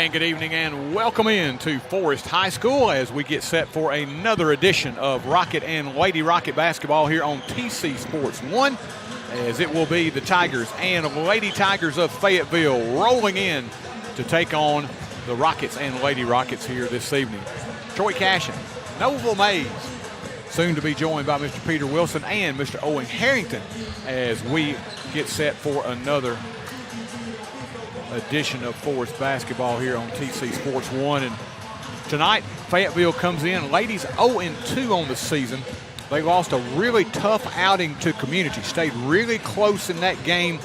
And good evening and welcome in to Forrest High School as we get set for another edition of Rocket and Lady Rocket basketball here on TC Sports 1, as it will be the Tigers and Lady Tigers of Fayetteville rolling in to take on the Rockets and Lady Rockets here this evening. Troy Cashin, Noble Mays, soon to be joined by Mr. Peter Wilson and Mr. Owen Harrington as we get set for another edition of Forrest basketball here on TC Sports 1. And tonight, Fayetteville comes in, ladies 0-2 on the season. They lost a really tough outing to Community, stayed really close in that game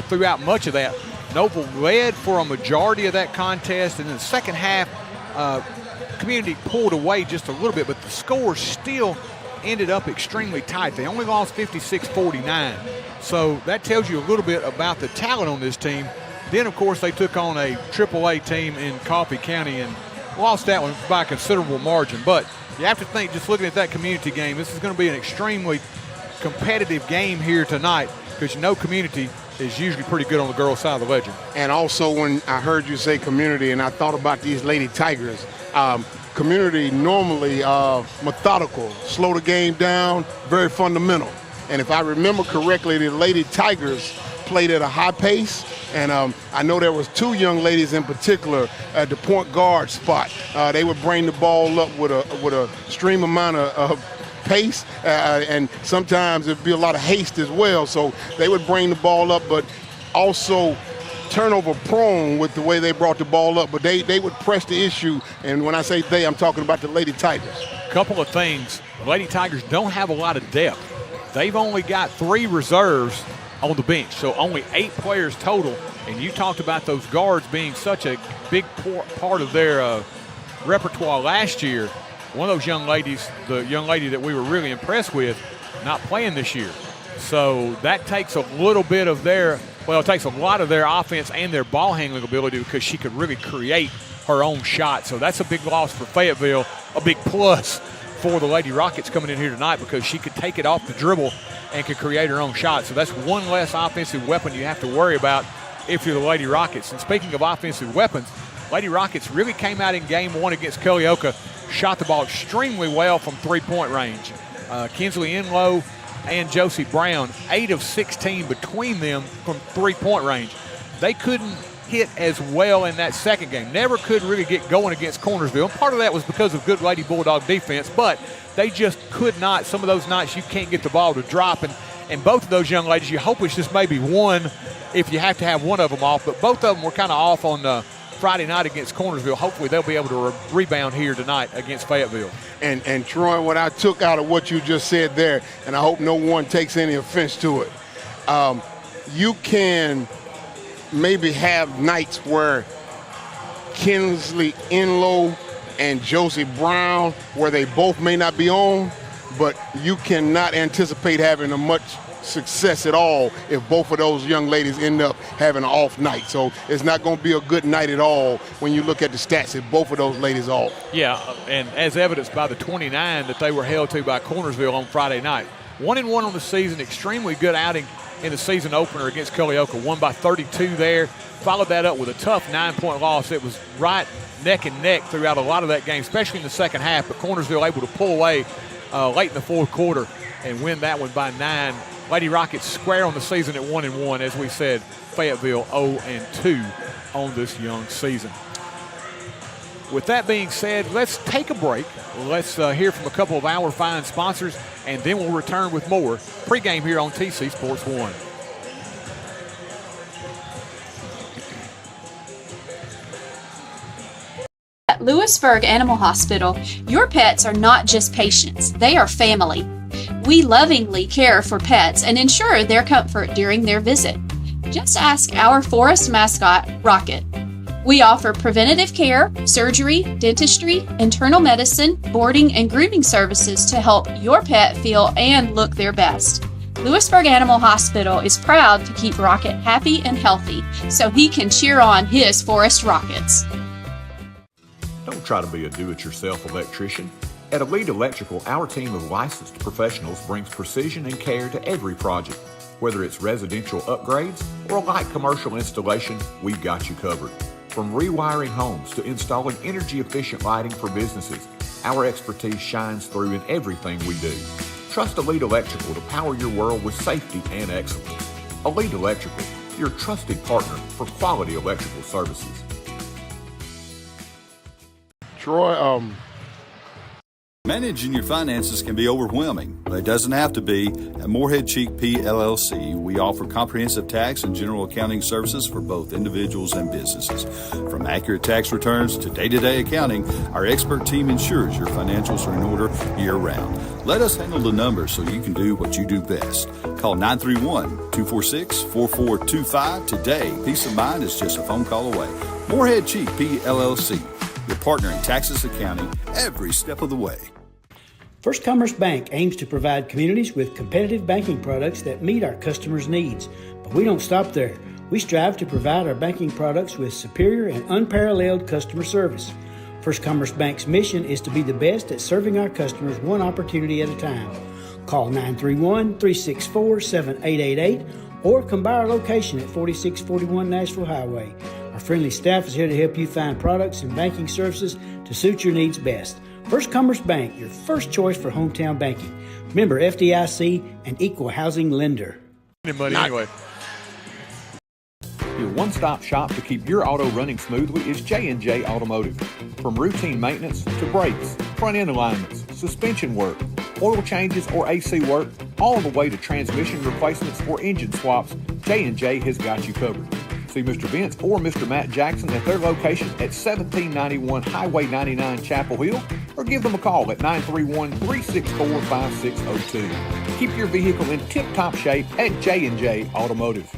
throughout much of that. Noble led for a majority of that contest, and in the second half, Community pulled away just a little bit, but the score still ended up extremely tight. They only lost 56-49. So that tells you a little bit about the talent on this team. Then, of course, they took on a AAA team in Coffee County and lost that one by a considerable margin. But you have to think, just looking at that Community game, this is going to be an extremely competitive game here tonight because you know Community is usually pretty good on the girls' side of the ledger. And also, when I heard you say Community and I thought about these Lady Tigers, Community normally methodical, slow the game down, very fundamental. And if I remember correctly, the Lady Tigers played at a high pace. And I know there was two young ladies in particular at the point guard spot. They would bring the ball up with a extreme amount of pace, and sometimes it'd be a lot of haste as well. So they would bring the ball up, but also turnover prone with the way they brought the ball up. But they would press the issue, and when I say they, I'm talking about the Lady Tigers. Couple of things. The Lady Tigers don't have a lot of depth. They've only got 3 reserves on the bench, so only 8 players total. And you talked about those guards being such a big part of their repertoire last year. One of those young ladies, the young lady that we were really impressed with, not playing this year. So that takes a little bit of their, well, it takes a lot of their offense and their ball handling ability because she could really create her own shot. So that's a big loss for Fayetteville, a big plus for the Lady Rockets coming in here tonight because she could take it off the dribble and could create her own shot. So that's one less offensive weapon you have to worry about if you're the Lady Rockets. And speaking of offensive weapons, Lady Rockets really came out in game 1 against Culleoka, shot the ball extremely well from three-point range. Kinsley Enlow and Josie Brown, 8 of 16 between them from three-point range. They couldn't hit as well in that second game. Never could really get going against Cornersville. Part of that was because of good Lady Bulldog defense, but they just could not. Some of those nights you can't get the ball to drop, and both of those young ladies, you hope it's just maybe one if you have to have one of them off, but both of them were kind of off on Friday night against Cornersville. Hopefully they'll be able to rebound here tonight against Fayetteville. And Troy, what I took out of what you just said there, and I hope no one takes any offense to it, you can maybe have nights where Kinsley Enlow and Josie Brown, where they both may not be on, but you cannot anticipate having a much success at all if both of those young ladies end up having an off night. So it's not going to be a good night at all when you look at the stats if both of those ladies off. Yeah, and as evidenced by the 29 that they were held to by Cornersville on Friday night. 1-1 on the season, extremely good outing in the season opener against Culleoka. Won by 32 there. Followed that up with a tough 9-point loss. It was right neck and neck throughout a lot of that game, especially in the second half. But Cornersville able to pull away late in the fourth quarter and win that one by 9. Lady Rockets square on the season at 1-1. As we said, Fayetteville 0-2 on this young season. With that being said, let's take a break. Let's hear from a couple of our fine sponsors, and then we'll return with more pregame here on TC Sports 1. At Lewisburg Animal Hospital, your pets are not just patients, they are family. We lovingly care for pets and ensure their comfort during their visit. Just ask our Forrest mascot, Rocket. We offer preventative care, surgery, dentistry, internal medicine, boarding, and grooming services to help your pet feel and look their best. Lewisburg Animal Hospital is proud to keep Rocket happy and healthy so he can cheer on his Forrest Rockets. Don't try to be a do-it-yourself electrician. At Elite Electrical, our team of licensed professionals brings precision and care to every project. Whether it's residential upgrades or a light commercial installation, we've got you covered. From rewiring homes to installing energy-efficient lighting for businesses, our expertise shines through in everything we do. Trust Elite Electrical to power your world with safety and excellence. Elite Electrical, your trusted partner for quality electrical services. Troy, Managing your finances can be overwhelming, but it doesn't have to be. At Morehead Cheek P. LLC, we offer comprehensive tax and general accounting services for both individuals and businesses. From accurate tax returns to day-to-day accounting, our expert team ensures your financials are in order year-round. Let us handle the numbers so you can do what you do best. Call 931-246-4425 today. Peace of mind is just a phone call away. Morehead Cheek P. LLC, your partner in taxes accounting every step of the way. First Commerce Bank aims to provide communities with competitive banking products that meet our customers' needs. But we don't stop there. We strive to provide our banking products with superior and unparalleled customer service. First Commerce Bank's mission is to be the best at serving our customers one opportunity at a time. Call 931-364-7888 or come by our location at 4641 Nashville Highway. Our friendly staff is here to help you find products and banking services to suit your needs best. First Commerce Bank, your first choice for hometown banking. Member FDIC and equal housing lender. Anyway. Your one-stop shop to keep your auto running smoothly is J&J Automotive. From routine maintenance to brakes, front-end alignments, suspension work, oil changes or AC work, all the way to transmission replacements or engine swaps, J&J has got you covered. See Mr. Vince or Mr. Matt Jackson at their location at 1791 Highway 99 Chapel Hill, or give them a call at 931-364-5602. Keep your vehicle in tip-top shape at J&J Automotive.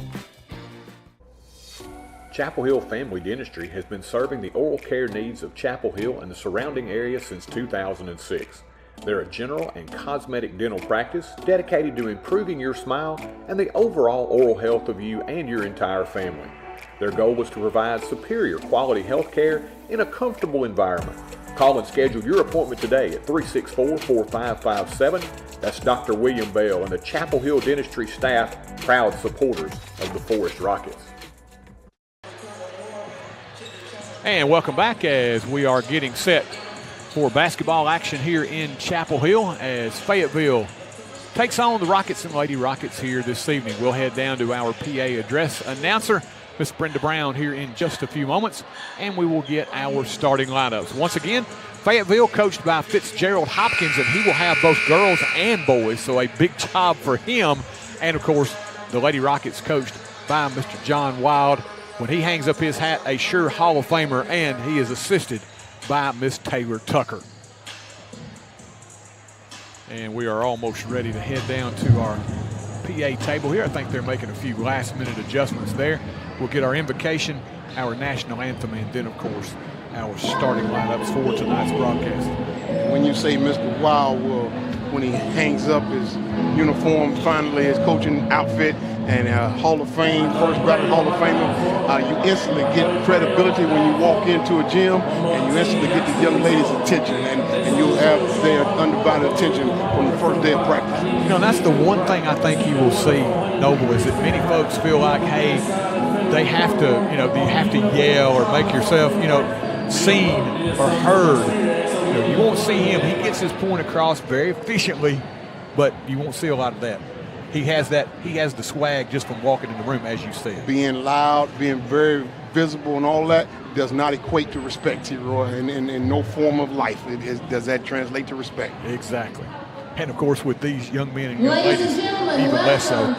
Chapel Hill Family Dentistry has been serving the oral care needs of Chapel Hill and the surrounding area since 2006. They're a general and cosmetic dental practice dedicated to improving your smile and the overall oral health of you and your entire family. Their goal is to provide superior quality health care in a comfortable environment. Call and schedule your appointment today at 364-4557. That's Dr. William Bell and the Chapel Hill Dentistry staff, proud supporters of the Forrest Rockets. And welcome back as we are getting set for basketball action here in Chapel Hill as Fayetteville takes on the Rockets and Lady Rockets here this evening. We'll head down to our PA address announcer, Miss Brenda Brown, here in just a few moments, and we will get our starting lineups. Once again, Fayetteville coached by Fitzgerald Hopkins, and he will have both girls and boys, so a big job for him. And, of course, the Lady Rockets coached by Mr. John Wild. When he hangs up his hat, a sure Hall of Famer, and he is assisted by Miss Taylor Tucker. And we are almost ready to head down to our PA table here. I think they're making a few last-minute adjustments there. We'll get our invocation, our national anthem, and then, of course, our starting lineups for tonight's broadcast. when you say Mr. Wild, well, when he hangs up his uniform, finally his coaching outfit, and Hall of Fame, first ballot Hall of Famer, you instantly get credibility when you walk into a gym, and you instantly get the young ladies' attention, and you'll have their undivided attention from the first day of practice. You know, that's the one thing I think you will see, Noble, is that many folks feel like, hey, they have to, you know, you have to yell or make yourself, you know, seen or heard. You know, you won't see him. He gets his point across very efficiently, but you won't see a lot of that. He has that. He has the swag just from walking in the room, as you said. Being loud, being very visible, and all that does not equate to respect, T-Roy, in no form of life. Does that translate to respect? Exactly. And of course, with these young men and young ladies, even less so.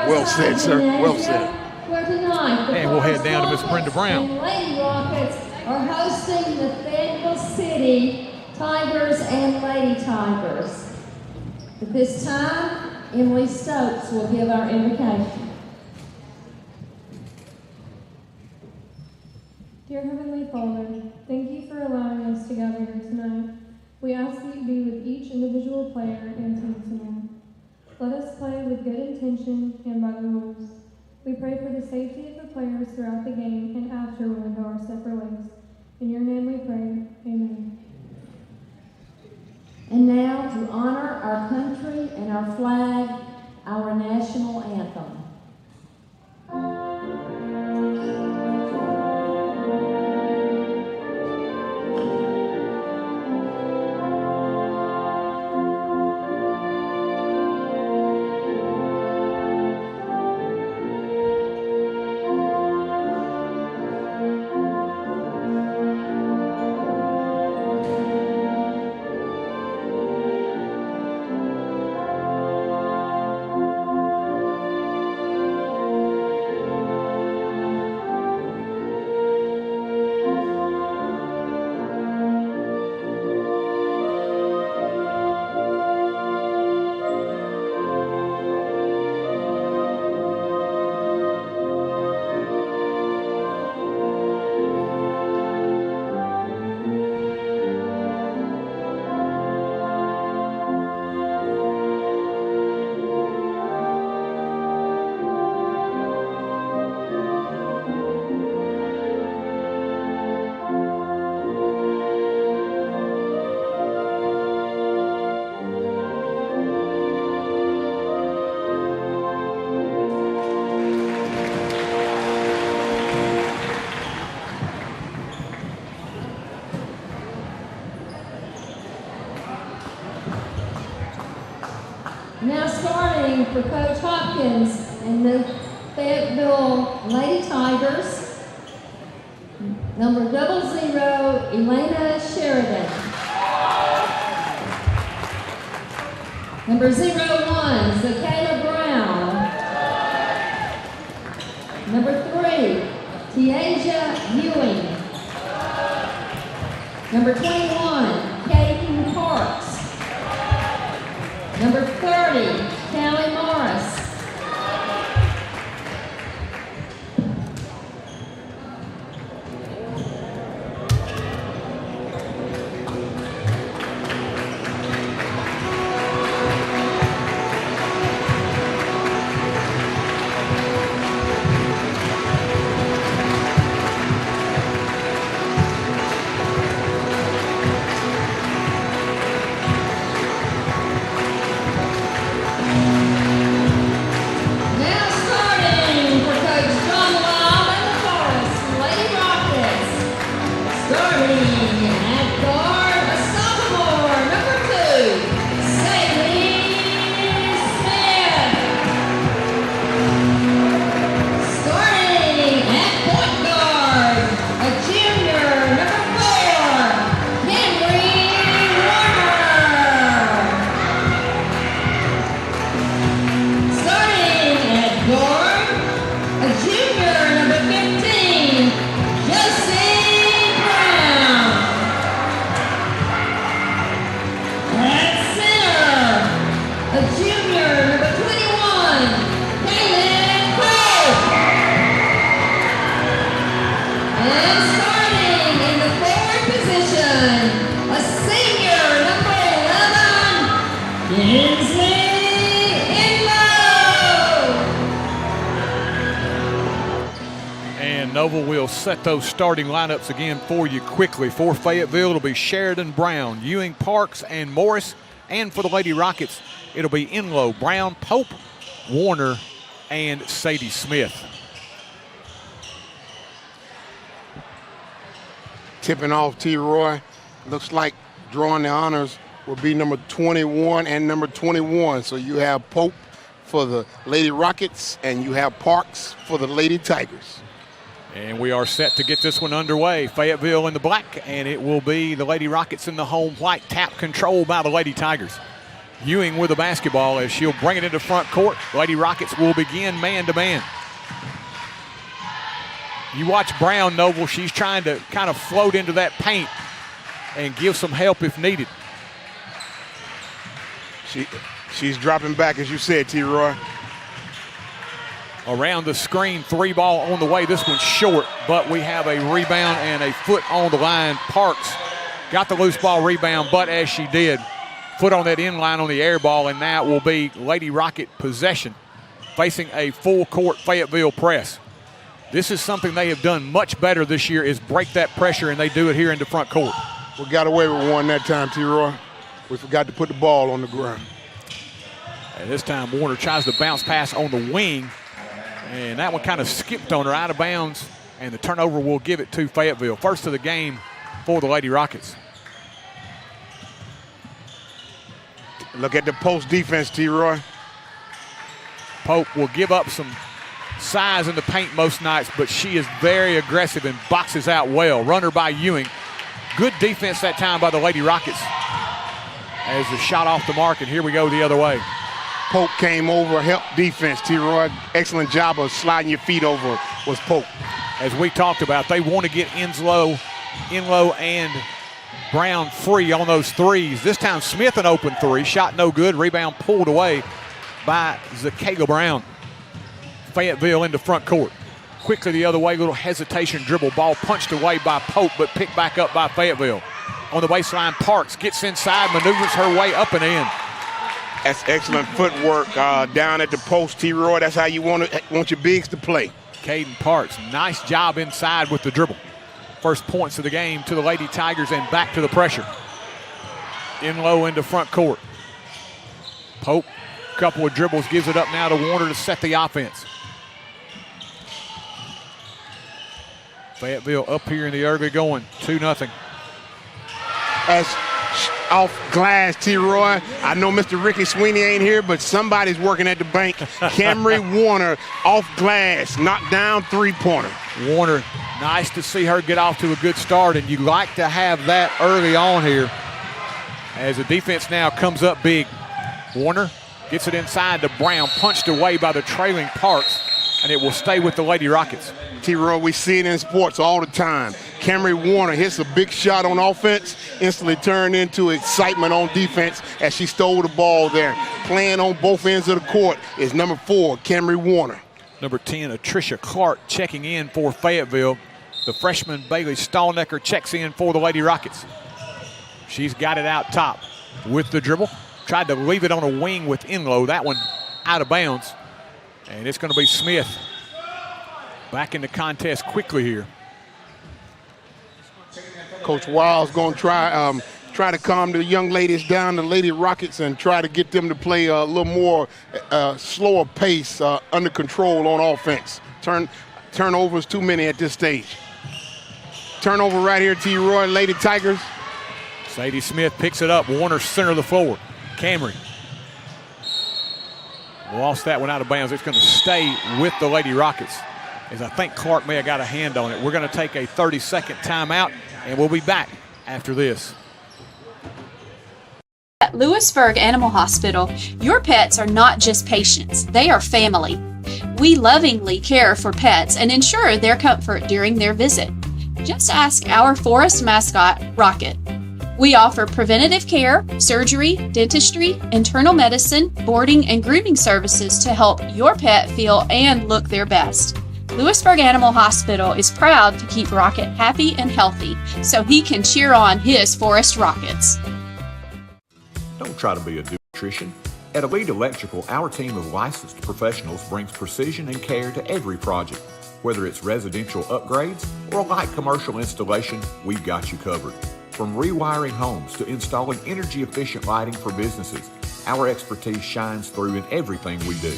Well said, sir. Well said. And we'll head down to Miss Brenda Brown. And Lady Rockets are hosting the Fayetteville City Tigers and Lady Tigers. At this time, Emily Stokes will give our invocation. Dear Heavenly Father, thank you for allowing us to gather here tonight. We ask that you be with each individual player and team tonight. Let us play with good intention and by the rules. We pray for the safety of the players throughout the game and after we went our separate ways. In your name we pray. Amen. And now, to honor our country and our flag, our national anthem. Now starting for Coach Hopkins and the Fayetteville Lady Tigers, number 00, Elena Sheridan. Number 01, Zakayla Brown. Number 3, Tiaja Ewing. Number 21, Kaden Parks. Number 30, Callie Morris. Noble will set those starting lineups again for you quickly. For Fayetteville, it'll be Sheridan, Brown, Ewing, Parks, and Morris. And for the Lady Rockets, it'll be Enlow, Brown, Pope, Warner, and Sadie Smith. Tipping off T-Roy. Looks like drawing the honors will be number 21 and number 21. So you have Pope for the Lady Rockets, and you have Parks for the Lady Tigers. And we are set to get this one underway. Fayetteville in the black, and it will be the Lady Rockets in the home white. Tap control by the Lady Tigers. Ewing with the basketball as she'll bring it into front court. Lady Rockets will begin man-to-man. You watch Brown, Noble. She's trying to kind of float into that paint and give some help if needed. She's dropping back, as you said, T-Roy. Around the screen, 3 ball on the way. This one's short, but we have a rebound and a foot on the line. Parks got the loose ball rebound, but as she did, foot on that end line on the air ball, and that will be Lady Rocket possession, facing a full court Fayetteville press. This is something they have done much better this year, is break that pressure, and they do it here in the front court. We got away with one that time, T-Roy. We forgot to put the ball on the ground. And this time Warner tries to bounce pass on the wing, and that one kind of skipped on her out of bounds, and the turnover will give it to Fayetteville. First of the game for the Lady Rockets. Look at the post defense, T-Roy. Pope will give up some size in the paint most nights, but she is very aggressive and boxes out well. Runner by Ewing. Good defense that time by the Lady Rockets as the shot off the mark, and here we go the other way. Pope came over, helped defense, T-Roy. Excellent job of sliding your feet over was Pope. As we talked about, they want to get Enlow and Brown free on those threes. This time Smith an open three, shot no good, rebound pulled away by Zakayla Brown. Fayetteville into front court. Quickly the other way, little hesitation dribble, ball punched away by Pope, but picked back up by Fayetteville. On the baseline, Parks gets inside, maneuvers her way up and in. That's excellent footwork down at the post, T-Roy. That's how you want your bigs to play. Caden Parks, nice job inside with the dribble. First points of the game to the Lady Tigers and back to the pressure. Enlow into front court. Pope, couple of dribbles, gives it up now to Warner to set the offense. Fayetteville up here in the early going, 2-0. off glass, T-Roy. I know Mr. Ricky Sweeney ain't here, but somebody's working at the bank. Camry Warner off glass, knocked down three-pointer. Warner, nice to see her get off to a good start, and you like to have that early on here as the defense now comes up big. Warner gets it inside to Brown, punched away by the trailing Parks, and it will stay with the Lady Rockets. T-Roy, we see it in sports all the time. Camry Warner hits a big shot on offense, instantly turned into excitement on defense as she stole the ball there. Playing on both ends of the court is number 4, Camry Warner. Number 10, Atricia Clark checking in for Fayetteville. The freshman Bailey Stallnecker checks in for the Lady Rockets. She's got it out top with the dribble. Tried to leave it on a wing with Enlow. That one out of bounds. And it's going to be Smith back in the contest quickly here. Coach Wild's going to try to calm the young ladies down, the Lady Rockets, and try to get them to play a little more slower pace, under control on offense. Turnovers too many at this stage. Turnover right here, T-Roy, Lady Tigers. Sadie Smith picks it up. Warner center of the floor. Camry lost that one out of bounds. It's going to stay with the Lady Rockets, as I think Clark may have got a hand on it. We're going to take a 30-second timeout, and we'll be back after this. At Lewisburg Animal Hospital, your pets are not just patients, they are family. We lovingly care for pets and ensure their comfort during their visit. Just ask our Forrest mascot, Rocket. We offer preventative care, surgery, dentistry, internal medicine, boarding, and grooming services to help your pet feel and look their best. Lewisburg Animal Hospital is proud to keep Rocket happy and healthy so he can cheer on his Forrest Rockets. Don't try to be a electrician. At Elite Electrical, our team of licensed professionals brings precision and care to every project. Whether it's residential upgrades or a light commercial installation, we've got you covered. From rewiring homes to installing energy-efficient lighting for businesses, our expertise shines through in everything we do.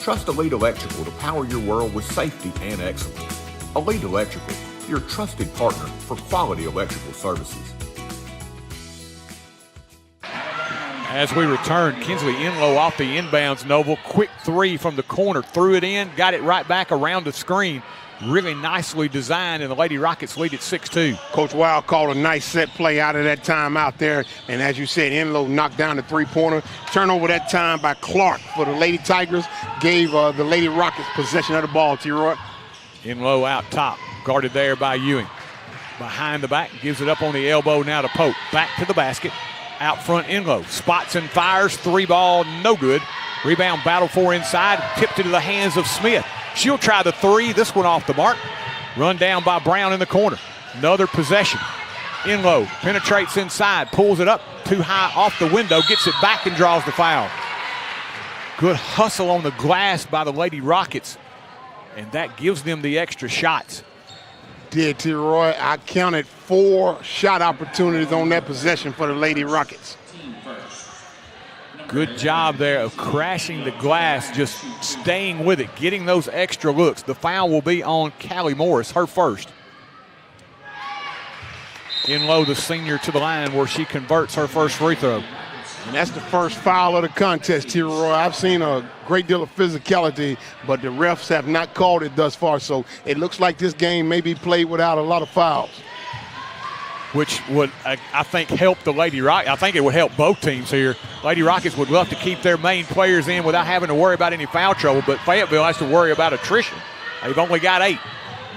Trust Elite Electrical to power your world with safety and excellence. Elite Electrical, your trusted partner for quality electrical services. As we return, Kinsley Enlow off the inbounds, Noble. Quick three from the corner, threw it in, got it right back around the screen. Really nicely designed, and the Lady Rockets lead at 6-2. Coach Wild called a nice set play out of that time out there. And as you said, Enlow knocked down the three-pointer. Turnover that time by Clark for the Lady Tigers. Gave the Lady Rockets possession of the ball, T-Roy. Enlow out top, guarded there by Ewing. Behind the back, gives it up on the elbow now to Pope. Back to the basket. Out front, Enlow. Spots and fires, three ball, no good. Rebound battle for inside, tipped into the hands of Smith. She'll try the three, this one off the mark. Run down by Brown in the corner. Another possession. Enlow penetrates inside, pulls it up too high off the window, gets it back and draws the foul. Good hustle on the glass by the Lady Rockets, and that gives them the extra shots. Did, T-Roy. I counted 4 shot opportunities on that possession for the Lady Rockets. Good job there of crashing the glass, just staying with it, getting those extra looks. The foul will be on Callie Morris, her first. Enlow, the senior, to the line where she converts her first free throw. And that's the first foul of the contest, T-Roy. I've seen a great deal of physicality, but the refs have not called it thus far, so it looks like this game may be played without a lot of fouls. Which would, I think, help the Lady Rockets. I think it would help both teams here. Lady Rockets would love to keep their main players in without having to worry about any foul trouble, but Fayetteville has to worry about attrition. They've only got 8.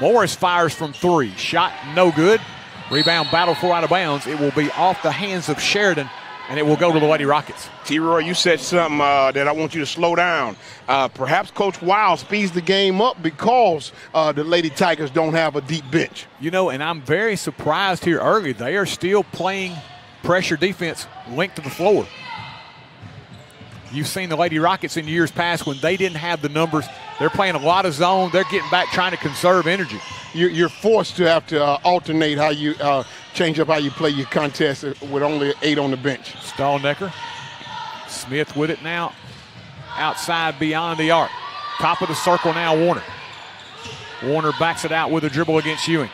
Morris fires from 3. Shot no good. Rebound battle for out of bounds. It will be off the hands of Sheridan, and it will go to the Lady Rockets. T-Roy, you said something that I want you to slow down. Perhaps Coach Wild speeds the game up because the Lady Tigers don't have a deep bench. You know, and I'm very surprised here early. They are still playing pressure defense linked to the floor. You've seen the Lady Rockets in years past when they didn't have the numbers. They're playing a lot of zone. They're getting back trying to conserve energy. You're forced to have to alternate how you change up how you play your contest with only 8 on the bench. Stallnecker. Smith with it now. Outside beyond the arc. Top of the circle now, Warner. Warner backs it out with a dribble against Ewing.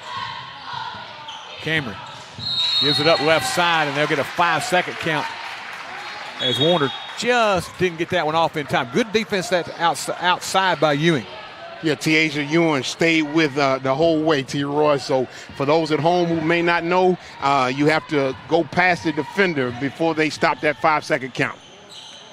Camry Gives it up left side, and they'll get a 5-second count as Warner just didn't get that one off in time. Good defense that outside by Ewing. Yeah, Tiaja Ewing stayed with the whole way, T-Roy. So for those at home who may not know, you have to go past the defender before they stop that 5-second count.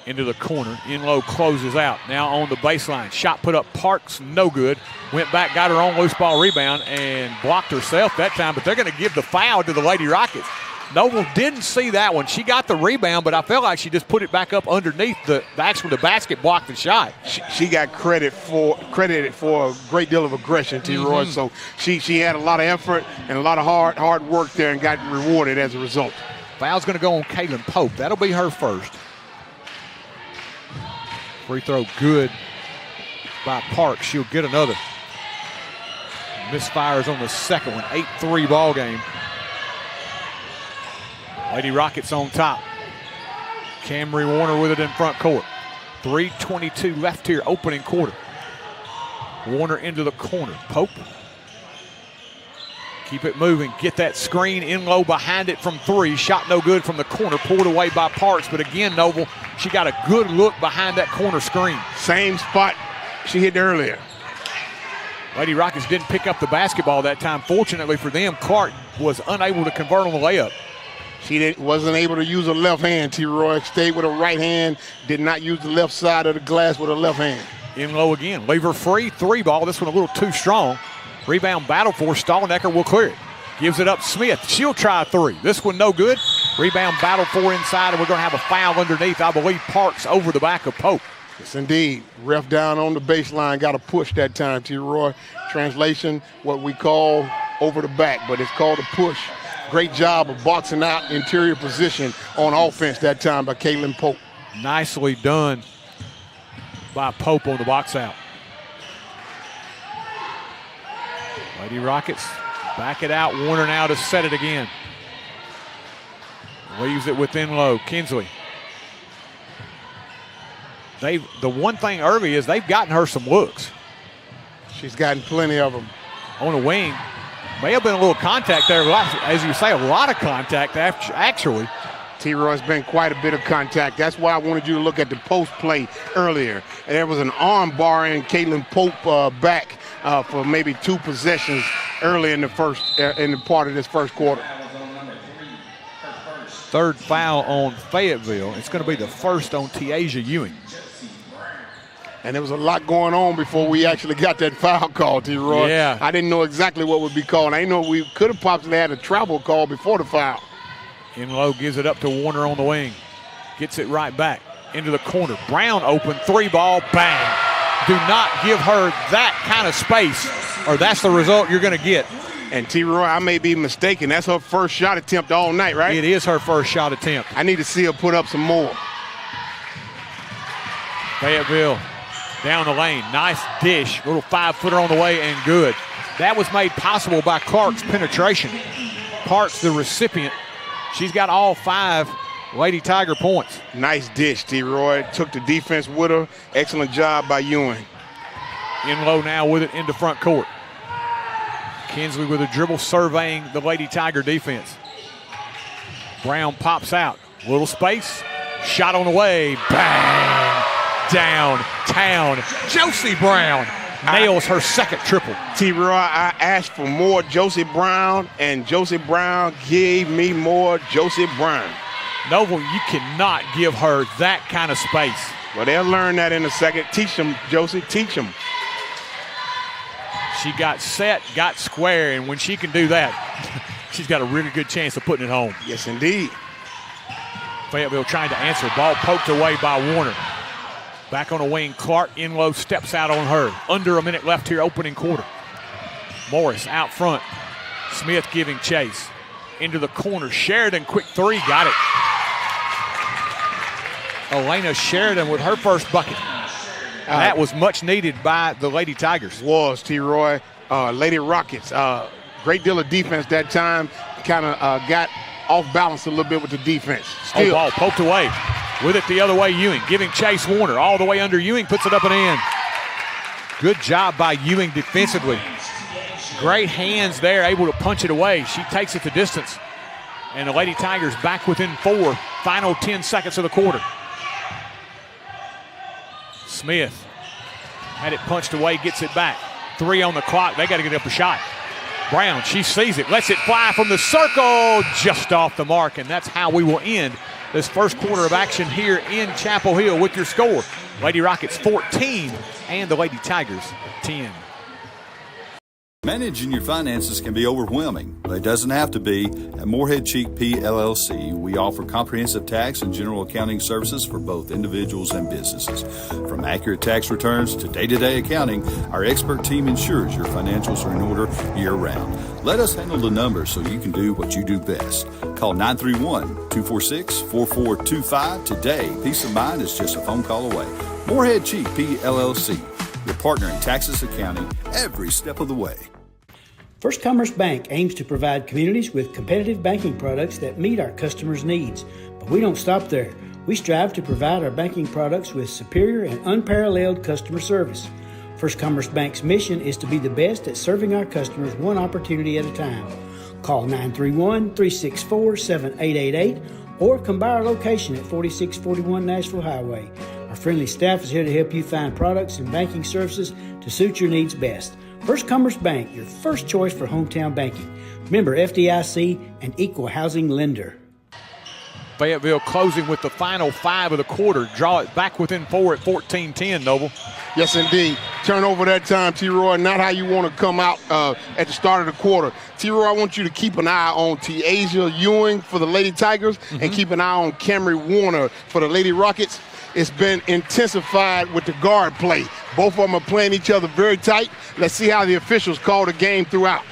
Into the corner. Enlow closes out. Now on the baseline. Shot put up. Parks, no good. Went back, got her own loose ball rebound, and blocked herself that time. But they're going to give the foul to the Lady Rockets. Noble didn't see that one. She got the rebound, but I felt like she just put it back up underneath the basket, blocked the shot. She got credited for a great deal of aggression, T-Roy. So she had a lot of effort and a lot of hard work there and got rewarded as a result. Foul's going to go on Caitlin Pope. That'll be her first. Free throw good by Parks. She'll get another. Misfires on the second one. 8-3 ball game. Lady Rockets on top. Camry Warner with it in front court. 3:22 left here, opening quarter. Warner into the corner. Pope. Keep it moving. Get that screen in low behind it from three. Shot no good from the corner. Pulled away by Parks. But again, Noble, she got a good look behind that corner screen. Same spot she hit earlier. Lady Rockets didn't pick up the basketball that time. Fortunately for them, Clark was unable to convert on the layup. She wasn't able to use her left hand, T-Roy. Stayed with her right hand. Did not use the left side of the glass with her left hand. In low again. Leave her free. 3 ball. This one a little too strong. Rebound battle for Stallnecker will clear it. Gives it up Smith. She'll try a 3. This one no good. Rebound battle for inside, and we're going to have a foul underneath. I believe Parks over the back of Pope. Yes, indeed. Ref down on the baseline. Got a push that time, T-Roy. Translation, what we call over the back, but it's called a push. Great job of boxing out interior position on offense that time by Caitlin Pope. Nicely done by Pope on the box out. Lady Rockets back it out. Warner now to set it again. Leaves it within low. Kinsley. The one thing early is they've gotten her some looks. She's gotten plenty of them. On the wing. May have been a little contact there. As you say, a lot of contact actually. T-Roy's been quite a bit of contact. That's why I wanted you to look at the post play earlier. And there was an arm bar in Caitlin Pope back for maybe 2 possessions early in the part of this first quarter. Third foul on Fayetteville. It's going to be the first on Tiaja Ewing. And there was a lot going on before we actually got that foul call, T-Roy. Yeah. I didn't know exactly what would be called. I didn't know we could have possibly had a travel call before the foul. Inlow gives it up to Warner on the wing. Gets it right back into the corner. Brown open, 3 ball, bang. Do not give her that kind of space, or that's the result you're going to get. And T-Roy, I may be mistaken. That's her first shot attempt all night, right? It is her first shot attempt. I need to see her put up some more. Fayetteville down the lane. Nice dish. Little 5-footer on the way and good. That was made possible by Clark's penetration. Parks, the recipient. She's got all 5 Lady Tiger points. Nice dish, T-Roy. Took the defense with her. Excellent job by Ewing. Inlow now with it into front court. Kinsley with a dribble surveying the Lady Tiger defense. Brown pops out. Little space. Shot on the way. Bang! Downtown. Josie Brown nails her second triple. T-Roy, I asked for more Josie Brown, and Josie Brown gave me more Josie Brown. Noble, you cannot give her that kind of space. Well, they'll learn that in a second. Teach them, Josie, teach them. She got set, got square, and when she can do that, she's got a really good chance of putting it home. Yes, indeed. Fayetteville trying to answer. Ball poked away by Warner. Back on the wing, Clark Inlow steps out on her. Under a minute left here, opening quarter. Morris out front. Smith giving chase. Into the corner. Sheridan, quick 3, got it. Elena Sheridan with her first bucket. That was much needed by the Lady Tigers. Was, T-Roy. Lady Rockets. Great deal of defense that time. Kind of got off balance a little bit with the defense. Still. Ball poked away. With it the other way, Ewing giving chase Warner. All the way under Ewing, puts it up and in. Good job by Ewing defensively. Great hands there, able to punch it away. She takes it the distance And the Lady Tigers back within 4. Final 10 seconds of the quarter. Smith had it punched away, gets it back. 3 on the clock. They got to get up a shot. Brown, she sees it, lets it fly from the circle, just off the mark, and that's how we will end this first quarter of action here in Chapel Hill with your score. Lady Rockets 14 and the Lady Tigers 10. Managing your finances can be overwhelming, but it doesn't have to be. At Morehead Cheek P. LLC, we offer comprehensive tax and general accounting services for both individuals and businesses. From accurate tax returns to day-to-day accounting, our expert team ensures your financials are in order year-round. Let us handle the numbers so you can do what you do best. Call 931-246-4425 today. Peace of mind is just a phone call away. Morehead Cheek P. LLC, your partner in taxes accounting every step of the way. First Commerce Bank aims to provide communities with competitive banking products that meet our customers' needs. But we don't stop there. We strive to provide our banking products with superior and unparalleled customer service. First Commerce Bank's mission is to be the best at serving our customers one opportunity at a time. Call 931-364-7888 or come by our location at 4641 Nashville Highway. Our friendly staff is here to help you find products and banking services to suit your needs best. First Commerce Bank, your first choice for hometown banking. Member FDIC and equal housing lender. Fayetteville closing with the final 5 of the quarter. Draw it back within 4 at 14-10, Noble. Yes, indeed. Turnover that time, T-Roy. Not how you want to come out at the start of the quarter. T-Roy, I want you to keep an eye on Tiasia Ewing for the Lady Tigers and keep an eye on Camry Warner for the Lady Rockets. It's been intensified with the guard play. Both of them are playing each other very tight. Let's see how the officials call the game throughout.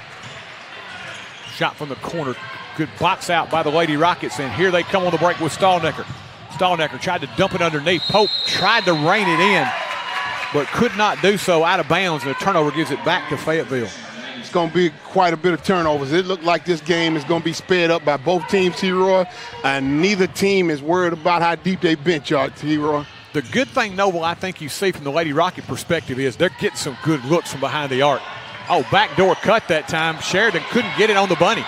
Shot from the corner. Good box out by the Lady Rockets, and here they come on the break with Stallnecker. Stallnecker tried to dump it underneath. Pope tried to rein it in, but could not do so, out of bounds, and the turnover gives it back to Fayetteville. It's going to be quite a bit of turnovers. It looked like this game is going to be sped up by both teams, T-Roy, and neither team is worried about how deep they bench are, T-Roy. The good thing, Noble, I think you see from the Lady Rocket perspective is they're getting some good looks from behind the arc. Oh, backdoor cut that time. Sheridan couldn't get it on the bunny.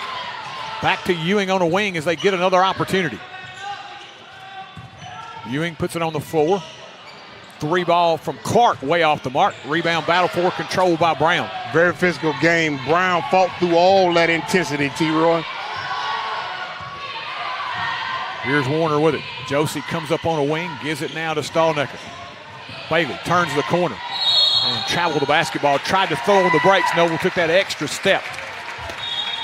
Back to Ewing on a wing as they get another opportunity. Ewing puts it on the floor. 3 ball from Clark, way off the mark. Rebound battle for control by Brown. Very physical game. Brown fought through all that intensity, T-Roy. Here's Warner with it. Josie comes up on a wing, gives it now to Stallnecker. Bailey turns the corner and traveled the basketball. Tried to throw on the brakes. Noble took that extra step.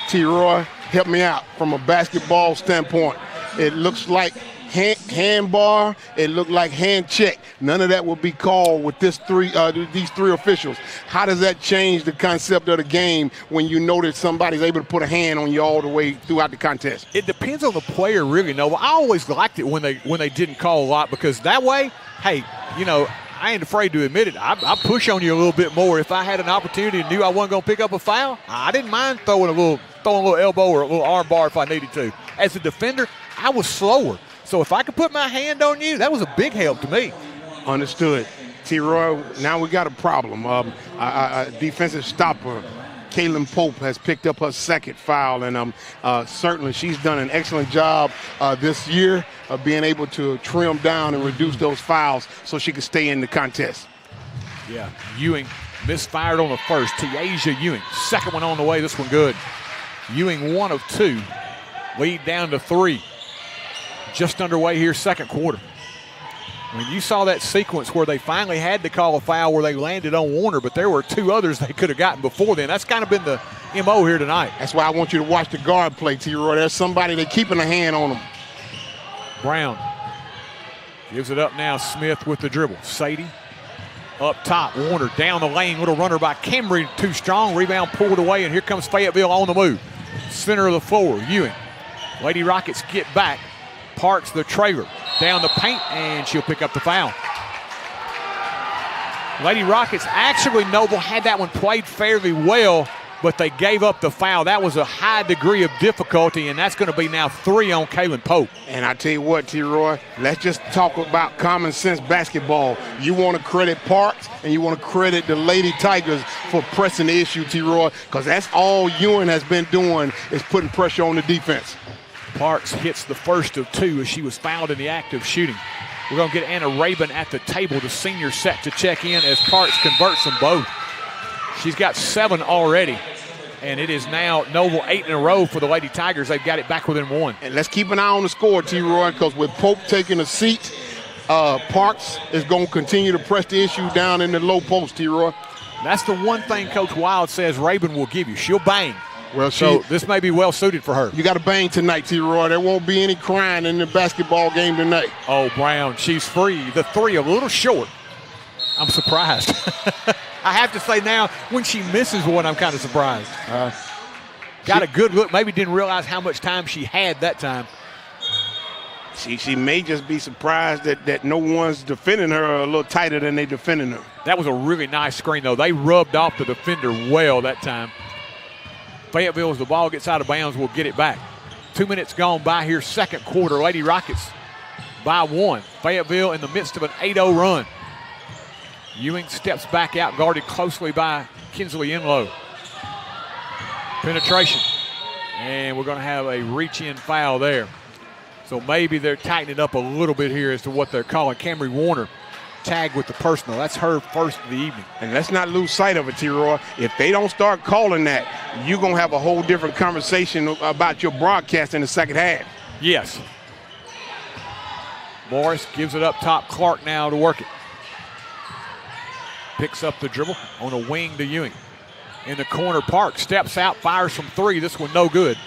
T-Roy, help me out from a basketball standpoint. It looks like hand bar. It looked like hand check. None of that will be called with these 3 officials. How does that change the concept of the game when you know that somebody's able to put a hand on you all the way throughout the contest? It depends on the player, really, Noble. I always liked it when they didn't call a lot, because that way, hey, you know, I ain't afraid to admit it. I push on you a little bit more. If I had an opportunity and knew I wasn't going to pick up a foul, I didn't mind throwing a little elbow or a little arm bar if I needed to. As a defender, I was slower. So if I could put my hand on you, that was a big help to me. Understood. T-Roy, now we got a problem. A defensive stopper, Kaylin Pope, has picked up her 2nd foul, and certainly she's done an excellent job this year of being able to trim down and reduce those fouls so she can stay in the contest. Yeah, Ewing misfired on the first. Tiasia Ewing, 2nd one on the way. This one good. Ewing 1 of 2. Lead down to 3. Just underway here, 2nd quarter. When you saw that sequence where they finally had to call a foul where they landed on Warner, but there were 2 others they could have gotten before then. That's kind of been the MO here tonight. That's why I want you to watch the guard play, T-Roy. There's somebody they're keeping a hand on them. Brown gives it up now. Smith with the dribble. Sadie up top. Warner down the lane. Little runner by Camry, too strong. Rebound pulled away, and here comes Fayetteville on the move. Center of the floor, Ewing. Lady Rockets get back. Parks the trailer down the paint, and she'll pick up the foul. Lady Rockets actually, Noble, had that one played fairly well, but they gave up the foul. That was a high degree of difficulty, and that's going to be now 3 on Kaylin Pope. And I tell you what, T-Roy, let's just talk about common sense basketball. You want to credit Parks, and you want to credit the Lady Tigers for pressing the issue, T-Roy, because that's all Ewing has been doing is putting pressure on the defense. Parks hits the first of 2 as she was fouled in the act of shooting. We're going to get Anna Rabin at the table, the senior, set to check in as Parks converts them both. She's got 7 already, and it is now Noble 8 in a row for the Lady Tigers. They've got it back within 1. And let's keep an eye on the score, T-Roy, because with Pope taking a seat, Parks is going to continue to press the issue down in the low post, T-Roy. That's the one thing Coach Wild says Rabin will give you. She'll bang. Well, so this may be well suited for her. You got to bang tonight, T-Roy. There won't be any crying in the basketball game tonight. Oh, Brown, she's free. The 3 a little short. I'm surprised. I have to say now, when she misses one, I'm kind of surprised. Got a good look. Maybe didn't realize how much time she had that time. She may just be surprised that no one's defending her a little tighter than they defending her. That was a really nice screen, though. They rubbed off the defender well that time. Fayetteville, as the ball gets out of bounds, will get it back. 2 minutes gone by here, second quarter. Lady Rockets by 1. Fayetteville in the midst of an 8-0 run. Ewing steps back out, guarded closely by Kinsley Enlow. Penetration. And we're going to have a reach-in foul there. So maybe they're tightening up a little bit here as to what they're calling. Camry Warner tagged with the personal. That's her first of the evening. And let's not lose sight of it, T-Roy. If they don't start calling that, you're going to have a whole different conversation about your broadcast in the second half. Yes. Morris gives it up top. Clark now to work it. Picks up the dribble on a wing to Ewing. In the corner, Park steps out, fires from 3. This one no good.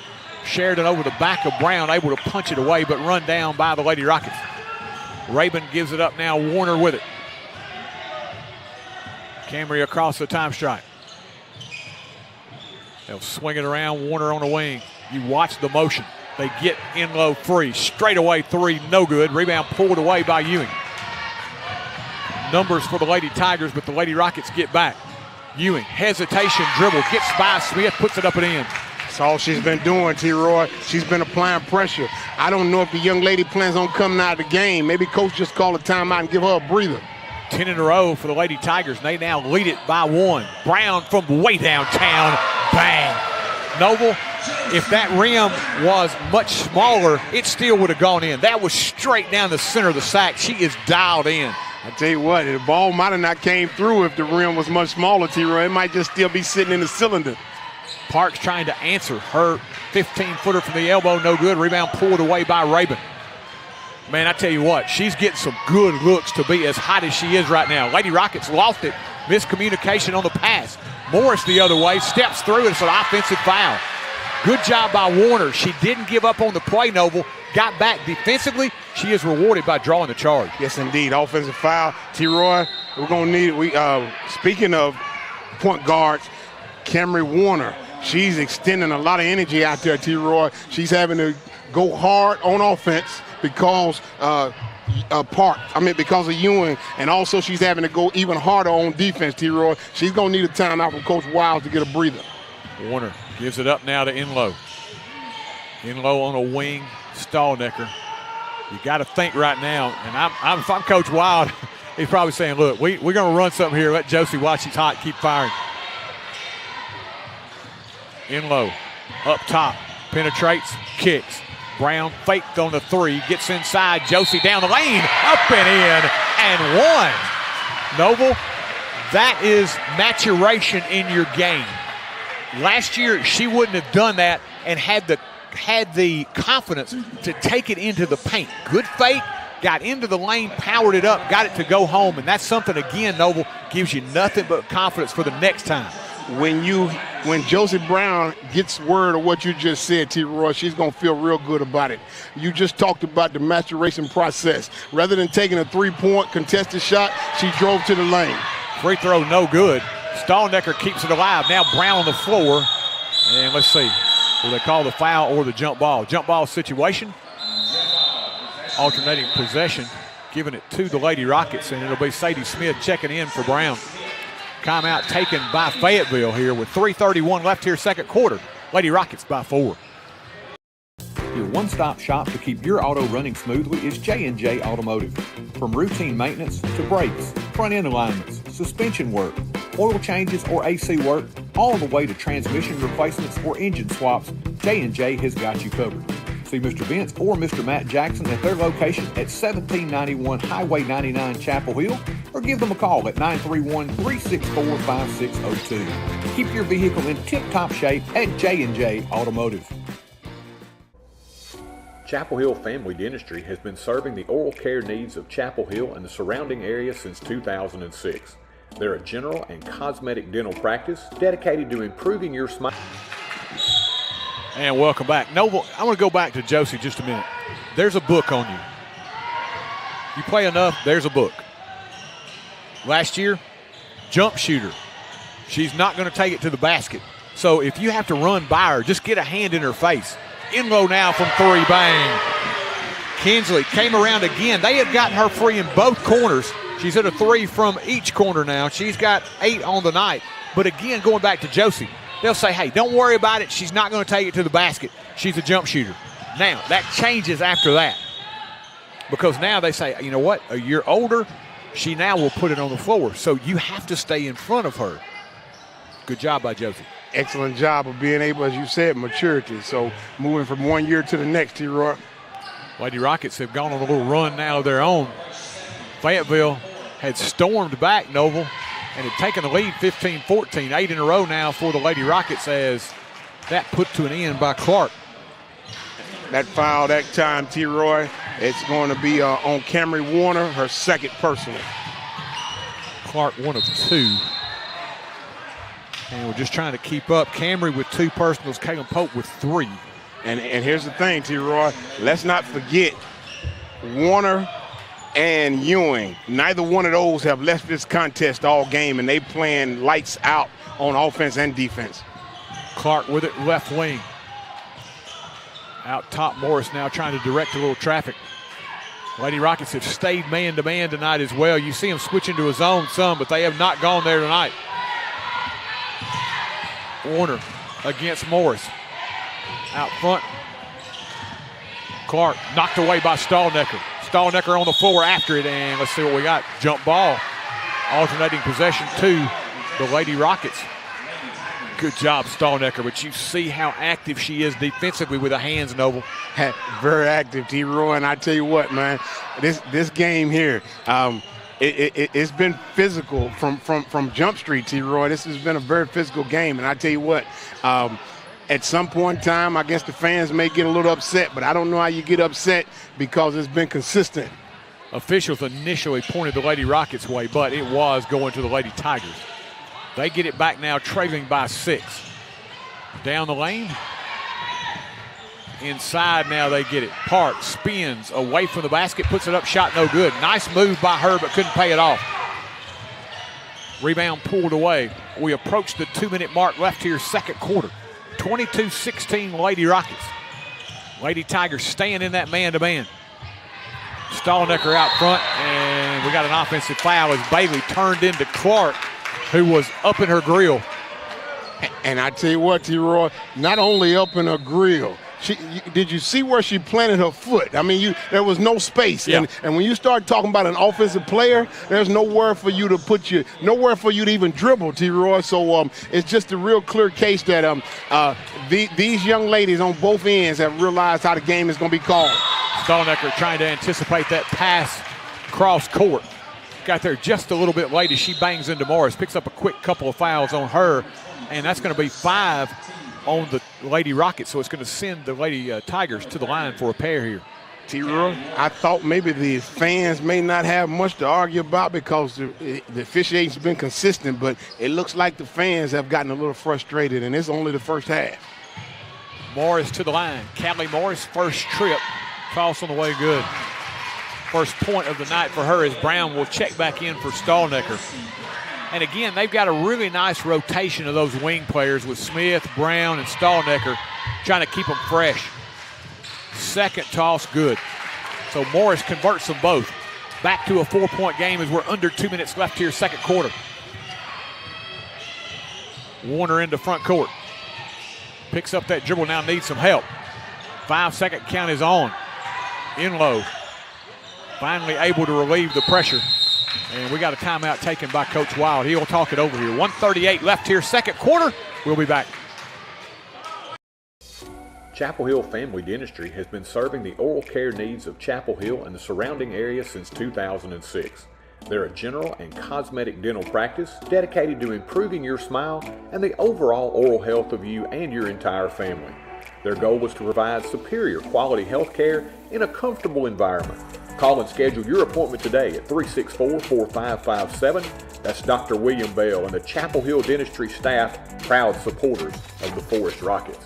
Sheridan over the back of Brown, able to punch it away, but run down by the Lady Rockets. Rabin gives it up now, Warner with it. Camry across the time strike. They'll swing it around, Warner on the wing. You watch the motion. They get Enlow free. Straight away 3, no good. Rebound pulled away by Ewing. Numbers for the Lady Tigers, but the Lady Rockets get back. Ewing, hesitation, dribble, gets by Smith, puts it up and in. That's all she's been doing, T-Roy. She's been applying pressure. I don't know if the young lady plans on coming out of the game. Maybe coach just call a timeout and give her a breather. 10 in a row for the Lady Tigers. They now lead it by 1. Brown from way downtown. Bang. Noble, if that rim was much smaller, it still would have gone in. That was straight down the center of the sack. She is dialed in. I tell you what, the ball might have not came through if the rim was much smaller, T-Roy. It might just still be sitting in the cylinder. Parks trying to answer her 15-footer from the elbow, no good. Rebound pulled away by Rabin. Man, I tell you what, she's getting some good looks to be as hot as she is right now. Lady Rockets lost it. Miscommunication on the pass. Morris the other way, steps through, and it's an offensive foul. Good job by Warner. She didn't give up on the play, Noble. Got back defensively. She is rewarded by drawing the charge. Yes, indeed. Offensive foul. T-Roy, we're going to need, speaking of point guards, Camry Warner. She's extending a lot of energy out there, T-Roy. She's having to go hard on offense because because of Ewing, and also she's having to go even harder on defense, T-Roy. She's going to need a timeout from Coach Wiles to get a breather. Warner gives it up now to Enlow. Enlow on a wing, Stallnecker. You got to think right now, and if I'm Coach Wild, he's probably saying, look, we're going to run something here. Let Josie watch she's hot, keep firing. Enlow up top, penetrates, kicks. Brown faked on the 3, gets inside. Josie down the lane, up and in, and 1. Noble, that is maturation in your game. Last year, she wouldn't have done that and had the confidence to take it into the paint. Good fake, got into the lane, powered it up, got it to go home, and that's something, again, Noble, gives you nothing but confidence for the next time. When Josie Brown gets word of what you just said, T-Roy, she's going to feel real good about it. You just talked about the maturation process. Rather than taking a 3-point contested shot, she drove to the lane. Free throw no good. Stallnecker keeps it alive. Now Brown on the floor. And let's see, will they call the foul or the jump ball? Jump ball situation. Alternating possession, giving it to the Lady Rockets, and it'll be Sadie Smith checking in for Brown. Timeout taken by Fayetteville here with 3:31 left here, second quarter. Lady Rockets by 4. Your one-stop shop to keep your auto running smoothly is J&J Automotive. From routine maintenance to brakes, front-end alignments, suspension work, oil changes or AC work, all the way to transmission replacements or engine swaps, J&J has got you covered. See Mr. Vince or Mr. Matt Jackson at their location at 1791 Highway 99 Chapel Hill, or give them a call at 931-364-5602. Keep your vehicle in tip-top shape at J&J Automotive. Chapel Hill Family Dentistry has been serving the oral care needs of Chapel Hill and the surrounding area since 2006. They're a general and cosmetic dental practice dedicated to improving your smile. And welcome back. Noble, I want to go back to Josie just a minute. There's a book on you. You play enough, there's a book. Last year, jump shooter. She's not going to take it to the basket. So if you have to run by her, just get a hand in her face. In low now from three, bang. Kinsley came around again. They had gotten her free in both corners. She's hit a three from each corner now. She's got 8 on the night. But again, going back to Josie, they'll say, hey, don't worry about it. She's not going to take it to the basket. She's a jump shooter. Now, that changes after that. Because now they say, you know what, a year older, she now will put it on the floor. So you have to stay in front of her. Good job by Josie. Excellent job of being able, as you said, maturity. So moving from one year to the next, T-Roy. Lady Rockets have gone on a little run now of their own. Fayetteville had stormed back, Noble, and had taken the lead 15-14, 8 in a row now for the Lady Rockets, as that put to an end by Clark. That foul that time, T-Roy, it's going to be on Camry Warner, her second personal. Clark 1 of 2. And we're just trying to keep up. Camry with 2 personals, Caleb Pope with 3. And here's the thing, T-Roy, let's not forget Warner and Ewing. Neither one of those have left this contest all game, and they playing lights out on offense and defense. Clark with it, left wing. Out top, Morris now trying to direct a little traffic. Lady Rockets have stayed man-to-man tonight as well. You see them switch into a zone some, but they have not gone there tonight. Warner against Morris. Out front. Clark knocked away by Stallnecker. Stallnecker on the floor after it, and let's see what we got. Jump ball. Alternating possession to the Lady Rockets. Good job, Stallnecker, but you see how active she is defensively with the hands, Noble. Very active, T-Roy, and I tell you what, man, this game here, it's been physical from Jump Street, T-Roy. This has been a very physical game, and I tell you what, at some point in time, I guess the fans may get a little upset, but I don't know how you get upset because it's been consistent. Officials initially pointed the Lady Rockets' way, but it was going to the Lady Tigers. They get it back now, trailing by 6. Down the lane. Inside now they get it. Park spins away from the basket, puts it up, shot no good. Nice move by her, but couldn't pay it off. Rebound pulled away. We approach the 2-minute mark left here, second quarter. 22-16 Lady Rockets. Lady Tigers staying in that man-to-man. Stallnecker out front, and we got an offensive foul as Bailey turned into Clark, who was up in her grill. And I tell you what, T-Roy, not only up in her grill, did you see where she planted her foot? I mean, there was no space. Yeah. And when you start talking about an offensive player, there's nowhere for you to even dribble, T-Roy. So it's just a real clear case that these young ladies on both ends have realized how the game is going to be called. Stallnecker trying to anticipate that pass cross court. Got there just a little bit late as she bangs into Morris, picks up a quick couple of fouls on her, and that's going to be 5 on the Lady Rockets, so it's going to send the Lady Tigers to the line for a pair here. T-Roy, I thought maybe the fans may not have much to argue about because the officiating's been consistent, but it looks like the fans have gotten a little frustrated, and it's only the first half. Morris to the line. Callie Morris, first trip. Toss on the way, good. First point of the night for her as Brown will check back in for Stallnecker. And again, they've got a really nice rotation of those wing players with Smith, Brown, and Stallnecker trying to keep them fresh. Second toss, good. So Morris converts them both. Back to a 4-point game as we're under 2 minutes left here, second quarter. Warner into front court. Picks up that dribble, now needs some help. 5-second count is on. In low. Finally able to relieve the pressure. And we got a timeout taken by Coach Wild. He'll talk it over here. 1:38 left here, second quarter. We'll be back. Chapel Hill Family Dentistry has been serving the oral care needs of Chapel Hill and the surrounding area since 2006. They're a general and cosmetic dental practice dedicated to improving your smile and the overall oral health of you and your entire family. Their goal is to provide superior quality health care in a comfortable environment. Call and schedule your appointment today at 364-4557. That's Dr. William Bell and the Chapel Hill Dentistry staff, proud supporters of the Forrest Rockets.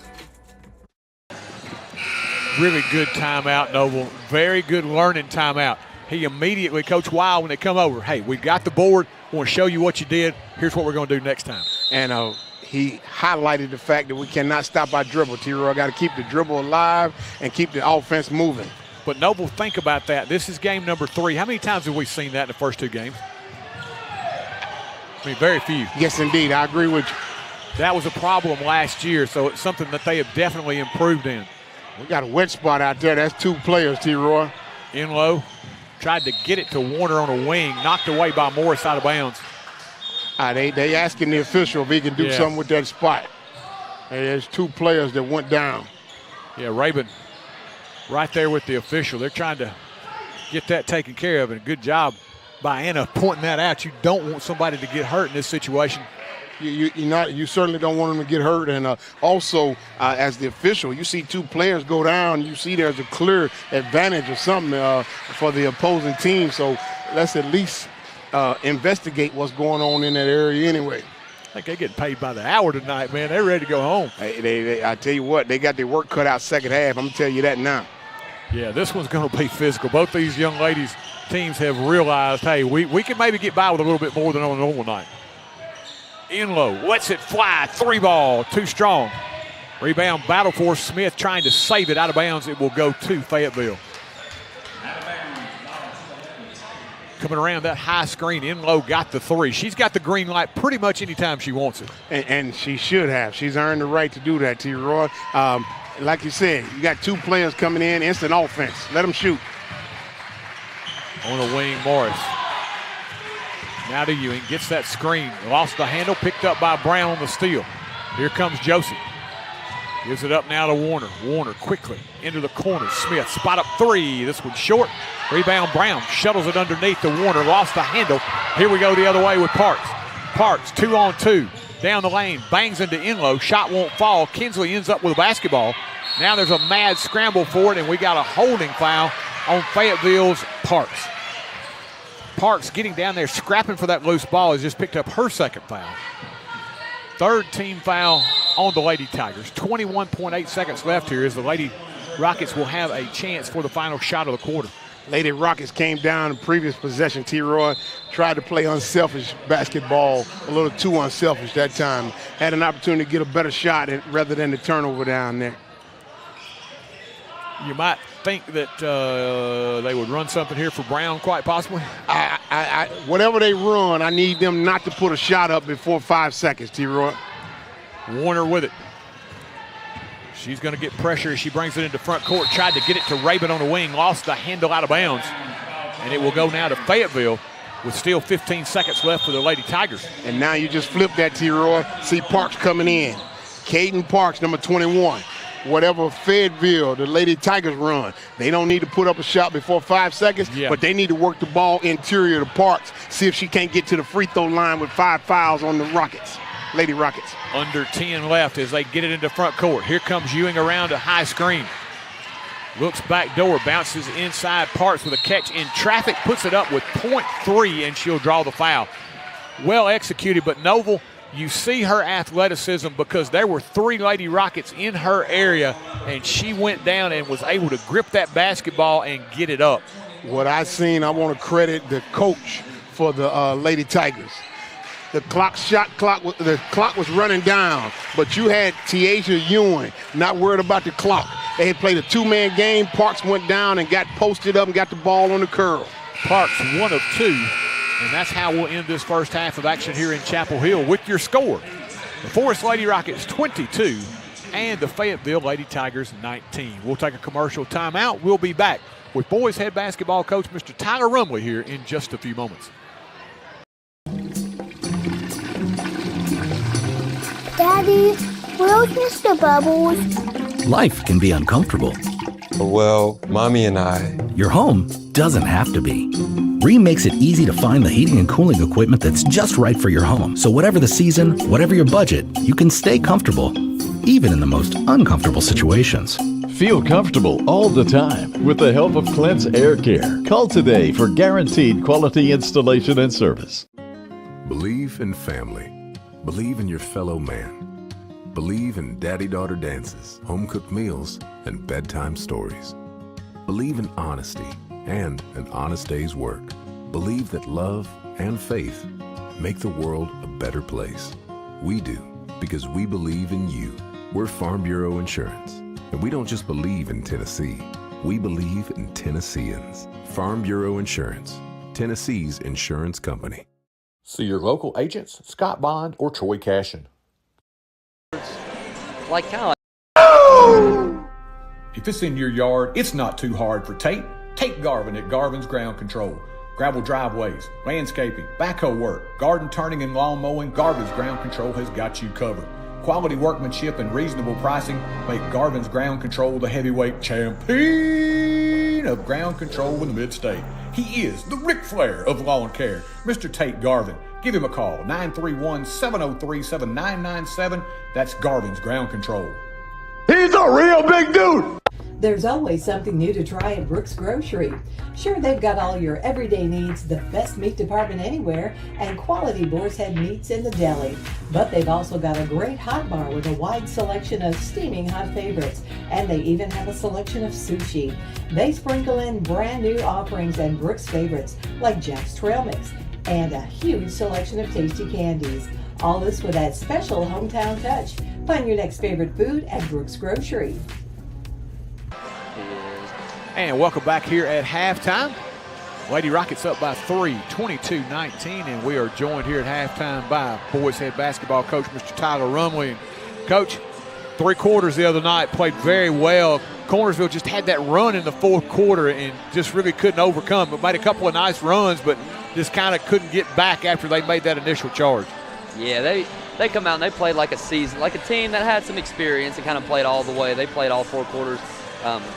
Really good timeout, Noble. Very good learning timeout. He immediately, Coach Wild, when they come over, hey, we got the board. We want to show you what you did. Here's what we're going to do next time. And he highlighted the fact that we cannot stop our dribble, T-Roy. Got to keep the dribble alive and keep the offense moving. But, Noble, think about that. This is game number 3. How many times have we seen that in the first 2 games? I mean, very few. Yes, indeed. I agree with you. That was a problem last year, so it's something that they have definitely improved in. We got a wet spot out there. That's 2 players, T-Roy. Inlow tried to get it to Warner on a wing, knocked away by Morris out of bounds. They asking the official if he can do something with that spot. And there's 2 players that went down. Yeah, Rabin right there with the official. They're trying to get that taken care of, and a good job by Anna pointing that out. You don't want somebody to get hurt in this situation. You certainly don't want them to get hurt. And also, as the official, you see 2 players go down. You see there's a clear advantage or something for the opposing team. So let's at least investigate what's going on in that area anyway. I think they're getting paid by the hour tonight, man. They're ready to go home. I tell you what, they got their work cut out second half. I'm going to tell you that now. Yeah, this one's going to be physical. Both these young ladies' teams have realized, hey, we can maybe get by with a little bit more than on a normal night. Inlow lets it fly. 3 ball, too strong. Rebound, battle for Smith trying to save it out of bounds. It will go to Fayetteville. Coming around that high screen, Inlow got the 3. She's got the green light pretty much anytime she wants it. And she should have. She's earned the right to do that, T-Roy. Like you said, you got 2 players coming in, instant offense. Let them shoot. On the wing, Morris. Now to Ewing, gets that screen. Lost the handle, picked up by Brown on the steal. Here comes Josie. Gives it up now to Warner. Warner quickly into the corner. Smith, spot up 3. This one's short. Rebound, Brown shuttles it underneath to Warner. Lost the handle. Here we go the other way with Parks. Parks, 2-on-2. Down the lane, bangs into Inlow. Shot won't fall. Kinsley ends up with a basketball. Now there's a mad scramble for it, and we got a holding foul on Fayetteville's Parks. Parks getting down there, scrapping for that loose ball, has just picked up her 2nd foul. 3rd team foul on the Lady Tigers. 21.8 seconds left here as the Lady Rockets will have a chance for the final shot of the quarter. Lady Rockets came down in previous possession. T-Roy tried to play unselfish basketball, a little too unselfish that time. Had an opportunity to get a better shot rather than the turnover down there. You might think that they would run something here for Brown, quite possibly. Whatever they run, I need them not to put a shot up before 5 seconds, T-Roy. Warner with it. She's going to get pressure as she brings it into front court. Tried to get it to Rabin on the wing. Lost the handle out of bounds. And it will go now to Fayetteville with still 15 seconds left for the Lady Tigers. And now you just flip that, T-Roy. See Parks coming in. Caden Parks, number 21. Whatever Fayetteville, the Lady Tigers run, they don't need to put up a shot before 5 seconds, but they need to work the ball interior to Parks, see if she can't get to the free throw line with 5 fouls on the Rockets, Lady Rockets. Under 10 left as they get it into front court. Here comes Ewing around a high screen. Looks back door, bounces inside. Parks with a catch in traffic, puts it up with .3, and she'll draw the foul. Well executed, but Noble, you see her athleticism because there were 3 Lady Rockets in her area, and she went down and was able to grip that basketball and get it up. What I seen, I want to credit the coach for the Lady Tigers. The clock was running down, but you had Tiaja Ewing not worried about the clock. They had played a 2-man game. Parks went down and got posted up and got the ball on the curl. Parks 1 of 2, and that's how we'll end this first half of action here in Chapel Hill with your score. The Forrest Lady Rockets 22 and the Fayetteville Lady Tigers 19. We'll take a commercial timeout. We'll be back with boys head basketball coach Mr. Tyler Rumley here in just a few moments. Daddy, where's Mr. Bubbles? Life can be uncomfortable. Well, Mommy and I... Your home doesn't have to be. Rheem makes it easy to find the heating and cooling equipment that's just right for your home. So whatever the season, whatever your budget, you can stay comfortable, even in the most uncomfortable situations. Feel comfortable all the time with the help of Clint's Air Care. Call today for guaranteed quality installation and service. Believe in family. Believe in your fellow man. Believe in daddy-daughter dances, home-cooked meals, and bedtime stories. Believe in honesty and an honest day's work. Believe that love and faith make the world a better place. We do, because we believe in you. We're Farm Bureau Insurance, and we don't just believe in Tennessee. We believe in Tennesseans. Farm Bureau Insurance, Tennessee's insurance company. See your local agents, Scott Bond or Troy Cashin. Like kind of like. If it's in your yard, it's not too hard for Tate. Tate Garvin at Garvin's Ground Control. Gravel driveways, landscaping, backhoe work, garden turning and lawn mowing, Garvin's Ground Control has got you covered. Quality workmanship and reasonable pricing make Garvin's Ground Control the heavyweight champion of ground control in the mid-state. He is the Ric Flair of lawn care, Mr. Tate Garvin. Give him a call, 931-703-7997. That's Garvin's Ground Control. He's a real big dude. There's always something new to try at Brooks Grocery. Sure, they've got all your everyday needs, the best meat department anywhere, and quality boar's head meats in the deli. But they've also got a great hot bar with a wide selection of steaming hot favorites, and they even have a selection of sushi. They sprinkle in brand new offerings and Brooks favorites like Jack's Trail Mix and a huge selection of tasty candies. All this with that special hometown touch. Find your next favorite food at Brooks Grocery. And welcome back here at halftime. Lady Rockets up by 3, 22-19, and we are joined here at halftime by boys head basketball coach, Mr. Tyler Rumley. And Coach, 3 quarters the other night, played very well. Cornersville just had that run in the fourth quarter and just really couldn't overcome. But made a couple of nice runs, but just kind of couldn't get back after they made that initial charge. Yeah, they come out and they played like a season, like a team that had some experience and kind of played all the way. They played all 4 quarters.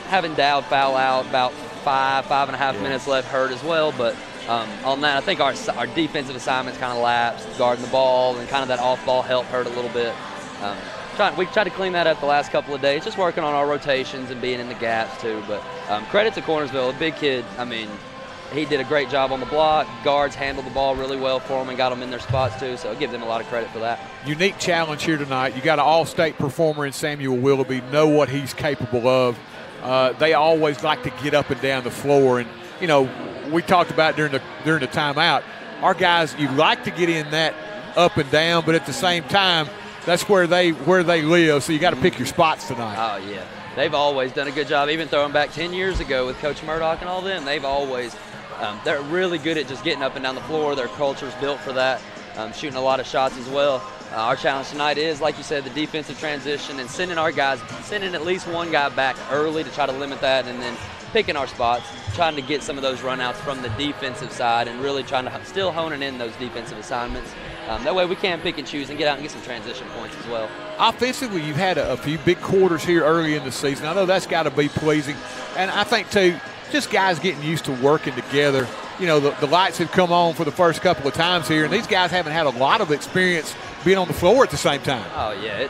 Having Dowd foul out about 5.5 minutes left hurt as well. But on that, I think our defensive assignments kind of lapsed, guarding the ball, and kind of that off-ball help hurt a little bit. We tried to clean that up the last couple of days, just working on our rotations and being in the gaps too. But credit to Cornersville, a big kid. I mean, he did a great job on the block. Guards handled the ball really well for him and got them in their spots too, so I'll give them a lot of credit for that. Unique challenge here tonight. You got an all-state performer in Samuel Willoughby, know what he's capable of. They always like to get up and down the floor, and you know, we talked about during the timeout, our guys, you like to get in that up and down, but at the same time, that's where they live, so you got to pick your spots tonight. Oh yeah, they've always done a good job, even throwing back 10 years ago with Coach Murdoch and all them. They've always they're really good at just getting up and down the floor. Their culture's built for that, shooting a lot of shots as well. Our challenge tonight is, like you said, the defensive transition and sending at least one guy back early to try to limit that, and then picking our spots, trying to get some of those runouts from the defensive side and really trying to still honing in those defensive assignments. That way we can pick and choose and get out and get some transition points as well. Offensively, you've had a few big quarters here early in the season. I know that's got to be pleasing. And I think, too, just guys getting used to working together. You know, the lights have come on for the first couple of times here, and these guys haven't had a lot of experience being on the floor at the same time. Oh, yeah,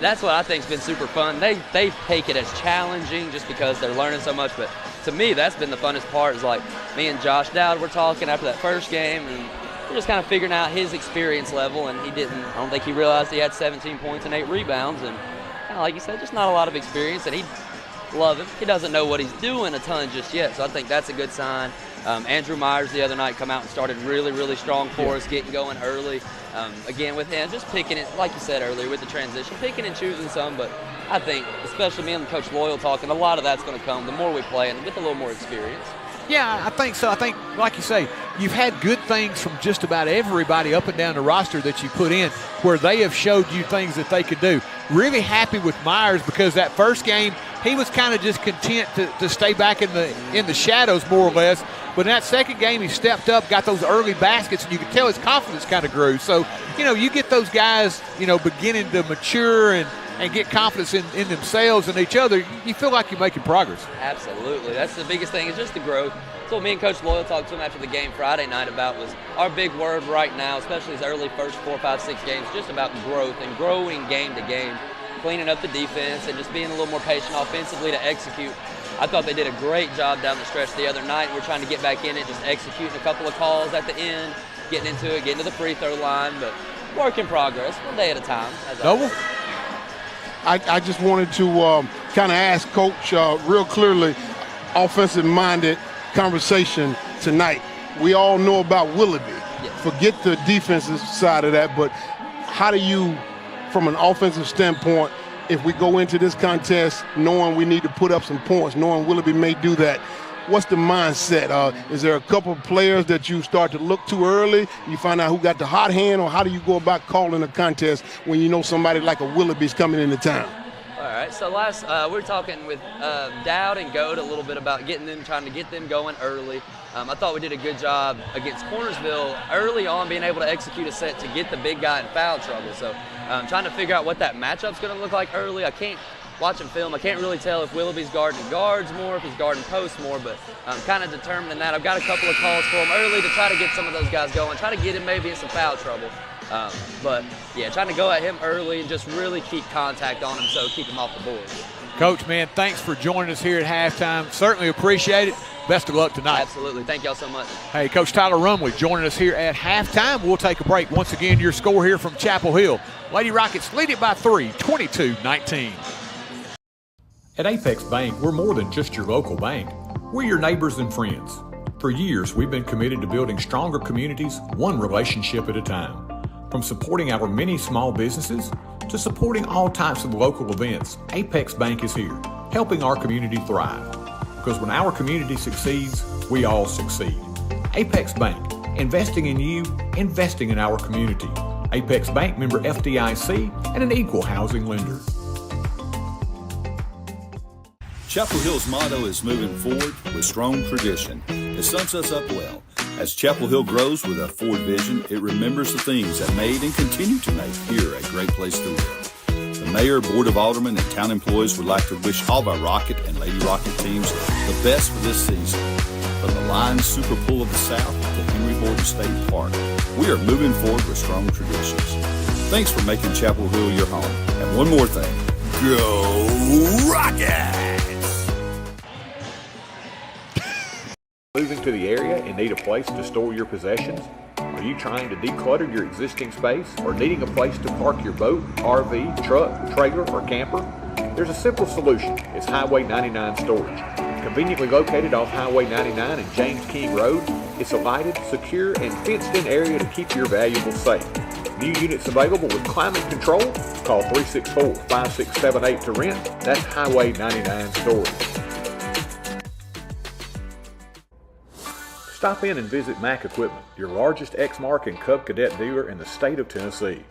that's what I think has been super fun. They take it as challenging just because they're learning so much, but to me, that's been the funnest part. Is like me and Josh Dowd were talking after that first game, and we're just kind of figuring out his experience level, and I don't think he realized he had 17 points and 8 rebounds, and kind of like you said, just not a lot of experience, and he'd love him. He doesn't know what he's doing a ton just yet, so I think that's a good sign. Andrew Myers the other night come out and started really, really strong for us, getting going early. Again, with him, just picking it, like you said earlier, with the transition, picking and choosing some, but I think, especially me and Coach Loyal talking, a lot of that's going to come the more we play and with a little more experience. Yeah, I think so. I think, like you say, you've had good things from just about everybody up and down the roster that you put in where they have showed you things that they could do. Really happy with Myers because that first game, he was kind of just content to stay back in the shadows more or less. But in that second game, he stepped up, got those early baskets, and you could tell his confidence kind of grew. So, you know, you get those guys, you know, beginning to mature and and get confidence in themselves and each other, you feel like you're making progress. Absolutely. That's the biggest thing is just the growth. That's what me and Coach Loyal talked to him after the game Friday night about was our big word right now, especially these early first 4, 5, 6 games, just about growth and growing game to game, cleaning up the defense and just being a little more patient offensively to execute. I thought they did a great job down the stretch the other night. We're trying to get back in it, just executing a couple of calls at the end, getting into it, getting to the free throw line, but work in progress, one day at a time. Noble? I just wanted to kind of ask Coach real clearly, offensive-minded conversation tonight. We all know about Willoughby. Yes. Forget the defensive side of that, but how do you, from an offensive standpoint, if we go into this contest knowing we need to put up some points, knowing Willoughby may do that, what's the mindset? Is there a couple of players that you start to look to early? You find out who got the hot hand, or how do you go about calling a contest when you know somebody like a Willoughby's coming into town? All right, so we were talking with Dowd and Goat a little bit about trying to get them going early. I thought we did a good job against Cornersville early on, being able to execute a set to get the big guy in foul trouble. So trying to figure out what that matchup's going to look like early. I can't watch him film. I can't really tell if Willoughby's guarding guards more, if he's guarding posts more, but I'm kind of determining that. I've got a couple of calls for him early to try to get some of those guys going, try to get him maybe in some foul trouble. But, yeah, trying to go at him early and just really keep contact on him, so keep him off the board. Coach, man, thanks for joining us here at halftime. Certainly appreciate it. Best of luck tonight. Absolutely. Thank y'all so much. Hey, Coach Tyler Rumley joining us here at halftime. We'll take a break. Once again, your score here from Chapel Hill. Lady Rockets lead it by 3, 22-19. At Apex Bank, we're more than just your local bank. We're your neighbors and friends. For years, we've been committed to building stronger communities, one relationship at a time. From supporting our many small businesses to supporting all types of local events, Apex Bank is here, helping our community thrive. Because when our community succeeds, we all succeed. Apex Bank, investing in you, investing in our community. Apex Bank, member FDIC, and an equal housing lender. Chapel Hill's motto is moving forward with strong tradition. It sums us up well. As Chapel Hill grows with a forward vision, it remembers the things that made and continue to make here a great place to live. The Mayor, Board of Aldermen, and town employees would like to wish all of our Rocket and Lady Rocket teams the best for this season. From the Lions Super Bowl of the South to Henry Borden State Park, we are moving forward with strong traditions. Thanks for making Chapel Hill your home. And one more thing, go Rockets! Moving to the area and need a place to store your possessions? Are you trying to declutter your existing space or needing a place to park your boat, RV, truck, trailer, or camper? There's a simple solution. It's Highway 99 Storage. Conveniently located off Highway 99 and James King Road, it's a lighted, secure, and fenced-in area to keep your valuables safe. New units available with climate control. Call 364-5678 to rent. That's Highway 99 Storage. Stop in and visit Mack Equipment, your largest Exmark and Cub Cadet dealer in the state of Tennessee.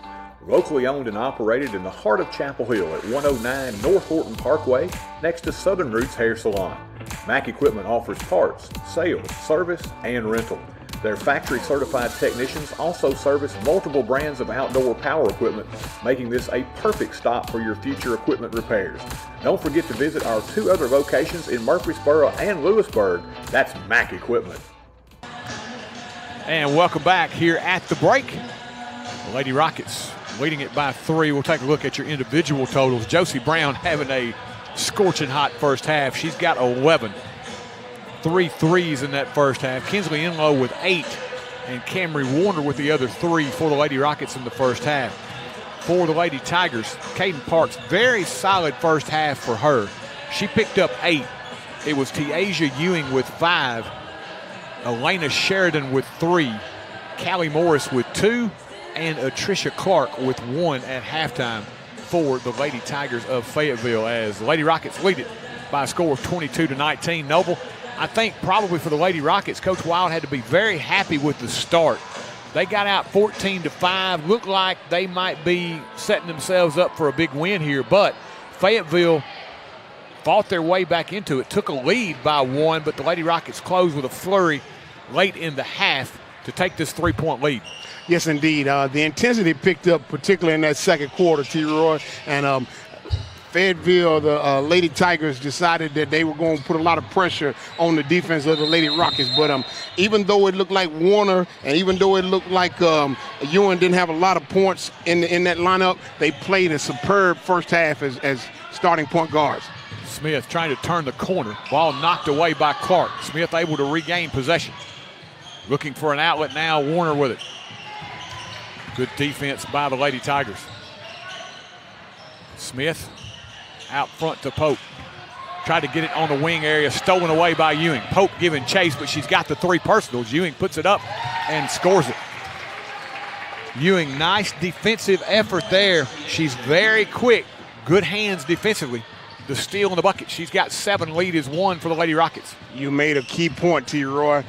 Locally owned and operated in the heart of Chapel Hill at 109 North Horton Parkway, next to Southern Roots Hair Salon. Mack Equipment offers parts, sales, service, and rental. Their factory-certified technicians also service multiple brands of outdoor power equipment, making this a perfect stop for your future equipment repairs. Don't forget to visit our 2 other locations in Murfreesboro and Lewisburg. That's Mack Equipment. And welcome back here at the break. The Lady Rockets leading it by 3. We'll take a look at your individual totals. Josie Brown having a scorching hot first half. She's got 11. 3 threes in that first half. Kinsley Enlow with 8. And Camry Warner with the other 3 for the Lady Rockets in the first half. For the Lady Tigers, Caden Parks, very solid first half for her. She picked up 8. It was Tiasia Ewing with 5. Elena Sheridan with 3, Callie Morris with 2, and Atricia Clark with 1 at halftime for the Lady Tigers of Fayetteville, as the Lady Rockets lead it by a score of 22-19. Noble, I think probably for the Lady Rockets, Coach Wild had to be very happy with the start. They got out 14-5, looked like they might be setting themselves up for a big win here, but Fayetteville fought their way back into it, took a lead by 1, but the Lady Rockets closed with a flurry late in the half to take this 3-point lead. Yes, indeed. The intensity picked up, particularly in that second quarter, T. Roy. And Fayetteville, the Lady Tigers decided that they were going to put a lot of pressure on the defense of the Lady Rockets. But even though it looked like Warner and even though it looked like Ewing didn't have a lot of points in that lineup, they played a superb first half as starting point guards. Smith trying to turn the corner. Ball knocked away by Clark. Smith able to regain possession. Looking for an outlet now. Warner with it. Good defense by the Lady Tigers. Smith out front to Pope. Tried to get it on the wing area, stolen away by Ewing. Pope giving chase, but she's got the three personals. Ewing puts it up and scores it. Ewing, nice defensive effort there. She's very quick. Good hands defensively. The steal in the bucket. She's got 7. Lead is 1 for the Lady Rockets. You made a key point, T. Roy.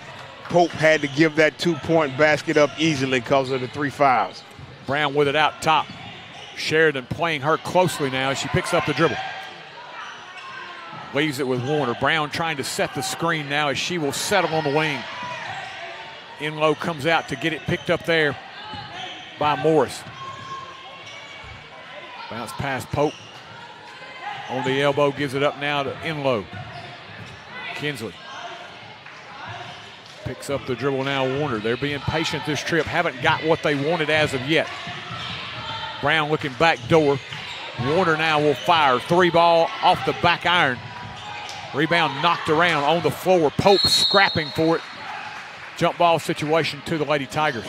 Pope had to give that 2-point basket up easily because of the 3 fouls. Brown with it out top. Sheridan playing her closely now as she picks up the dribble. Leaves it with Warner. Brown trying to set the screen now as she will settle on the wing. Inlow comes out to get it picked up there by Morris. Bounce past Pope. On the elbow, gives it up now to Inlow. Kinsley picks up the dribble now. Warner, they're being patient this trip. Haven't got what they wanted as of yet. Brown looking back door. Warner now will fire. 3 ball off the back iron. Rebound knocked around on the floor. Pope scrapping for it. Jump ball situation to the Lady Tigers.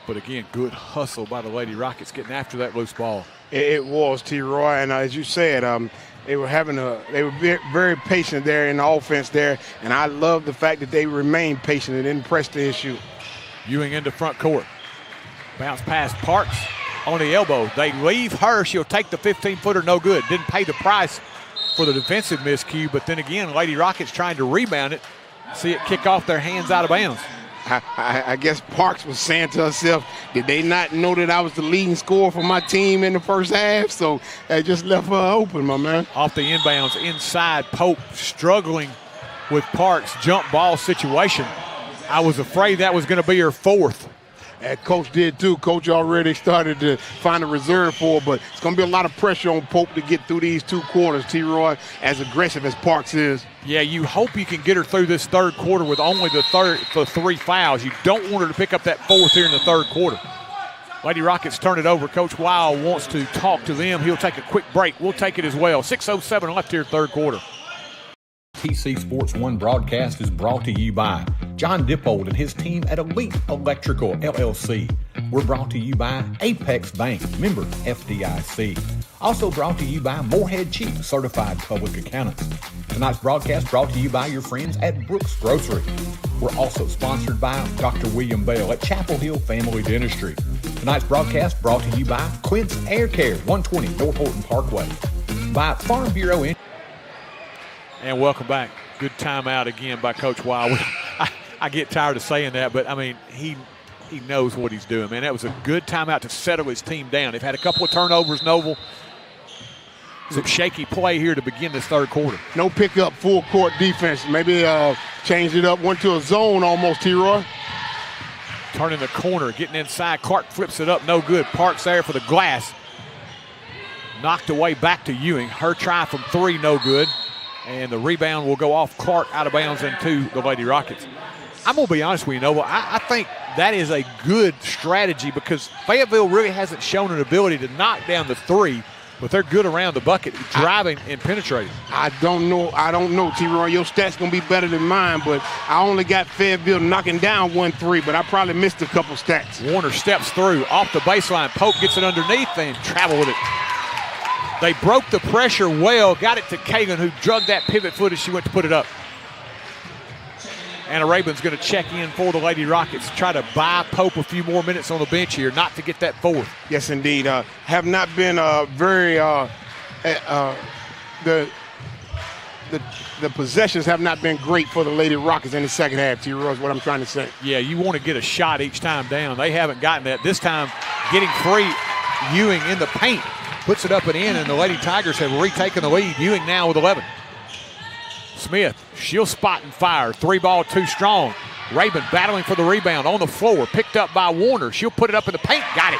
But again, good hustle by the Lady Rockets getting after that loose ball. It was, T. Roy, and as you said, they were very patient there in the offense there, and I love the fact that they remained patient and didn't press the issue. Ewing into front court. Bounce past Parks on the elbow. They leave her. She'll take the 15-footer, no good. Didn't pay the price for the defensive miscue, but then again, Lady Rockets trying to rebound it. See it kick off their hands out of bounds. I guess Parks was saying to herself, did they not know that I was the leading scorer for my team in the first half? So they just left her open, my man. Off the inbounds, inside, Pope struggling with Parks' jump ball situation. I was afraid that was going to be her 4th. And Coach did too. Coach already started to find a reserve for her, but it's going to be a lot of pressure on Pope to get through these 2 quarters, T-Roy, as aggressive as Parks is. Yeah, you hope you can get her through this 3rd quarter with only the 3 fouls. You don't want her to pick up that 4th here in the 3rd quarter. Lady Rockets turn it over. Coach Weil wants to talk to them. He'll take a quick break. We'll take it as well. 6:07 left here, 3rd quarter. TC Sports 1 broadcast is brought to you by John Dippold and his team at Elite Electrical LLC. We're brought to you by Apex Bank, member FDIC. Also brought to you by Morehead Chief, certified public accountants. Tonight's broadcast brought to you by your friends at Brooks Grocery. We're also sponsored by Dr. William Bell at Chapel Hill Family Dentistry. Tonight's broadcast brought to you by Quince Air Care, 120 North Horton Parkway. By Farm Bureau. And welcome back. Good timeout again by Coach Weil. I get tired of saying that, but, I mean, he knows what he's doing, man. That was a good timeout to settle his team down. They've had a couple of turnovers, Noble. Some shaky play here to begin this 3rd quarter. No pickup, full court defense. Maybe changed it up, went to a zone almost, T-Roy. Turning the corner, getting inside. Clark flips it up, no good. Parks there for the glass. Knocked away back to Ewing. Her try from 3, no good. And the rebound will go off Clark out of bounds into the Lady Rockets. I'm going to be honest with you, Noble. I think that is a good strategy because Fayetteville really hasn't shown an ability to knock down the 3, but they're good around the bucket, driving and penetrating. I don't know, T-Roy. Your stats going to be better than mine, but I only got Fayetteville knocking down 1 3, but I probably missed a couple stats. Warner steps through, off the baseline. Pope gets it underneath and travel with it. They broke the pressure well, got it to Kagan, who drugged that pivot foot as she went to put it up. Anna Rabin's going to check in for the Lady Rockets, try to buy Pope a few more minutes on the bench here, not to get that 4th. Yes, indeed. Have not been very the possessions have not been great for the Lady Rockets in the second half, T-Roy, is what I'm trying to say. Yeah, you want to get a shot each time down. They haven't gotten that. This time, getting free, Ewing in the paint. Puts it up and in, and the Lady Tigers have retaken the lead. Ewing now with 11. Smith, she'll spot and fire. 3 ball, too strong. Rabin battling for the rebound on the floor. Picked up by Warner. She'll put it up in the paint. Got it.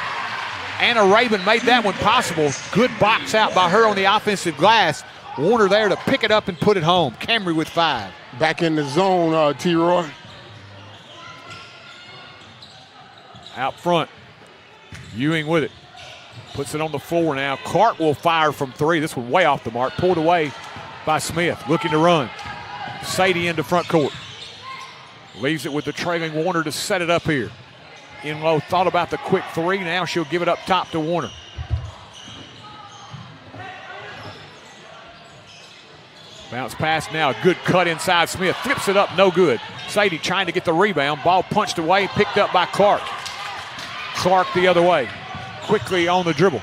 Anna Rabin made that one possible. Good box out by her on the offensive glass. Warner there to pick it up and put it home. Camry with 5. Back in the zone, T-Roy. Out front. Ewing with it. Puts it on the floor now. Clark will fire from 3. This one way off the mark. Pulled away by Smith. Looking to run. Sadie into front court. Leaves it with the trailing Warner to set it up here. In low, thought about the quick 3. Now she'll give it up top to Warner. Bounce pass now. Good cut inside. Smith flips it up. No good. Sadie trying to get the rebound. Ball punched away. Picked up by Clark. Clark the other way. Quickly on the dribble.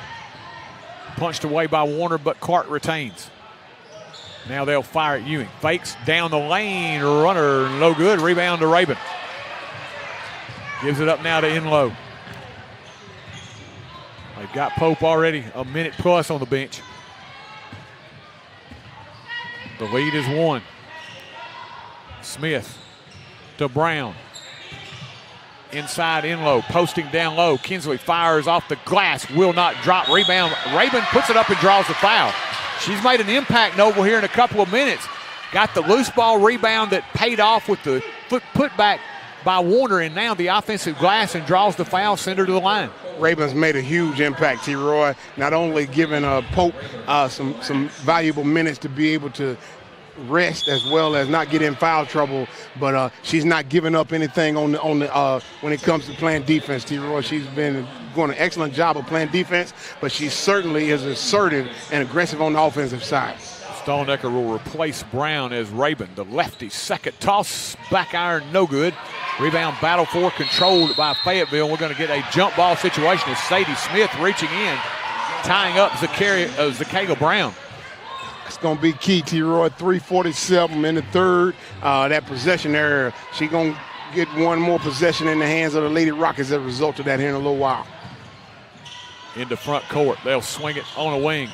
Punched away by Warner, but Clark retains. Now they'll fire at Ewing. Fakes down the lane. Runner, no good. Rebound to Rabin. Gives it up now to Inlow. They've got Pope already a minute plus on the bench. The lead is 1. Smith to Brown. Inside Inlow, posting down low. Kinsley fires off the glass, will not drop. Rebound. Rabin puts it up and draws the foul. She's made an impact, Noble, here in a couple of minutes. Got the loose ball rebound that paid off with the foot put back by Warner, and now the offensive glass and draws the foul, send her to the line. Rabin's made a huge impact, T-Roy, not only giving Pope some valuable minutes to be able to rest as well as not get in foul trouble, but she's not giving up anything on the when it comes to playing defense, T-Roy. She's been doing an excellent job of playing defense, but she certainly is assertive and aggressive on the offensive side. Stalnecker will replace Brown as Rabin. The lefty second toss, back iron, no good. Rebound battle for, controlled by Fayetteville. We're going to get a jump ball situation as Sadie Smith reaching in, tying up Zakayla Brown. It's going to be key, T-Roy. 3:47 in the third. That possession area, she's going to get one more possession in the hands of the Lady Rockets as a result of that here in a little while. Into front court. They'll swing it on a wing.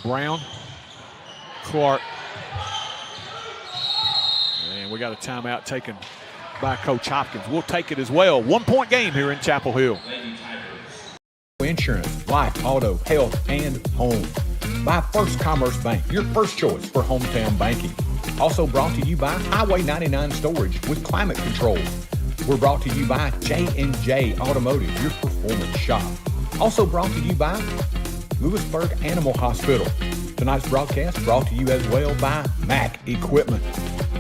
Brown, Clark. And we got a timeout taken by Coach Hopkins. We'll take it as well. 1-point game here in Chapel Hill. Insurance, life, auto, health, and home. By First Commerce Bank, your first choice for hometown banking. Also brought to you by Highway 99 Storage with climate control. We're brought to you by J&J Automotive, your performance shop. Also brought to you by Lewisburg Animal Hospital. Tonight's broadcast brought to you as well by Mac Equipment,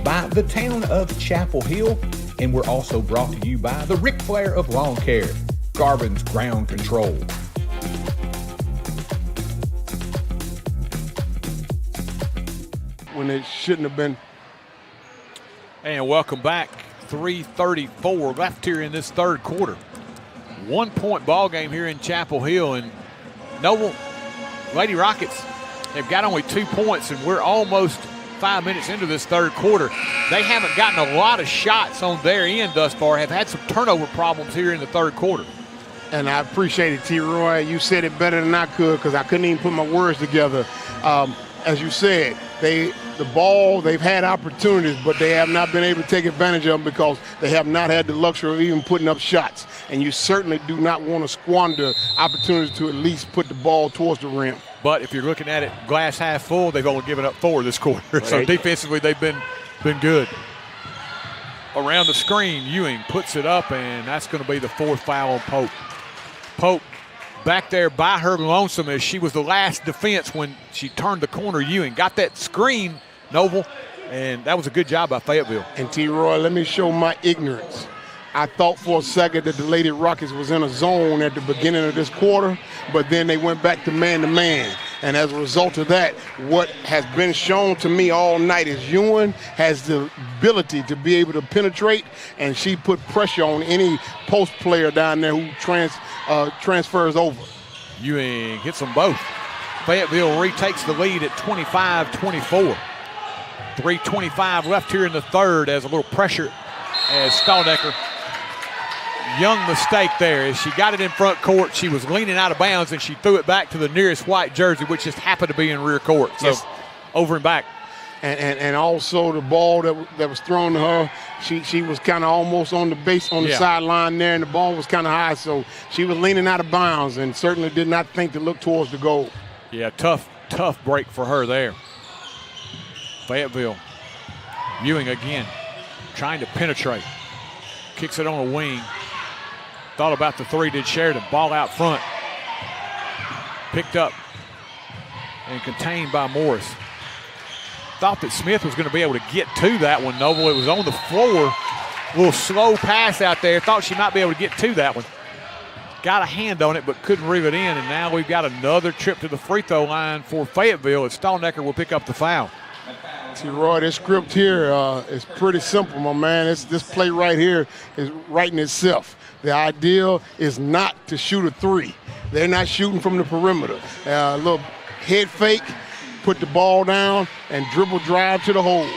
by the town of Chapel Hill, and we're also brought to you by the Ric Flair of Lawn Care, Garvin's Ground Control. When it shouldn't have been. And welcome back. 3:34 left here in this third quarter. 1-point ball game here in Chapel Hill, and Noble Lady Rockets have got only 2 points, and we're almost 5 minutes into this third quarter. They haven't gotten a lot of shots on their end thus far, have had some turnover problems here in the third quarter. And I appreciate it, T-Roy. You said it better than I could because I couldn't even put my words together. As you said, they've had opportunities, but they have not been able to take advantage of them because they have not had the luxury of even putting up shots. And you certainly do not want to squander opportunities to at least put the ball towards the rim. But if you're looking at it glass half full, they've only given up 4 this quarter. Right. So defensively, they've been good. Around the screen, Ewing puts it up, and that's going to be the 4th foul on Pope. Pope back there by her lonesome as she was the last defense when she turned the corner. Ewing got that screen, Noble, and that was a good job by Fayetteville. And T-Roy, let me show my ignorance. I thought for a second that the Lady Rockets was in a zone at the beginning of this quarter, but then they went back to man-to-man. And as a result of that, what has been shown to me all night is Ewing has the ability to be able to penetrate, and she put pressure on any post player down there who transfers over. Ewing hits them both. Fayetteville retakes the lead at 25-24. 3:25 left here in the third as a little pressure as Stalnecker. Young mistake there as she got it in front court. She was leaning out of bounds and she threw it back to the nearest white jersey, which just happened to be in rear court. So over and back. and also the ball that was thrown to her, she was kind of almost on the base on the sideline there, and the ball was kind of high, so she was leaning out of bounds and certainly did not think to look towards the goal. Yeah, tough break for her there. Fayetteville. Ewing again, trying to penetrate. Kicks it on a wing. Thought about the three, did Sheridan. Ball out front. Picked up and contained by Morris. Thought that Smith was going to be able to get to that one, Noble. It was on the floor. A little slow pass out there. Thought she might be able to get to that one. Got a hand on it, but couldn't reel it in. And now we've got another trip to the free throw line for Fayetteville as Stallnecker will pick up the foul. See, Roy, this script here is pretty simple, my man. This play right here is writing itself. The ideal is not to shoot a three. They're not shooting from the perimeter. A little head fake, put the ball down, and dribble drive to the hole.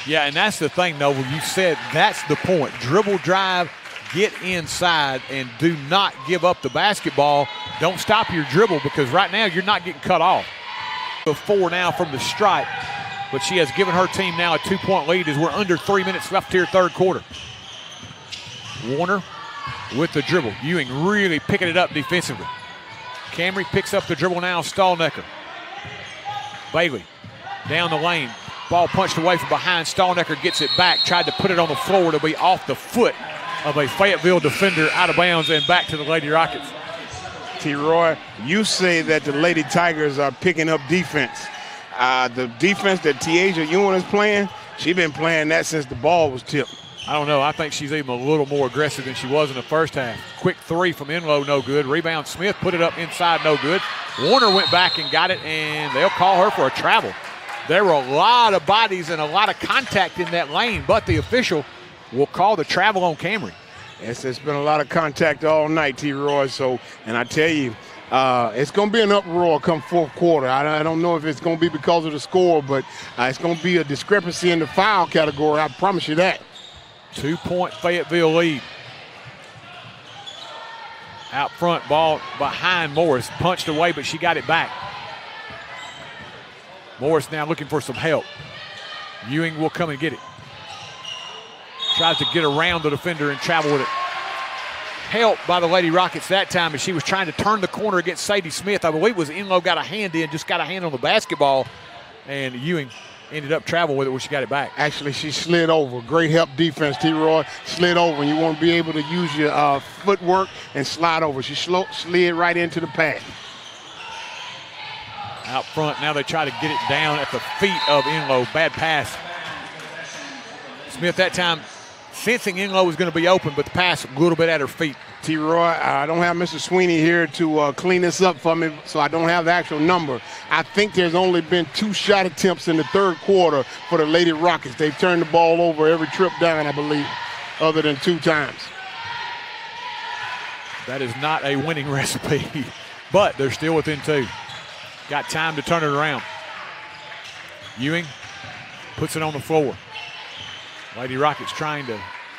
Yeah, and that's the thing, Noble. You said that's the point. Dribble drive, get inside, and do not give up the basketball. Don't stop your dribble because right now you're not getting cut off. 4 now from the stripe, but she has given her team now a 2-point lead as we're under 3 minutes left here, third quarter. Warner with the dribble. Ewing really picking it up defensively. Camry picks up the dribble now, Stallnecker. Bailey down the lane. Ball punched away from behind. Stallnecker gets it back. Tried to put it on the floor to be off the foot of a Fayetteville defender, out of bounds and back to the Lady Rockets. T-Roy, you say that the Lady Tigers are picking up defense. The defense that Tiaja Ewan is playing, she's been playing that since the ball was tipped. I don't know. I think she's even a little more aggressive than she was in the first half. Quick three from Enlow, no good. Rebound Smith, put it up inside, no good. Warner went back and got it, and they'll call her for a travel. There were a lot of bodies and a lot of contact in that lane, but the official will call the travel on Camry. Yes, it's been a lot of contact all night, T-Roy. So, and I tell you, it's going to be an uproar come fourth quarter. I don't know if it's going to be because of the score, but it's going to be a discrepancy in the foul category. I promise you that. 2-point Fayetteville lead. Out front, ball behind Morris. Punched away, but she got it back. Morris now looking for some help. Ewing will come and get it. Tries to get around the defender and travel with it. Help by the Lady Rockets that time as she was trying to turn the corner against Sadie Smith. I believe it was Enlow got a hand in, just got a hand on the basketball, and Ewing ended up traveling with it when she got it back. Actually, she slid over. Great help defense, T-Roy. Slid over, and you want to be able to use your footwork and slide over. She slid right into the pass. Out front, now they try to get it down at the feet of Enlow. Bad pass. Smith that time sensing Enlow was going to be open, but the pass a little bit at her feet. T-Roy, I don't have Mr. Sweeney here to clean this up for me, so I don't have the actual number. I think there's only been 2 shot attempts in the third quarter for the Lady Rockets. They've turned the ball over every trip down, I believe, other than 2 times. That is not a winning recipe, but they're still within 2. Got time to turn it around. Ewing puts it on the floor. Lady Rockets trying to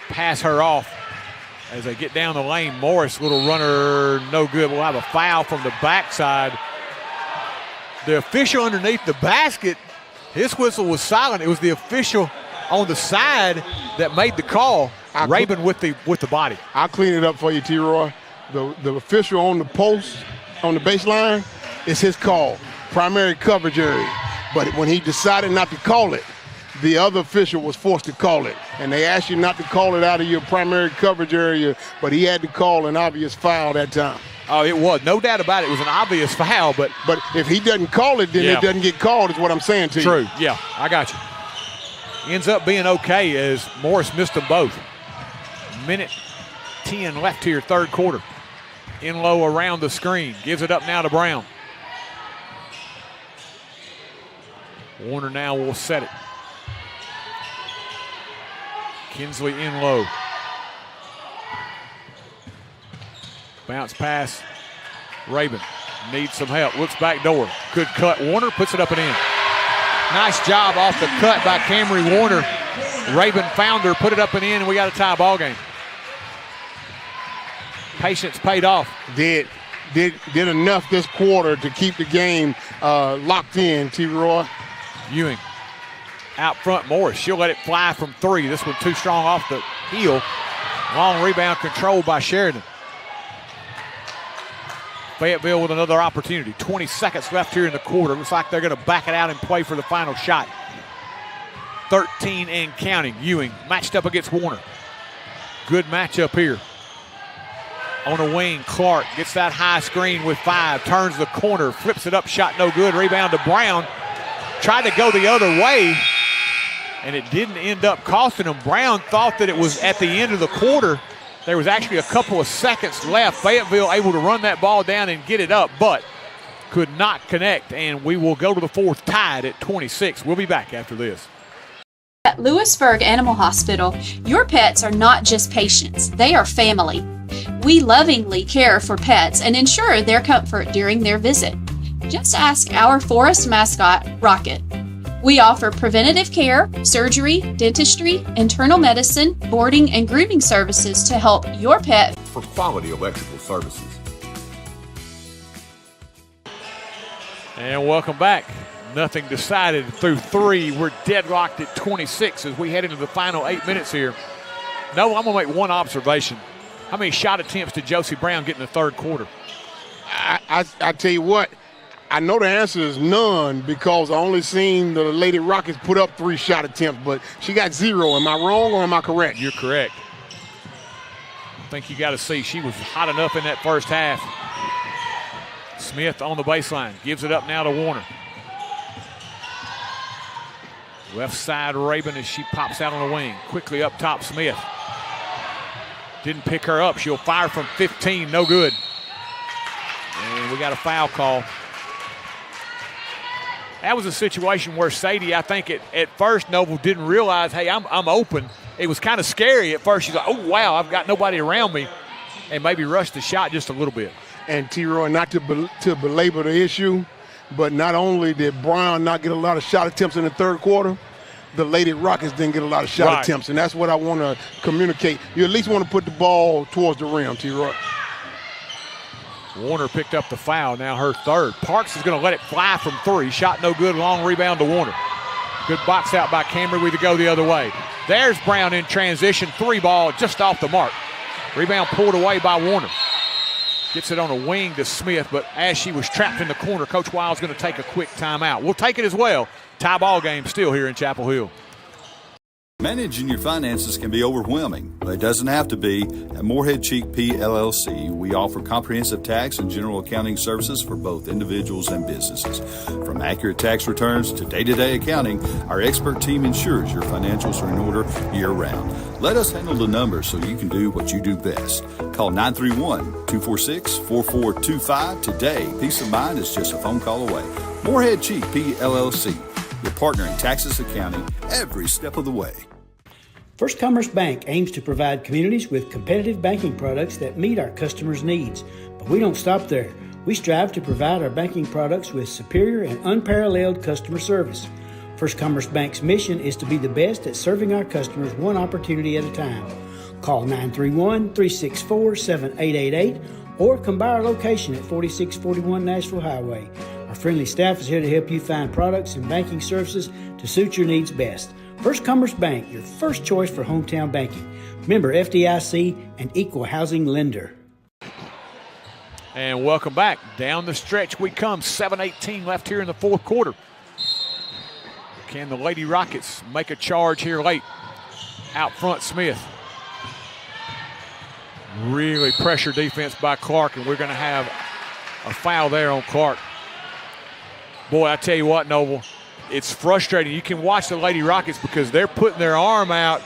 pass her off as they get down the lane. Morris, little runner, no good. We'll have a foul from the backside. The official underneath the basket, his whistle was silent. It was the official on the side that made the call. Rabin with the body. I'll clean it up for you, T-Roy. The official on the post, on the baseline, is his call. Primary coverage area. But when he decided not to call it, the other official was forced to call it. And they asked you not to call it out of your primary coverage area, but he had to call an obvious foul that time. Oh, it was. No doubt about it. It was an obvious foul, but if he doesn't call it, then it doesn't get called is what I'm saying to you. True. Yeah, I got you. Ends up being okay as Morris missed them both. Minute 10 left here, third quarter. Enlow around the screen. Gives it up now to Brown. Warner now will set it. Kinsley Enlow. Bounce pass. Rabin needs some help. Looks back door. Good cut. Warner puts it up and in. Nice job off the cut by Camry Warner. Rabin found her, put it up and in, and we got a tie ball game. Patience paid off. Did enough this quarter to keep the game locked in, T-Roy. Ewing Out front, Morris. She'll let it fly from 3. This one too strong off the heel. Long rebound controlled by Sheridan. Fayetteville with another opportunity. 20 seconds left here in the quarter. Looks like they're going to back it out and play for the final shot. 13 and counting. Ewing matched up against Warner. Good matchup here. On the wing, Clark gets that high screen with 5. Turns the corner, flips it up, shot no good. Rebound to Brown. Tried to go the other way, and it didn't end up costing him. Brown thought that it was at the end of the quarter. There was actually a couple of seconds left. Fayetteville able to run that ball down and get it up, but could not connect, and we will go to the fourth tied at 26. We'll be back after this. At Lewisburg Animal Hospital, your pets are not just patients, they are family. We lovingly care for pets and ensure their comfort during their visit. Just ask our Forrest mascot, Rocket. We offer preventative care, surgery, dentistry, internal medicine, boarding, and grooming services to help your pet For quality electrical services. And welcome back. Nothing decided through 3. We're deadlocked at 26 as we head into the final 8 minutes here. No, I'm going to make one observation. How many shot attempts did Josie Brown get in the third quarter? I tell you what, I know the answer is none because I only seen the Lady Rockets put up 3 shot attempts, but she got 0. Am I wrong or am I correct? You're correct. I think you got to see she was hot enough in that first half. Smith on the baseline, gives it up now to Warner. Left side Rabin as she pops out on the wing. Quickly up top, Smith. Didn't pick her up. She'll fire from 15, no good. And we got a foul call. That was a situation where Sadie, I think at first, Noble didn't realize, hey, I'm open. It was kind of scary at first. She's like, oh, wow, I've got nobody around me, and maybe rushed the shot just a little bit. And T-Roy, not to belabor the issue, but not only did Brown not get a lot of shot attempts in the third quarter, the Lady Rockets didn't get a lot of shot attempts, and that's what I want to communicate. You at least want to put the ball towards the rim, T-Roy. Warner picked up the foul, now her third. Parks is going to let it fly from 3. Shot no good, long rebound to Warner. Good box out by Camry to go the other way. There's Brown in transition, 3 ball just off the mark. Rebound pulled away by Warner. Gets it on a wing to Smith, but as she was trapped in the corner, Coach Wild's going to take a quick timeout. We'll take it as well. Tie ball game still here in Chapel Hill. Managing your finances can be overwhelming, but it doesn't have to be. At Morehead Cheek P. LLC, we offer comprehensive tax and general accounting services for both individuals and businesses. From accurate tax returns to day-to-day accounting, our expert team ensures your financials are in order year-round. Let us handle the numbers so you can do what you do best. Call 931-246-4425 today. Peace of mind is just a phone call away. Morehead Cheek P. LLC, your partner in taxes accounting every step of the way. First Commerce Bank aims to provide communities with competitive banking products that meet our customers' needs. But we don't stop there. We strive to provide our banking products with superior and unparalleled customer service. First Commerce Bank's mission is to be the best at serving our customers one opportunity at a time. Call 931-364-7888 or come by our location at 4641 Nashville Highway. Our friendly staff is here to help you find products and banking services to suit your needs best. First Commerce Bank, your first choice for hometown banking. Member FDIC and equal housing lender. And welcome back. Down the stretch we come. 7:18 left here in the fourth quarter. Can the Lady Rockets make a charge here late? Out front, Smith. Really pressure defense by Clark, and we're going to have a foul there on Clark. Boy, I tell you what, Noble, it's frustrating. You can watch the Lady Rockets because they're putting their arm out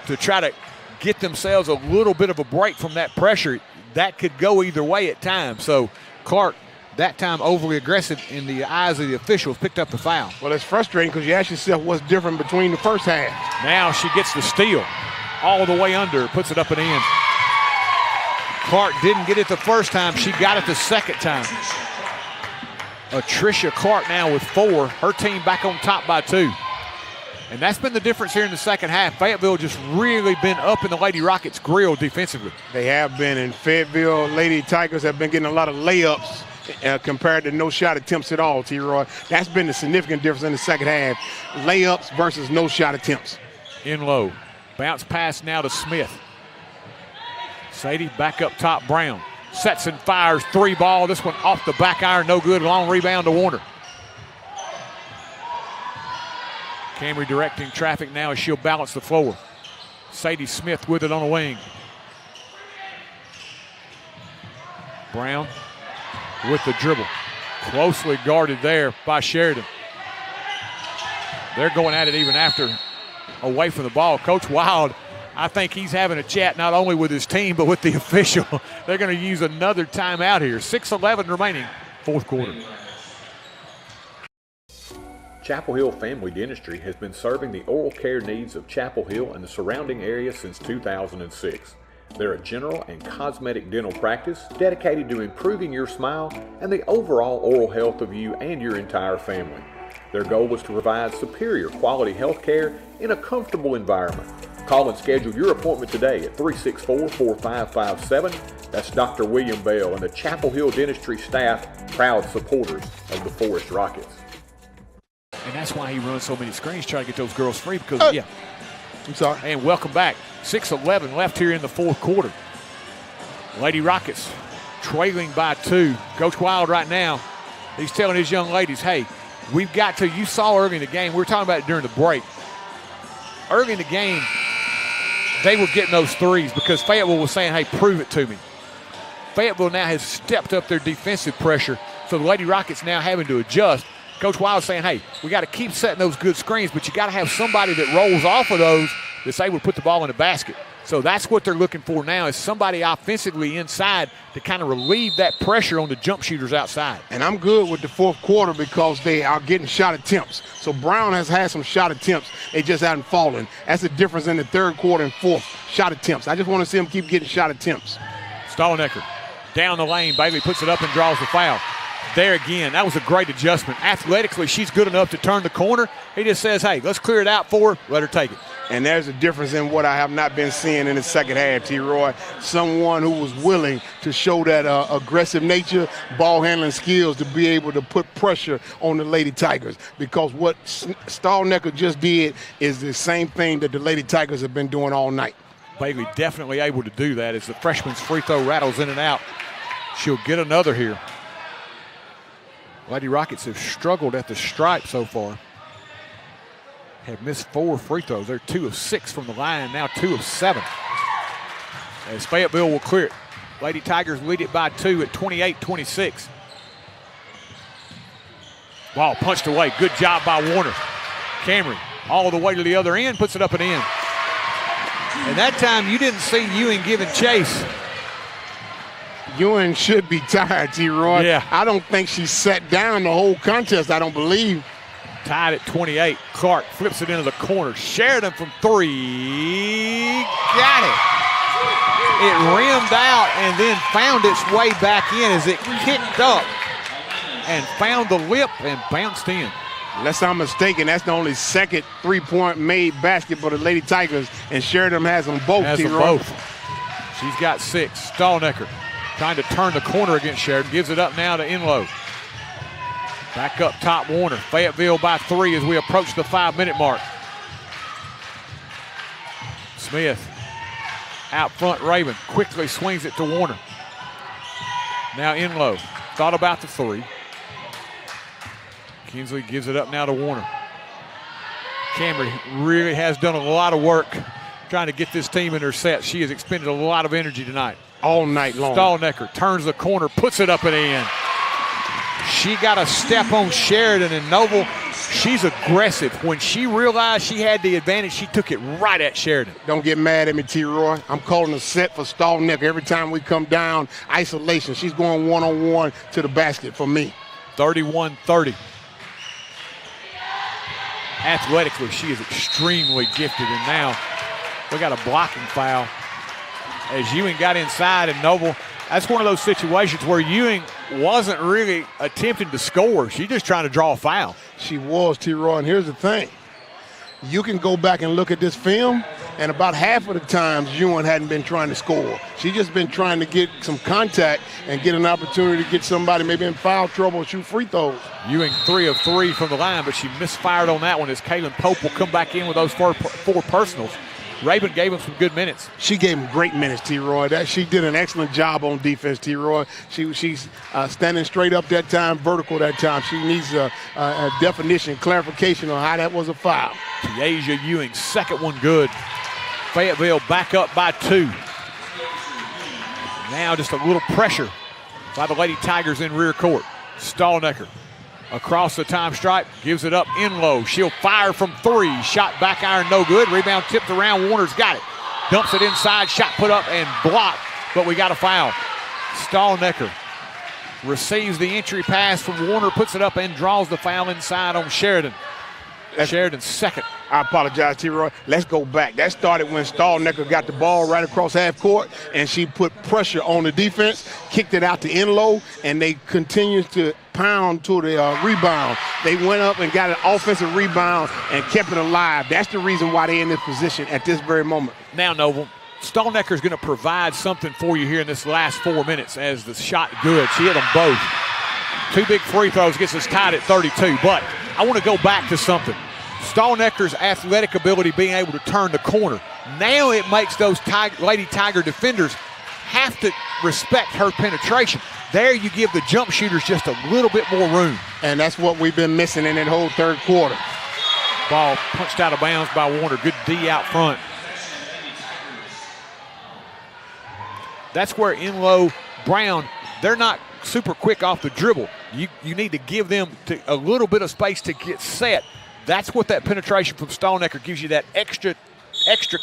to try to get themselves a little bit of a break from that pressure. That could go either way at times. So Clark, that time overly aggressive in the eyes of the officials, picked up the foul. Well, it's frustrating because you ask yourself what's different between the first half. Now she gets the steal all the way under, puts it up and in. Clark didn't get it the first time. She got it the second time. Tricia Clark now with 4. Her team back on top by 2. And that's been the difference here in the second half. Fayetteville just really been up in the Lady Rockets' grill defensively. They have been, and Fayetteville Lady Tigers have been getting a lot of layups compared to no shot attempts at all, T-Roy. That's been the significant difference in the second half. Layups versus no shot attempts. In low. Bounce pass now to Smith. Sadie back up top, Brown. Sets and fires, 3 ball. This one off the back iron, no good. Long rebound to Warner. Camry directing traffic now as she'll balance the floor. Sadie Smith with it on the wing. Brown with the dribble. Closely guarded there by Sheridan. They're going at it even after away from the ball. Coach Wild, I think he's having a chat not only with his team but with the official. They're going to use another timeout here. 6:11 remaining, fourth quarter. Chapel Hill Family Dentistry has been serving the oral care needs of Chapel Hill and the surrounding area since 2006. They're a general and cosmetic dental practice dedicated to improving your smile and the overall oral health of you and your entire family. Their goal was to provide superior quality health care in a comfortable environment. Call and schedule your appointment today at 364-4557. That's Dr. William Bell and the Chapel Hill Dentistry staff, proud supporters of the Forrest Rockets. And that's why he runs so many screens, trying to get those girls free because, I'm sorry. And welcome back. 6:11 left here in the fourth quarter. Lady Rockets trailing by 2. Coach Wild right now, he's telling his young ladies, hey, we've got to, you saw early in the game, we were talking about it during the break. Early in the game, they were getting those threes because Fayetteville was saying, hey, prove it to me. Fayetteville now has stepped up their defensive pressure, so the Lady Rockets now having to adjust. Coach Wild saying, hey, we got to keep setting those good screens, but you got to have somebody that rolls off of those that's able to put the ball in the basket. So that's what they're looking for now, is somebody offensively inside to kind of relieve that pressure on the jump shooters outside. And I'm good with the fourth quarter because they are getting shot attempts. So Brown has had some shot attempts. They just haven't fallen. That's the difference in the third quarter and fourth, shot attempts. I just want to see them keep getting shot attempts. Stallnecker down the lane. Bailey puts it up and draws the foul. There again, that was a great adjustment. Athletically, she's good enough to turn the corner. He just says, hey, let's clear it out for her. Let her take it. And there's a difference in what I have not been seeing in the second half, T-Roy. Someone who was willing to show that aggressive nature, ball handling skills to be able to put pressure on the Lady Tigers. Because what Stallnecker just did is the same thing that the Lady Tigers have been doing all night. Bailey definitely able to do that as the freshman's free throw rattles in and out. She'll get another here. Lady Rockets have struggled at the stripe so far. Have missed 4 free throws. They're 2 of 6 from the line, now 2 of 7. As Fayetteville will clear it. Lady Tigers lead it by 2 at 28-26. Ball punched away. Good job by Warner. Camry all the way to the other end, puts it up and in. And that time you didn't see Ewing giving chase. Ewing should be tired, T-Roy. Yeah. I don't think she sat down the whole contest, I don't believe. Tied at 28. Clark flips it into the corner. Sheridan from 3. Got it. It rimmed out and then found its way back in as it kicked up and found the lip and bounced in. Unless I'm mistaken, that's the only second three-point made basket for the Lady Tigers, and Sheridan has them both, Has them T-Roy. both. She's got 6. Stallnecker trying to turn the corner against Sheridan. Gives it up now to Enlow. Back up top, Warner. Fayetteville by 3 as we approach the 5-minute mark. Smith out front, Raven quickly swings it to Warner. Now Enlow. Thought about the 3. Kinsley gives it up now to Warner. Camry really has done a lot of work trying to get this team in their set. She has expended a lot of energy tonight. All night long. Stallnecker turns the corner, puts it up and in. She got a step on Sheridan, and Noble, she's aggressive. When she realized she had the advantage, she took it right at Sheridan. Don't get mad at me, T-Roy. I'm calling a set for Stallnecker. Every time we come down, isolation. She's going one-on-one to the basket for me. 31-30. Athletically, she is extremely gifted, and now we got a blocking foul as Ewing got inside, and Noble, that's one of those situations where Ewing wasn't really attempting to score. She's just trying to draw a foul. She was, T-Roy, and here's the thing. You can go back and look at this film, And about half of the times, Ewing hadn't been trying to score. She just been trying to get some contact and get an opportunity to get somebody maybe in foul trouble, shoot free throws. Ewing 3 of 3 from the line, but she misfired on that one as Kaylin Pope will come back in with those four personals. Raven gave him some good minutes. She gave him great minutes, T-Roy. She did an excellent job on defense, T-Roy. She's standing straight up that time, vertical that time. She needs a definition, clarification on how that was a foul. Tiaja Ewing, second one good. Fayetteville back up by 2. Now just a little pressure by the Lady Tigers in rear court. Stallnecker across the time stripe, gives it up in low. She'll fire from 3. Shot back iron, no good. Rebound tipped around. Warner's got it. Dumps it inside. Shot put up and blocked, but we got a foul. Stallnecker receives the entry pass from Warner, puts it up and draws the foul inside on Sheridan. Sheridan's second. I apologize, T-Roy. Let's go back. That started when Stallnecker got the ball right across half court, and she put pressure on the defense, kicked it out to in low, and they continued to pound to the rebound. They went up and got an offensive rebound and kept it alive. That's the reason why they're in this position at this very moment. Now, Noble, Stallnecker is going to provide something for you here in this last 4 minutes as the shot good. She hit them both. 2 big free throws gets us tied at 32, but I want to go back to something. Stallnecker's athletic ability being able to turn the corner. Now it makes those Lady Tiger defenders have to respect her penetration. There you give the jump shooters just a little bit more room. And that's what we've been missing in that whole third quarter. Ball punched out of bounds by Warner. Good D out front. That's where in-low Brown, they're not super quick off the dribble. You need to give them a little bit of space to get set. That's what that penetration from Stallnecker gives you, that extra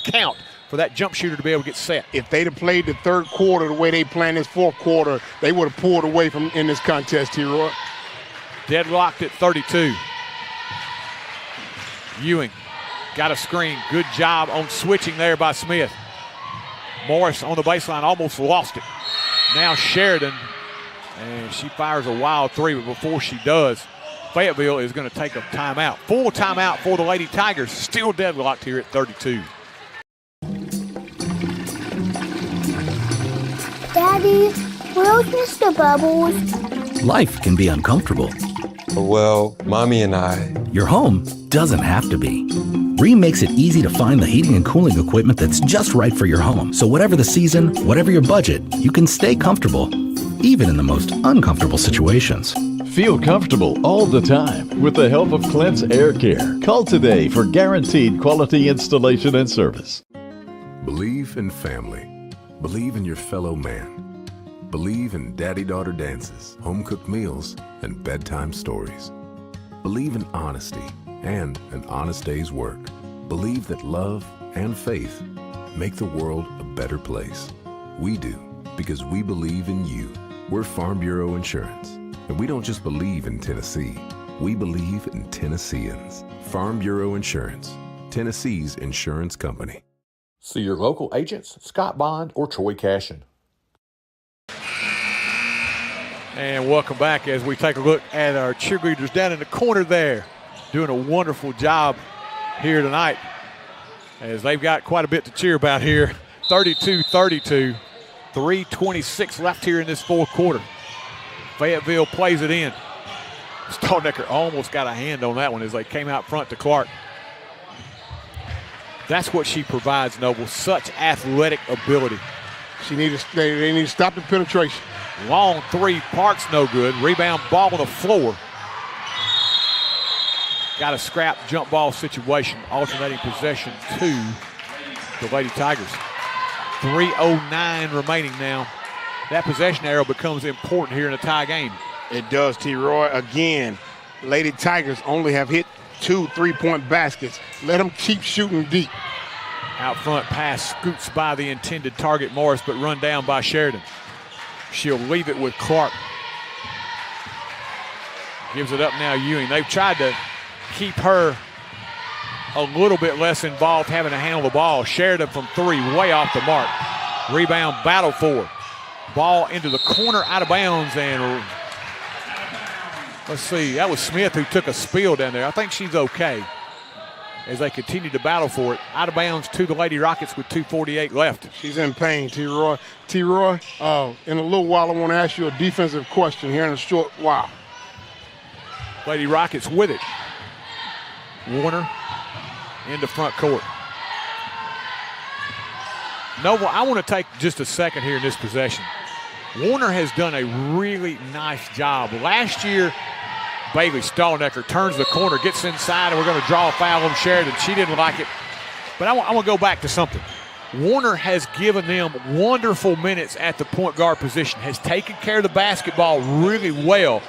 count for that jump shooter to be able to get set. If they'd have played the third quarter the way they planned this fourth quarter, they would have pulled away from in this contest, T-Roy. Deadlocked at 32. Ewing got a screen. Good job on switching there by Smith. Morris on the baseline almost lost it. Now Sheridan, and she fires a wild 3, but before she does, Fayetteville is going to take a timeout. Full timeout for the Lady Tigers. Still deadlocked here at 32. Daddy, where's Mr. Bubbles? Life can be uncomfortable. Well, Mommy and I... Your home doesn't have to be. Rheem makes it easy to find the heating and cooling equipment that's just right for your home. So whatever the season, whatever your budget, you can stay comfortable, even in the most uncomfortable situations. Feel comfortable all the time with the help of Clint's Air Care. Call today for guaranteed quality installation and service. Believe in family. Believe in your fellow man. Believe in daddy-daughter dances, home-cooked meals, and bedtime stories. Believe in honesty and an honest day's work. Believe that love and faith make the world a better place. We do, because we believe in you. We're Farm Bureau Insurance, and we don't just believe in Tennessee. We believe in Tennesseans. Farm Bureau Insurance, Tennessee's insurance company. See your local agents, Scott Bond or Troy Cashin. And welcome back as we take a look at our cheerleaders down in the corner there. Doing a wonderful job here tonight as they've got quite a bit to cheer about here. 32-32, 3:26 left here in this fourth quarter. Fayetteville plays it in. Stallnecker almost got a hand on that one as they came out front to Clark. That's what she provides, Noble, such athletic ability. They need to stop the penetration. Long 3, Parks no good. Rebound, ball on the floor. Got a scrap jump ball situation, alternating possession to the Lady Tigers. 3:09 remaining now. That possession arrow becomes important here in a tie game. It does, T-Roy. Again, Lady Tigers only have hit 2 3-point baskets. Let them keep shooting deep. Out front pass scoots by the intended target, Morris, but run down by Sheridan. She'll leave it with Clark. Gives it up now, Ewing. They've tried to keep her a little bit less involved having to handle the ball. Sheridan from 3, way off the mark. Rebound, battle for. Ball into the corner, out of bounds, and let's see, that was Smith who took a spill down there. I think she's okay. as they continue to battle for it. Out of bounds to the Lady Rockets with 2:48 left. She's in pain, T-Roy. T-Roy, in a little while I want to ask you a defensive question here in a short while. Lady Rockets with it. Warner into front court. Nova, I want to take just a second here in this possession. Warner has done a really nice job. Last year, Bailey Stallnecker turns the corner, gets inside, and we're going to draw a foul on Sheridan. She didn't like it. But I want to go back to something. Warner has given them wonderful minutes at the point guard position, has taken care of the basketball really well.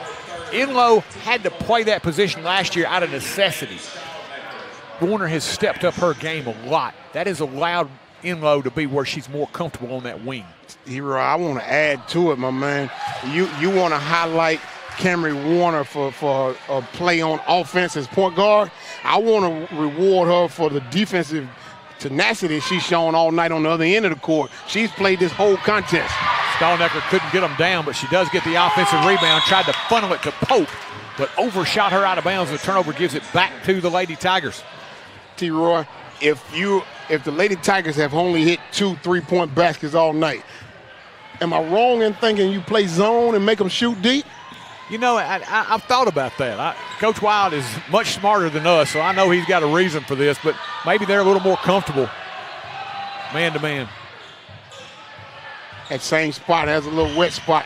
Enloe had to play that position last year out of necessity. Warner has stepped up her game a lot. That has allowed Enloe to be where she's more comfortable on that wing. Hero, I want to add to it, my man. You want to highlight Camry Warner for a play on offense as point guard. I want to reward her for the defensive tenacity she's shown all night on the other end of the court. She's played this whole contest. Stallnecker couldn't get them down, but she does get the offensive rebound, tried to funnel it to Pope, but overshot her out of bounds. The turnover gives it back to the Lady Tigers. T-Roy, if the Lady Tigers have only hit 2 3-point baskets all night, am I wrong in thinking you play zone and make them shoot deep? You know, I've thought about that. Coach Wild is much smarter than us, so I know he's got a reason for this, but maybe they're a little more comfortable man-to-man. That same spot has a little wet spot.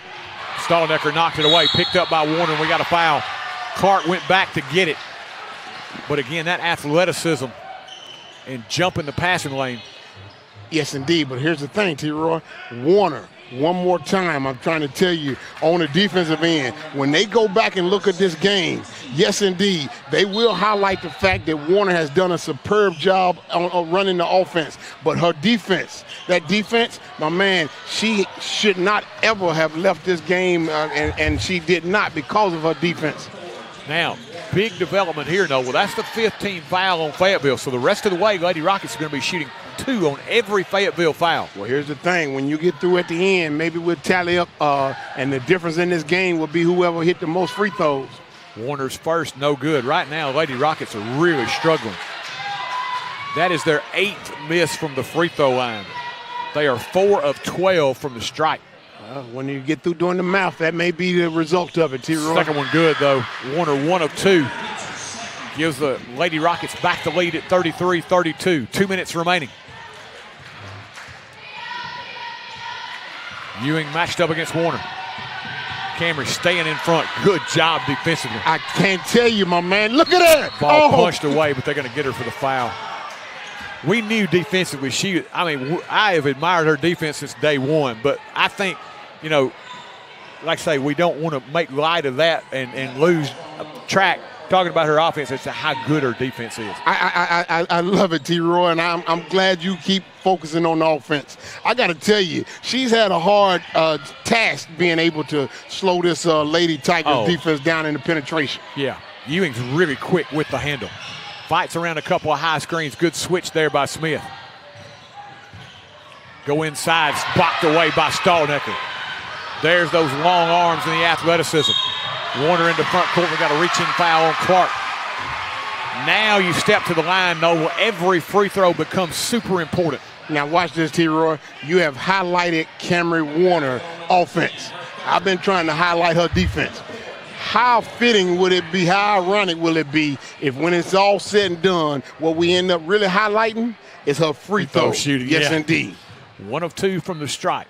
Stallnecker knocked it away, picked up by Warner, and we got a foul. Clark went back to get it. But again, that athleticism and jump in the passing lane. Yes, indeed. But here's the thing, T-Roy. Warner, one more time, I'm trying to tell you, on the defensive end, when they go back and look at this game, yes, indeed, they will highlight the fact that Warner has done a superb job on running the offense. But her defense, that defense, my man, she should not ever have left this game, and she did not because of her defense. Now, big development here, Noble. That's the 15th foul on Fayetteville. So the rest of the way, Lady Rockets are going to be shooting 2 on every Fayetteville foul. Well, here's the thing. When you get through at the end, maybe we'll tally up, and the difference in this game will be whoever hit the most free throws. Warner's first, no good. Right now, Lady Rockets are really struggling. That is their 8th miss from the free throw line. They are 4 of 12 from the stripe. When you get through doing the math, that may be the result of it, T-Roy. Second one good, though. Warner 1 of 2. Gives the Lady Rockets back the lead at 33-32. 2 minutes remaining. Ewing matched up against Warner. Camry staying in front. Good job defensively. I can't tell you, my man. Look at that. Ball punched away, but they're going to get her for the foul. We knew defensively I have admired her defense since day one, but I think, like I say, we don't want to make light of that and lose track talking about her offense as to how good her defense is. I love it, T-Roy, and I'm glad you keep focusing on the offense. I got to tell you, she's had a hard task being able to slow this Lady Tigers defense down in the penetration. Yeah, Ewing's really quick with the handle. Fights around a couple of high screens. Good switch there by Smith. Go inside, blocked away by Stallnecker. There's those long arms and the athleticism. Warner into front court. We got a reach-in foul on Clark. Now you step to the line, Noble. Every free throw becomes super important. Now watch this, T-Roy. You have highlighted Camry Warner offense. I've been trying to highlight her defense. How fitting would it be, how ironic will it be if when it's all said and done, what we end up really highlighting is her free throw shooting. Yes, indeed. 1 of 2 from the stripe.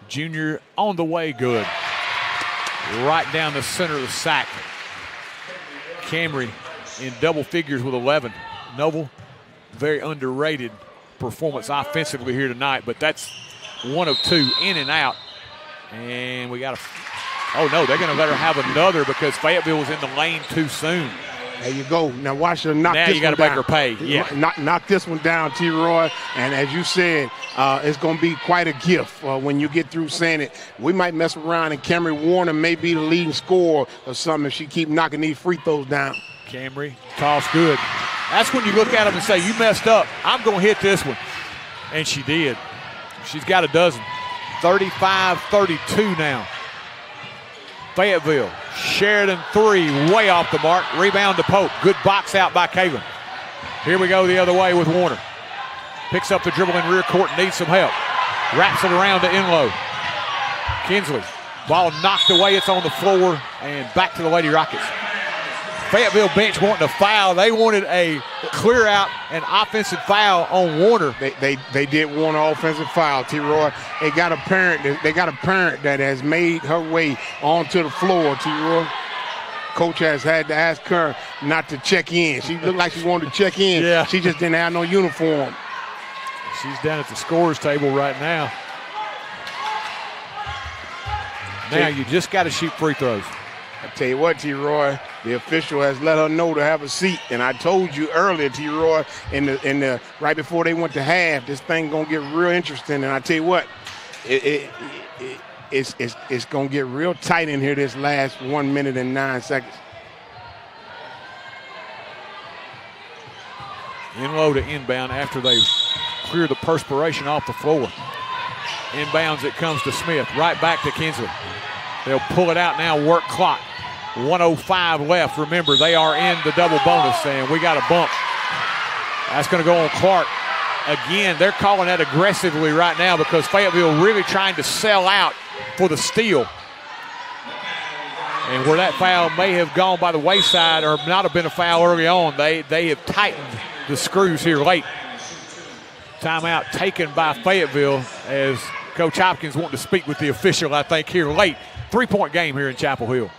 Junior on the way, good. Right down the center of the sack. Camry in double figures with 11. Noble, very underrated performance offensively here tonight, but that's 1 of 2 in and out. And we got oh no, they're going to let her have another because Fayetteville was in the lane too soon. There you go. Now watch her knock this one down. Now you got to make her pay. Yeah. Knock this one down, T-Roy. And as you said, it's going to be quite a gift when you get through saying it. We might mess around and Camry Warner may be the leading scorer or something if she keep knocking these free throws down. Camry, toss good. That's when you look at them and say, you messed up. I'm going to hit this one. And she did. She's got a dozen. 35-32 now. Fayetteville, Sheridan 3, way off the mark. Rebound to Pope. Good box out by Kaylin. Here we go the other way with Warner. Picks up the dribble in rear court, needs some help. Wraps it around to Enlow. Kinsley, ball knocked away, it's on the floor, and back to the Lady Rockets. Fayetteville bench wanting a foul. They wanted a clear out and offensive foul on Warner. They did want an offensive foul, T-Roy. They got a parent that has made her way onto the floor, T-Roy. Coach has had to ask her not to check in. She looked like she wanted to check in. Yeah. She just didn't have no uniform. She's down at the scorer's table right now. Now you just got to shoot free throws. I tell you what, T-Roy, the official has let her know to have a seat. And I told you earlier, T-Roy, in the right before they went to half, this thing gonna get real interesting. And I tell you what, it's gonna get real tight in here this last 1 minute and 9 seconds. Enlow to inbound after they clear the perspiration off the floor. Inbounds it comes to Smith, right back to Kinsley. They'll pull it out now, work clock. 1:05 left. Remember, they are in the double bonus, and we got a bump. That's going to go on Clark. Again, they're calling that aggressively right now because Fayetteville really trying to sell out for the steal. And where that foul may have gone by the wayside or not have been a foul early on, they have tightened the screws here late. Timeout taken by Fayetteville as Coach Hopkins wanting to speak with the official, I think, here late. 3-point game here in Chapel Hill.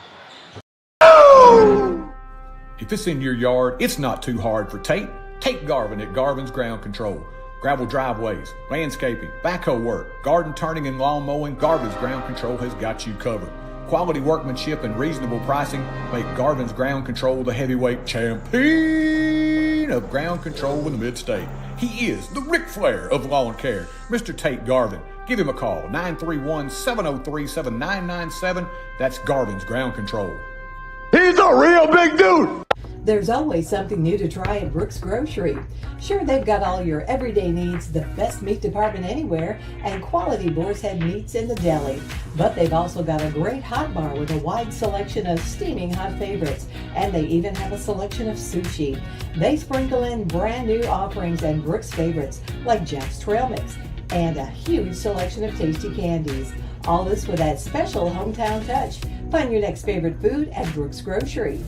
If it's in your yard, it's not too hard for Tate. Tate Garvin at Garvin's Ground Control. Gravel driveways, landscaping, backhoe work, garden turning and lawn mowing, Garvin's Ground Control has got you covered. Quality workmanship and reasonable pricing make Garvin's Ground Control the heavyweight champion of ground control in the mid-state. He is the Ric Flair of lawn care, Mr. Tate Garvin. Give him a call, 931-703-7997. That's Garvin's Ground Control. He's a real big dude. There's always something new to try at Brooks Grocery. Sure, they've got all your everyday needs, the best meat department anywhere, and quality boar's head meats in the deli. But they've also got a great hot bar with a wide selection of steaming hot favorites, and they even have a selection of sushi. They sprinkle in brand new offerings and Brooks favorites like Jack's Trail Mix and a huge selection of tasty candies. All this with that special hometown touch. Find your next favorite food at Brooks Grocery.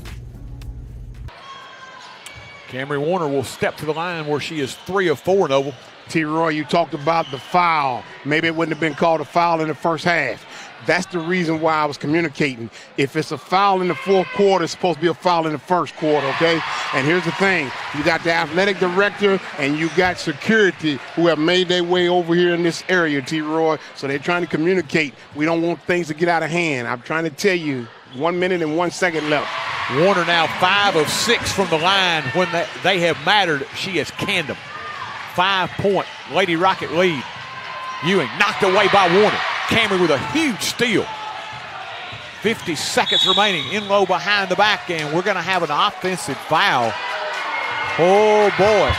Camry Warner will step to the line where she is 3 of 4, Noble. T-Roy, you talked about the foul. Maybe it wouldn't have been called a foul in the first half. That's the reason why I was communicating. If it's a foul in the fourth quarter, it's supposed to be a foul in the first quarter, okay? And here's the thing. You got the athletic director and you got security who have made their way over here in this area, T-Roy. So they're trying to communicate. We don't want things to get out of hand. I'm trying to tell you, 1 minute and 1 second left. Warner now 5 of 6 from the line. When they have mattered, she has canned them. 5-point Lady Rocket lead. Ewing knocked away by Warner. Camry with a huge steal. 50 seconds remaining. Enlow behind the back, and we're going to have an offensive foul. Oh, boy.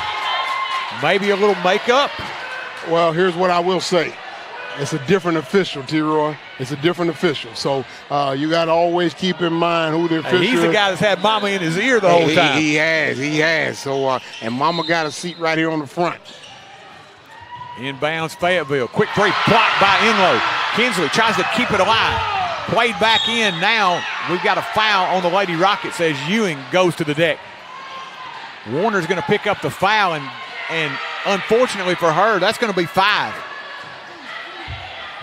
Maybe a little makeup. Well, here's what I will say. It's a different official, T-Roy. It's a different official. So you got to always keep in mind who the official is. He's the guy that's had Mama in his ear the whole time. He has. So, and Mama got a seat right here on the front. Inbounds Fayetteville. Quick three blocked by Enlow. Kinsley tries to keep it alive. Played back in. Now we've got a foul on the Lady Rockets as Ewing goes to the deck. Warner's going to pick up the foul, and unfortunately for her, that's going to be 5.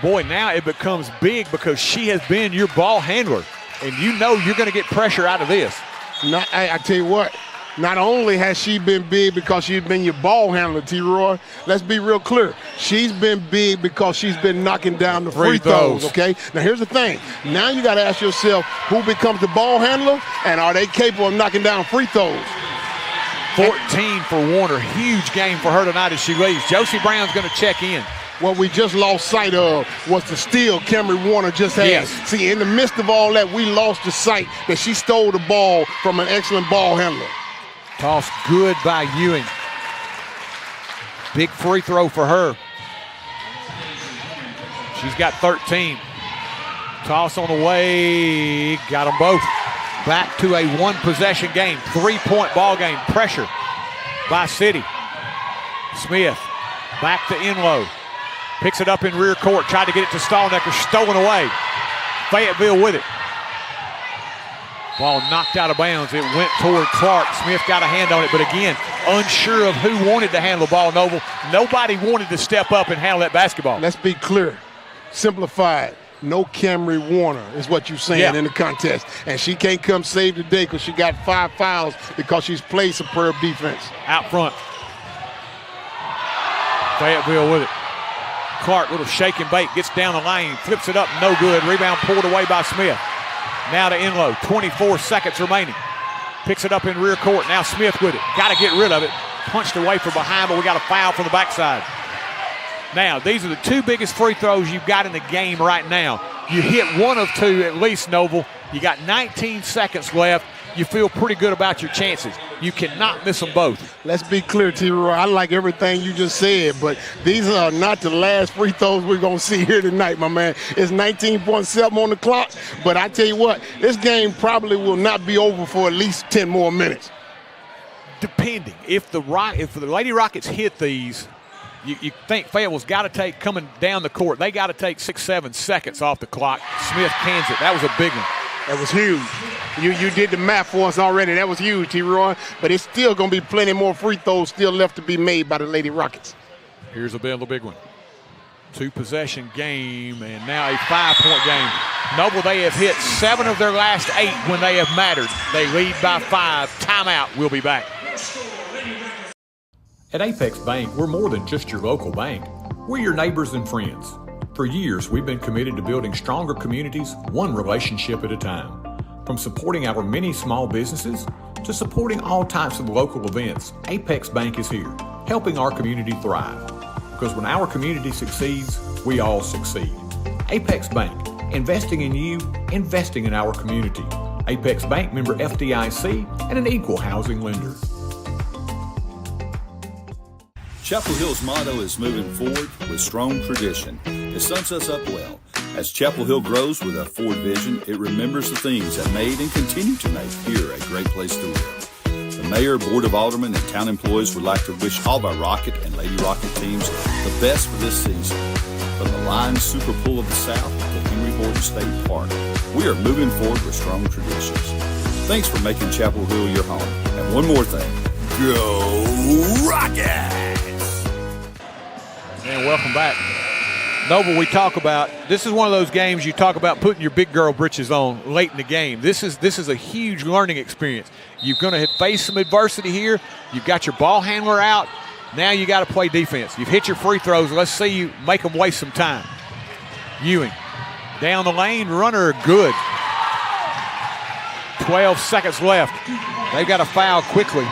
Boy, now it becomes big because she has been your ball handler, and you know you're going to get pressure out of this. I tell you what, not only has she been big because she's been your ball handler, T-Roy, let's be real clear. She's been big because she's been knocking down the free throws, okay? Now, here's the thing. Now you got to ask yourself who becomes the ball handler, and are they capable of knocking down free throws? 14 for Warner. Huge game for her tonight as she leaves. Josie Brown's going to check in. What we just lost sight of was the steal Camry Warner just had. Yes. See, in the midst of all that, we lost the sight that she stole the ball from an excellent ball handler. Toss good by Ewing. Big free throw for her. She's got 13. Toss on the way. Got them both. Back to a 1-possession game. 3-point ball game. Pressure by City. Smith back to Enlow. Picks it up in rear court. Tried to get it to Stallnecker. Stolen away. Fayetteville with it. Ball knocked out of bounds. It went toward Clark. Smith got a hand on it, but again, unsure of who wanted to handle the ball, Noble. Nobody wanted to step up and handle that basketball. Let's be clear. Simplified. No Camry Warner is what you're saying in the contest. And she can't come save today because she got 5 fouls because she's played superb defense. Out front. Fayetteville with it. Clark, little shake and bake, gets down the lane, flips it up, no good. Rebound pulled away by Smith. Now to Enlow, 24 seconds remaining. Picks it up in rear court. Now Smith with it. Got to get rid of it. Punched away from behind, but we got a foul from the backside. Now, these are the 2 biggest free throws you've got in the game right now. You hit one of 2 at least, Noble. You got 19 seconds left. You feel pretty good about your chances. You cannot miss them both. Let's be clear, T-Roy. I like everything you just said, but these are not the last free throws we're going to see here tonight, my man. It's 19.7 on the clock, but I tell you what, this game probably will not be over for at least 10 more minutes. Depending. If the Lady Rockets hit these, you think Fayetteville's got to take, coming down the court, they got to take 6-7 seconds off the clock. Smith cans it. That was a big one. That was huge. You did the math for us already. That was huge, T-Roy. But it's still going to be plenty more free throws still left to be made by the Lady Rockets. Here's a big one. 2-possession game, and now a 5-point game. Noble, they have hit 7 of their last 8 when they have mattered. They lead by 5. Timeout. We'll be back. At Apex Bank, we're more than just your local bank. We're your neighbors and friends. For years, we've been committed to building stronger communities, one relationship at a time. From supporting our many small businesses to supporting all types of local events, Apex Bank is here, helping our community thrive. Because when our community succeeds, we all succeed. Apex Bank, investing in you, investing in our community. Apex Bank, member FDIC, and an equal housing lender. Chapel Hill's motto is moving forward with strong tradition. It sums us up well. As Chapel Hill grows with a forward vision, it remembers the things that made and continue to make here a great place to live. The Mayor, Board of Aldermen, and town employees would like to wish all of our Rocket and Lady Rocket teams the best for this season. From the Lions Super Bowl of the South to Henry Borden State Park, we are moving forward with strong traditions. Thanks for making Chapel Hill your home. And one more thing, go Rockets! And welcome back. Noble, we talk about, this is one of those games you talk about putting your big girl britches on late in the game. This is a huge learning experience. You're going to face some adversity here. You've got your ball handler out. Now you got to play defense. You've hit your free throws. Let's see you make them waste some time. Ewing down the lane, runner good. 12 seconds left. They've got to foul quickly.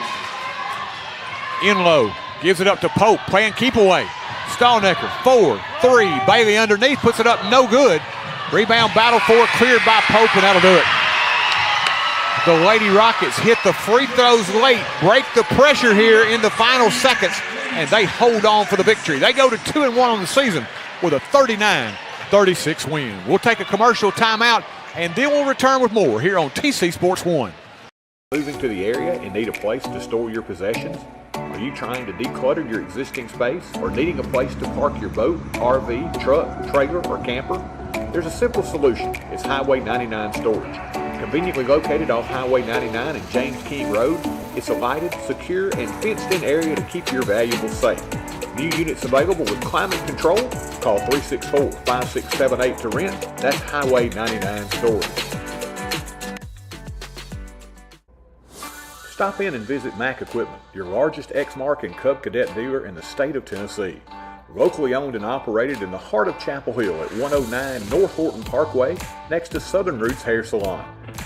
Enlow gives it up to Pope, playing keep away. Stallnecker, 4-3. Bailey underneath, puts it up, no good. Rebound battle for it, cleared by Pope, and that'll do it. The Lady Rockets hit the free throws late, break the pressure here in the final seconds, and they hold on for the victory. They go to 2-1 on the season with a 39-36 win. We'll take a commercial timeout, and then we'll return with more here on TC Sports 1. Moving to the area and need a place to store your possessions? Are you trying to declutter your existing space or needing a place to park your boat, RV, truck, trailer, or camper? There's a simple solution. It's Highway 99 Storage. Conveniently located off Highway 99 and James King Road, it's a lighted, secure, and fenced-in area to keep your valuables safe. New units available with climate control. Call 364-5678 to rent. That's Highway 99 Storage. Stop in and visit Mack Equipment, your largest Exmark and Cub Cadet dealer in the state of Tennessee. Locally owned and operated in the heart of Chapel Hill at 109 North Horton Parkway, next to Southern Roots Hair Salon.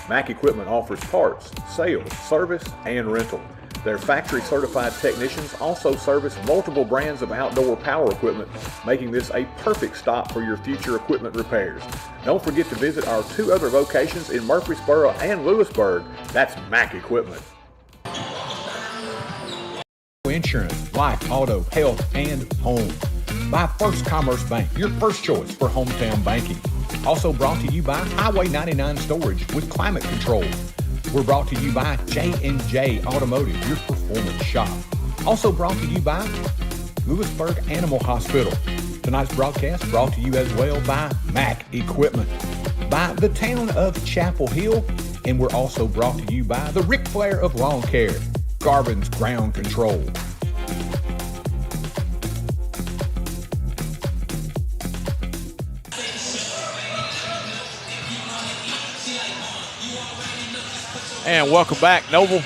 Mack Equipment offers parts, sales, service, and rental. Their factory-certified technicians also service multiple brands of outdoor power equipment, making this a perfect stop for your future equipment repairs. Don't forget to visit our 2 other locations in Murfreesboro and Lewisburg. That's Mack Equipment. Insurance, life, auto, health, and home. By First Commerce Bank, your first choice for hometown banking. Also brought to you by Highway 99 Storage with climate control. We're brought to you by J&J Automotive, your performance shop. Also brought to you by Lewisburg Animal Hospital. Tonight's broadcast brought to you as well by Mac Equipment, by the town of Chapel Hill, and we're also brought to you by the Ric Flair of Lawn Care, Garvin's Ground Control. And welcome back, Noble.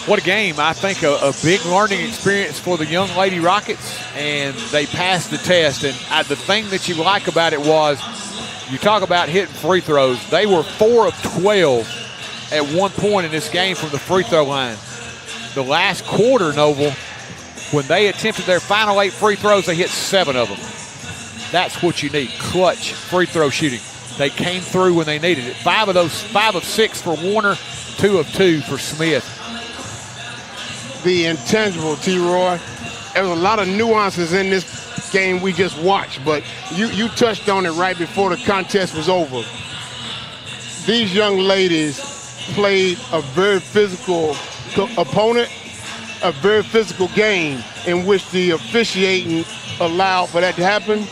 What a game. I think a big learning experience for the young Lady Rockets, and they passed the test. And the thing that you like about it was, you talk about hitting free throws. They were 4 of 12 at one point in this game from the free throw line. The last quarter, Noble, when they attempted their final 8 free throws, they hit 7 of them. That's what you need, clutch free throw shooting. They came through when they needed it. 5 of 6 for Warner, 2 of 2 for Smith. The intangible, T-Roy. There's a lot of nuances in this game we just watched, but you touched on it right before the contest was over. These young ladies played a very physical opponent, a very physical game in which the officiating allowed for that to happen.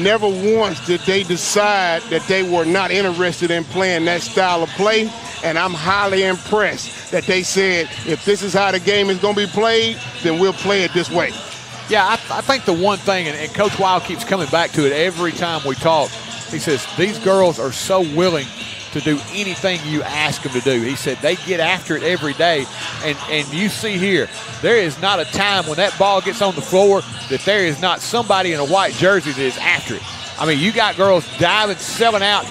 Never once did they decide that they were not interested in playing that style of play, and I'm highly impressed that they said, if this is how the game is going to be played, then we'll play it this way. Yeah, I think the one thing, and Coach Wild keeps coming back to it every time we talk, he says, these girls are so willing to do anything you ask them to do. He said they get after it every day, and you see here, there is not a time when that ball gets on the floor that there is not somebody in a white jersey that is after it. I mean, you got girls diving, selling out,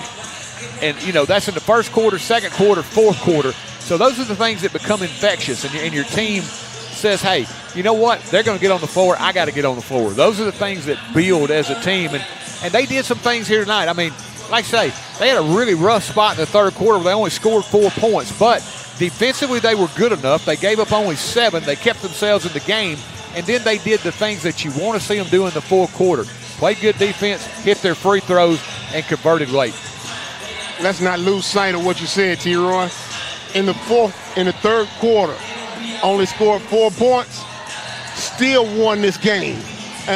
and, that's in the first quarter, second quarter, fourth quarter. So those are the things that become infectious, and your team says, hey, you know what? They're going to get on the floor. I got to get on the floor. Those are the things that build as a team, and they did some things here tonight. I mean, like I say, they had a really rough spot in the third quarter where they only scored 4 points, but defensively they were good enough. They gave up only 7. They kept themselves in the game, and then they did the things that you want to see them do in the fourth quarter. Played good defense, hit their free throws, and converted late. Let's not lose sight of what you said, T-Roy. In the third quarter, only scored 4 points, still won this game.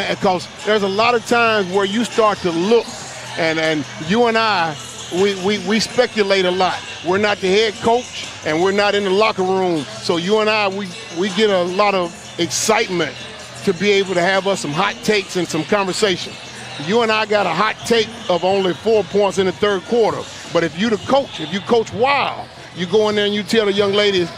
Because there's a lot of times where you start to look, and you and I, we speculate a lot. We're not the head coach, and we're not in the locker room. So you and I, we get a lot of excitement to be able to have us some hot takes and some conversation. You and I got a hot take of only 4 points in the third quarter. But if you coach Wild, you go in there and you tell the young ladies,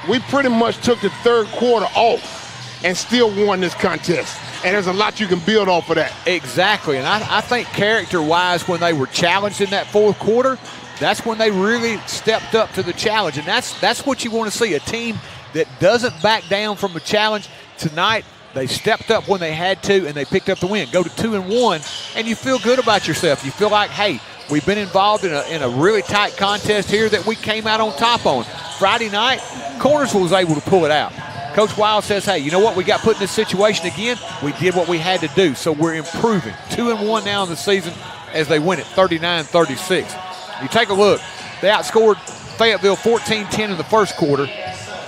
we pretty much took the third quarter off and still won this contest. And there's a lot you can build off of that. Exactly, and I think character-wise, when they were challenged in that fourth quarter, that's when they really stepped up to the challenge. And that's what you want to see, a team that doesn't back down from a challenge. Tonight, they stepped up when they had to, and they picked up the win. Go to 2-1, and you feel good about yourself. You feel like, hey, we've been involved in a really tight contest here that we came out on top on. Friday night, Cornersville was able to pull it out. Coach Wild says, hey, you know what? We got put in this situation again. We did what we had to do, so we're improving. 2-1 now in the season as they win it 39-36. You take a look. They outscored Fayetteville 14-10 in the first quarter.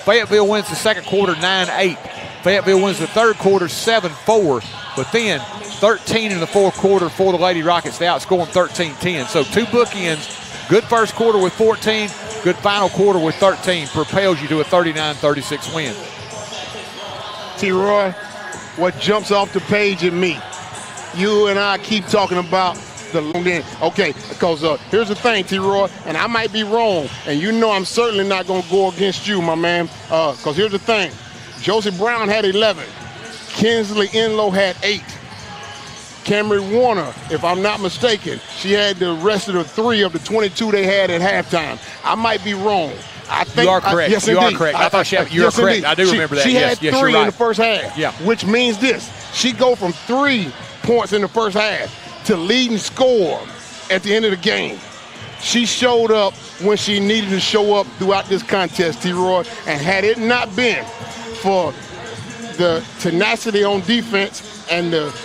Fayetteville wins the second quarter 9-8. Fayetteville wins the third quarter 7-4. But then 13 in the fourth quarter for the Lady Rockets. They outscore them 13-10. So 2 bookends. Good first quarter with 14. Good final quarter with 13 propels you to a 39-36 win. T-Roy, what jumps off the page at me, you and I keep talking about the long end. Okay, because here's the thing, T-Roy, and I might be wrong, and you know I'm certainly not going to go against you, my man, because here's the thing. Josie Brown had 11. Kinsley Enlow had 8. Camry Warner, if I'm not mistaken, she had the rest of the 3 of the 22 they had at halftime. I might be wrong. I think you are correct. Yes, you indeed. are correct. I thought you were correct. Indeed. I do remember that. She had 3 you're in right. the first half, yeah. Which means this. She go from 3 points in the first half to leading score at the end of the game. She showed up when she needed to show up throughout this contest, T-Roy, and had it not been for the tenacity on defense and the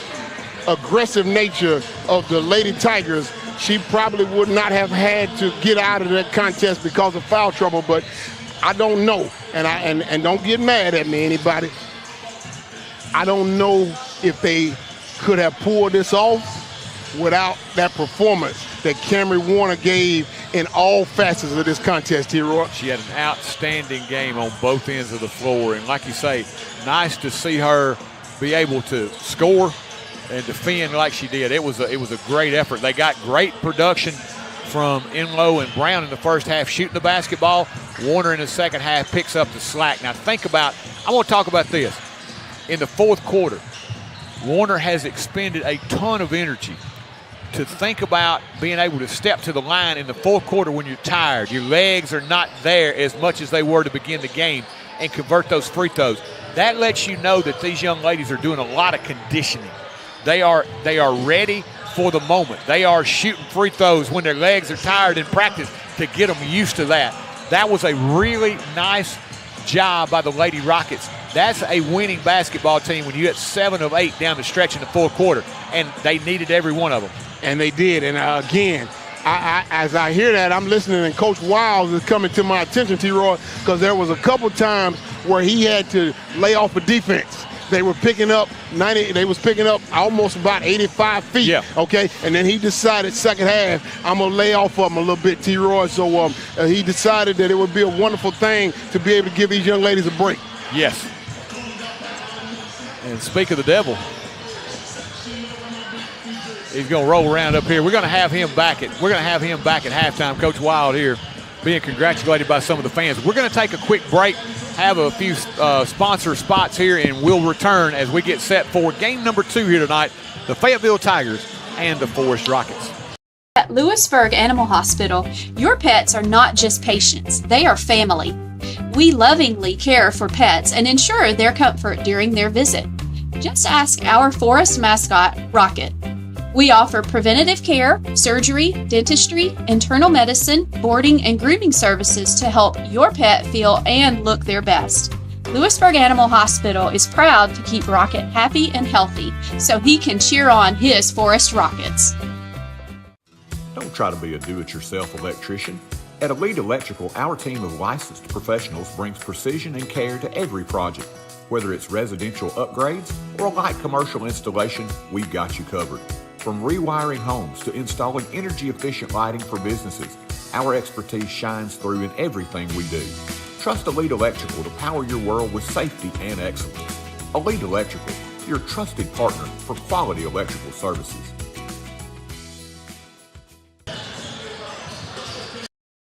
aggressive nature of the Lady Tigers, she probably would not have had to get out of that contest because of foul trouble. But I don't know. and don't get mad at me, anybody. I don't know if they could have pulled this off without that performance that Camry Warner gave in all facets of this contest here, Roy. She had an outstanding game on both ends of the floor, and like you say, nice to see her be able to score and defend like she did. It was a great effort. They got great production from Enlow and Brown in the first half shooting the basketball. Warner in the second half picks up the slack. Now I want to talk about this. In the fourth quarter, Warner has expended a ton of energy to think about being able to step to the line in the fourth quarter when you're tired. Your legs are not there as much as they were to begin the game, and convert those free throws. That lets you know that these young ladies are doing a lot of conditioning. They are ready for the moment. They are shooting free throws when their legs are tired in practice to get them used to that. That was a really nice job by the Lady Rockets. That's a winning basketball team when you get 7 of 8 down the stretch in the fourth quarter, and they needed every one of them. And they did. And again, as I hear that, I'm listening, and Coach Wiles is coming to my attention, T-Roy, because there was a couple times where he had to lay off a defense. They were picking up almost about 85 feet. Yeah. Okay. And then he decided second half, I'm gonna lay off of him a little bit, T-Roy. So he decided that it would be a wonderful thing to be able to give these young ladies a break. Yes. And speak of the devil, he's going to roll around up here. We're going to have him back at halftime. Coach Wild here being congratulated by some of the fans. We're going to take a quick break, have a few sponsor spots here, and we'll return as we get set for game number 2 here tonight, the Fayetteville Tigers and the Forrest Rockets. At Lewisburg Animal Hospital, your pets are not just patients, they are family. We lovingly care for pets and ensure their comfort during their visit. Just ask our Forrest mascot, Rocket. We offer preventative care, surgery, dentistry, internal medicine, boarding, and grooming services to help your pet feel and look their best. Lewisburg Animal Hospital is proud to keep Rocket happy and healthy so he can cheer on his Forrest Rockets. Don't try to be a do-it-yourself electrician. At Elite Electrical, our team of licensed professionals brings precision and care to every project. Whether it's residential upgrades or a light commercial installation, we've got you covered. From rewiring homes to installing energy-efficient lighting for businesses, our expertise shines through in everything we do. Trust Elite Electrical to power your world with safety and excellence. Elite Electrical, your trusted partner for quality electrical services.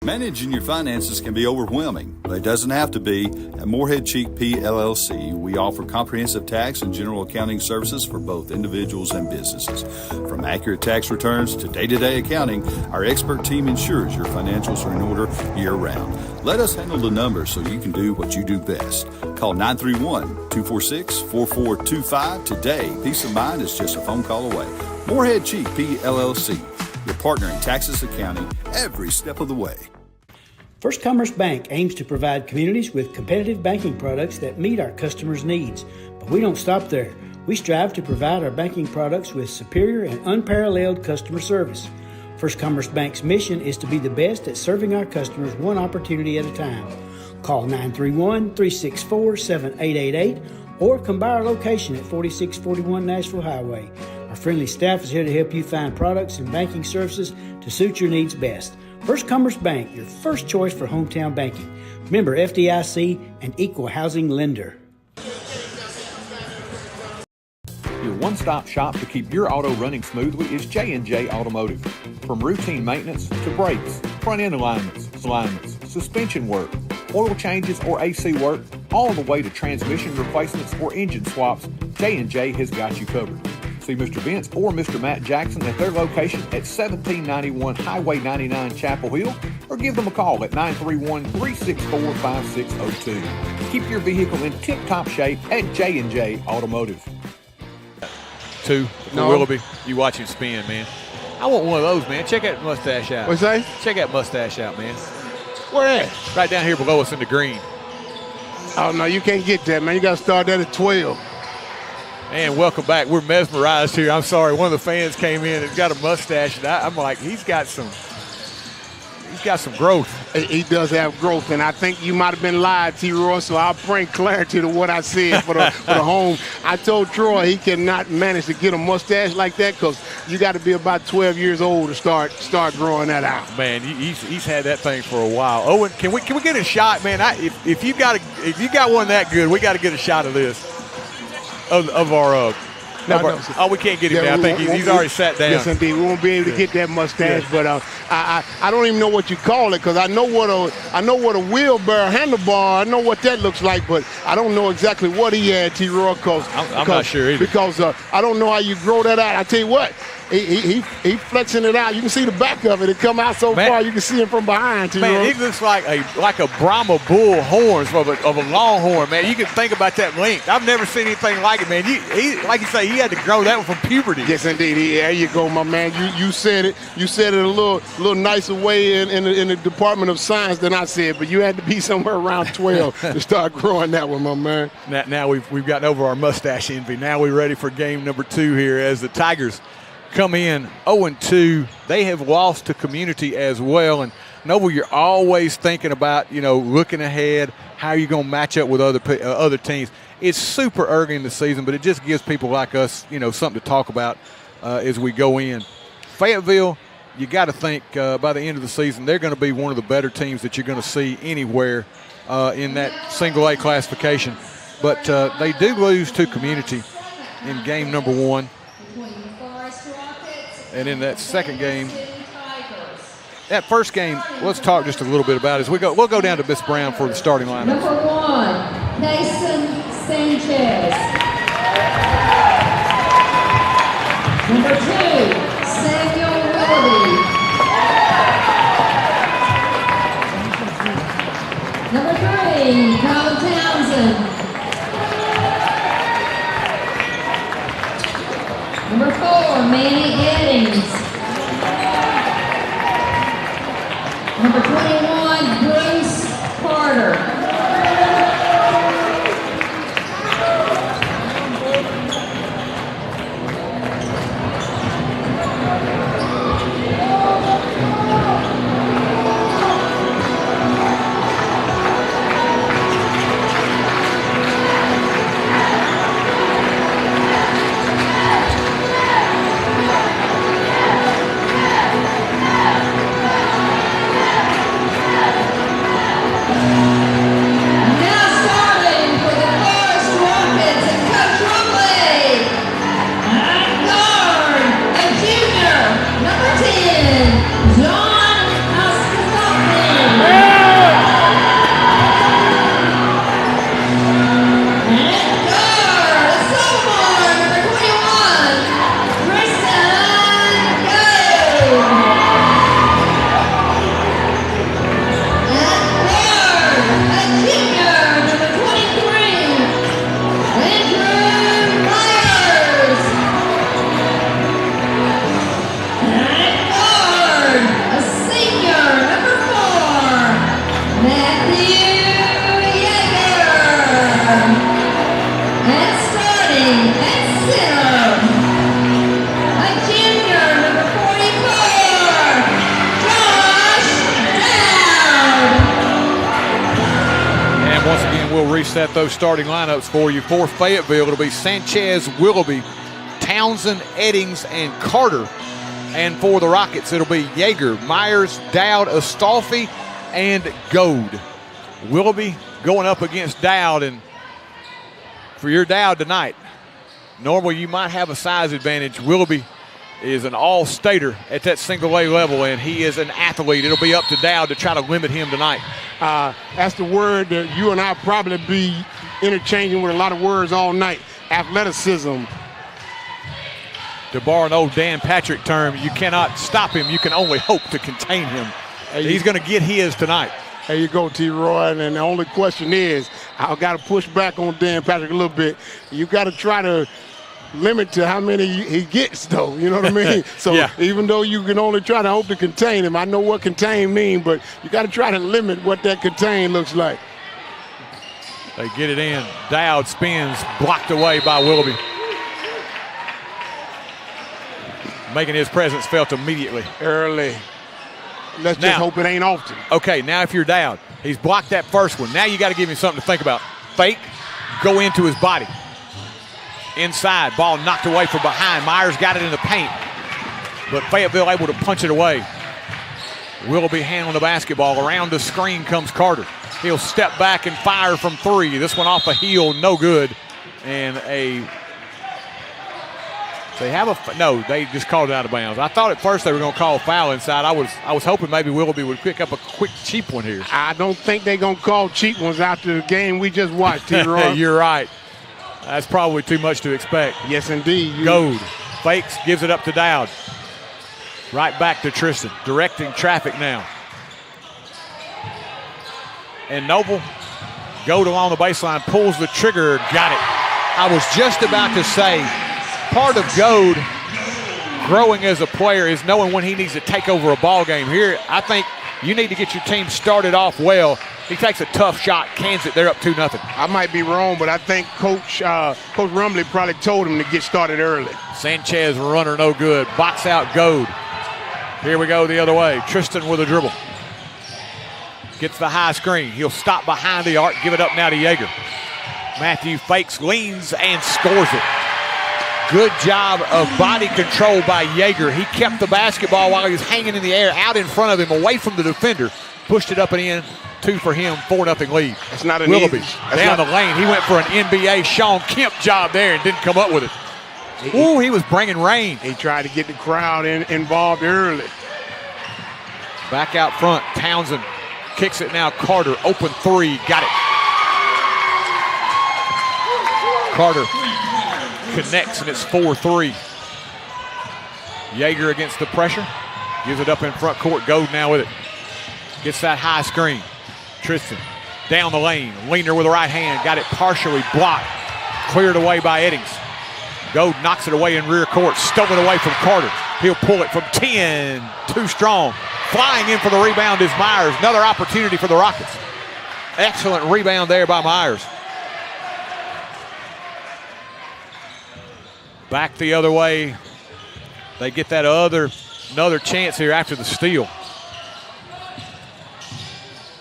Managing your finances can be overwhelming, but it doesn't have to be. At Morehead Cheek P. LLC, we offer comprehensive tax and general accounting services for both individuals and businesses. From accurate tax returns to day-to-day accounting, our expert team ensures your financials are in order year-round. Let us handle the numbers so you can do what you do best. Call 931-246-4425 today. Peace of mind is just a phone call away. Morehead Cheek P. LLC, your partner in taxes accounting every step of the way. First Commerce Bank aims to provide communities with competitive banking products that meet our customers' needs. But we don't stop there. We strive to provide our banking products with superior and unparalleled customer service. First Commerce Bank's mission is to be the best at serving our customers one opportunity at a time. Call 931-364-7888 or come by our location at 4641 Nashville Highway. Our friendly staff is here to help you find products and banking services to suit your needs best. First Commerce Bank, your first choice for hometown banking. Member FDIC and equal housing lender. Your one-stop shop to keep your auto running smoothly is J&J Automotive. From routine maintenance to brakes, front-end alignments, suspension work, oil changes or AC work, all the way to transmission replacements or engine swaps, J&J has got you covered. See Mr. Vince or Mr. Matt Jackson at their location at 1791 Highway 99 Chapel Hill, or give them a call at 931-364-5602. Keep your vehicle in tip-top shape at J&J Automotive. 2 for Willoughby. You watch him spin, man. I want one of those, man. Check that mustache out. What's that? Check that mustache out, man. Where at? Right down here below us in the green. Oh, no, you can't get that, man. You got to start that at 12. And welcome back. We're mesmerized here. I'm sorry. One of the fans came in and got a mustache. And I'm like, he's got some got some growth. He does have growth, and I think you might have been lied, T-Roy, so I'll bring clarity to what I said for the home. I told Troy he cannot manage to get a mustache like that because you got to be about 12 years old to start growing that out. Man, he's had that thing for a while. Owen, can we get a shot, man? If you got one that good, we got to get a shot of this of our. Oh, we can't get him down. I think he's already sat down. Yes, indeed. We won't be able to get that mustache, but I don't even know what you call it because I know what a wheelbarrow handlebar. I know what that looks like, but I don't know exactly what he had, T-Roy. I'm not sure either. Because I don't know how you grow that out. I tell you what. He flexing it out. You can see the back of it. It come out so far. You can see him from behind. T-Roy. Man, he looks like a Brahma bull horns of a longhorn. Man, you can think about that length. I've never seen anything like it, man. He like you say, he had to grow that one from puberty. Yes, indeed. There you go, my man. You said it. You said it a little nicer way in the Department of Science than I said, but you had to be somewhere around 12 to start growing that one, my man. Now we've gotten over our mustache envy. Now we're ready for game number 2 here as the Tigers come in 0-2. They have lost to Community as well. And Noble, you're always thinking about, looking ahead, how are you going to match up with other teams. It's super early in the season, but it just gives people like us, something to talk about as we go in. Fayetteville, you got to think by the end of the season, they're going to be one of the better teams that you're going to see anywhere in that single A classification. But they do lose to Community in game number 1. And in that second game, that first game, let's talk just a little bit about it. We'll go down to Miss Brown for the starting lineup. Number 1, Jason Sanchez. Number 2, Samuel Willoughby. Number 3, Colin Townsend. Number 4, Manny Eddings. Number 21, Bruce Carter. Reset those starting lineups for you. For Fayetteville, it'll be Sanchez, Willoughby, Townsend, Eddings, and Carter. And for the Rockets, it'll be Yeager, Myers, Dowd, Astolfi, and Gold. Willoughby going up against Dowd. And for your Dowd tonight, normally you might have a size advantage. Willoughby is an all-stater at that single-A level, and he is an athlete. It'll be up to Dowd to try to limit him tonight. That's the word that you and I probably be interchanging with a lot of words all night. Athleticism. To borrow an old Dan Patrick term, you cannot stop him. You can only hope to contain him. He's going to get his tonight. There you go, T-Roy. And the only question is, I've got to push back on Dan Patrick a little bit. You got to try to limit to how many he gets, though. You know what I mean? So yeah. Even though you can only try to hope to contain him, I know what contain mean, but you got to try to limit what that contain looks like. They get it in. Dowd spins, blocked away by Willoughby. Making his presence felt immediately. Early. Let's just hope it ain't often. Okay, now if you're down, he's blocked that first one. Now you got to give him something to think about. Fake, go into his body. Inside, ball knocked away from behind. Myers got it in the paint, but Fayetteville able to punch it away. Willoughby handling the basketball. Around the screen comes Carter. He'll step back and fire from three. This one off a heel, no good. And they just called it out of bounds. I thought at first they were going to call a foul inside. I was hoping maybe Willoughby would pick up a quick cheap one here. I don't think they're going to call cheap ones after the game we just watched, T-Roy. You're right. That's probably too much to expect. Yes, indeed. Goad fakes, gives it up to Dowd. Right back to Tristan, directing traffic now. And Noble, Goad along the baseline, pulls the trigger, got it. I was just about to say, part of Goad growing as a player is knowing when he needs to take over a ball game. Here, I think you need to get your team started off well. He takes a tough shot, cans it, they're up 2-0. I might be wrong, but I think Coach Rumley probably told him to get started early. Sanchez runner, no good. Box out Goad. Here we go the other way. Tristan with a dribble. Gets the high screen. He'll stop behind the arc, give it up now to Yeager. Matthew fakes, leans, and scores it. Good job of body control by Yeager. He kept the basketball while he was hanging in the air, out in front of him, away from the defender. Pushed it up and in. 2 for him, 4-0 lead. That's not an Willoughby easy. Down the lane. He went for an NBA Sean Kemp job there and didn't come up with it. He was bringing rain. He tried to get the crowd involved early. Back out front, Townsend kicks it now. Carter, open three, got it. Carter connects, and it's 4-3. Yeager against the pressure. Gives it up in front court. Goad now with it. Gets that high screen. Tristan down the lane. Leaner with the right hand. Got it partially blocked. Cleared away by Eddings. Goad knocks it away in rear court. Stolen away from Carter. He'll pull it from 10. Too strong. Flying in for the rebound is Myers. Another opportunity for the Rockets. Excellent rebound there by Myers. Back the other way. They get that another chance here after the steal.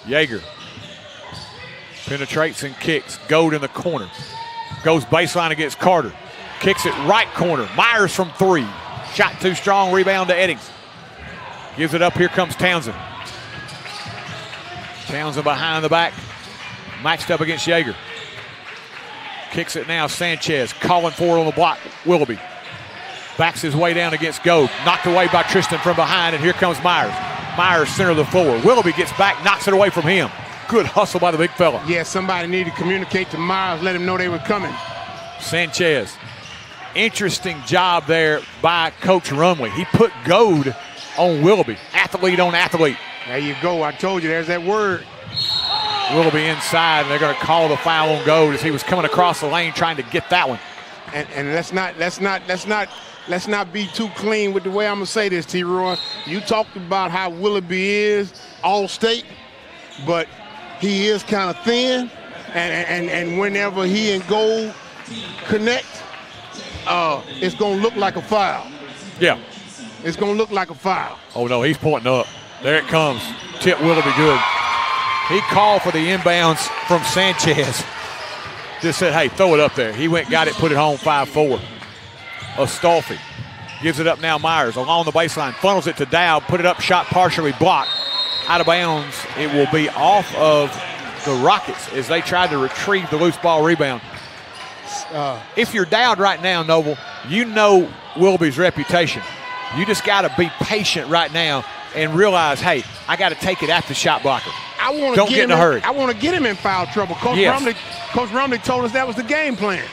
Yeager penetrates and kicks. Goad in the corner. Goes baseline against Carter. Kicks it right corner. Myers from three. Shot too strong. Rebound to Eddings. Gives it up. Here comes Townsend. Townsend behind the back. Matched up against Yeager. Kicks it now. Sanchez calling for it on the block. Willoughby backs his way down against Goad. Knocked away by Tristan from behind, and here comes Myers. Myers center of the floor. Willoughby gets back, knocks it away from him. Good hustle by the big fella. Yeah, somebody needed to communicate to Myers, let him know they were coming. Sanchez. Interesting job there by Coach Rumley. He put Goad on Willoughby. Athlete on athlete. There you go. I told you, there's that word. Willoughby inside, and they're going to call the foul on Goad as he was coming across the lane trying to get that one. And let's not be too clean with the way I'm going to say this, T-Roy. You talked about how Willoughby is all-state, but he is kind of thin. And whenever he and Gold connect, it's going to look like a foul. Yeah. It's going to look like a foul. Oh, no, he's pointing up. There it comes. Tip Willoughby good. He called for the inbounds from Sanchez. Just said, hey, throw it up there. He went, got it, put it home, 5-4. Astolfi gives it up now. Myers along the baseline, funnels it to Dowd, put it up, shot partially blocked. Out of bounds. It will be off of the Rockets as they tried to retrieve the loose ball rebound. If you're Dowd right now, Noble, you know Willoughby's reputation. You just got to be patient right now and realize, hey, I got to take it at the shot blocker. Don't get in a hurry. I want to get him in foul trouble. Coach Rumley told us that was the game plan.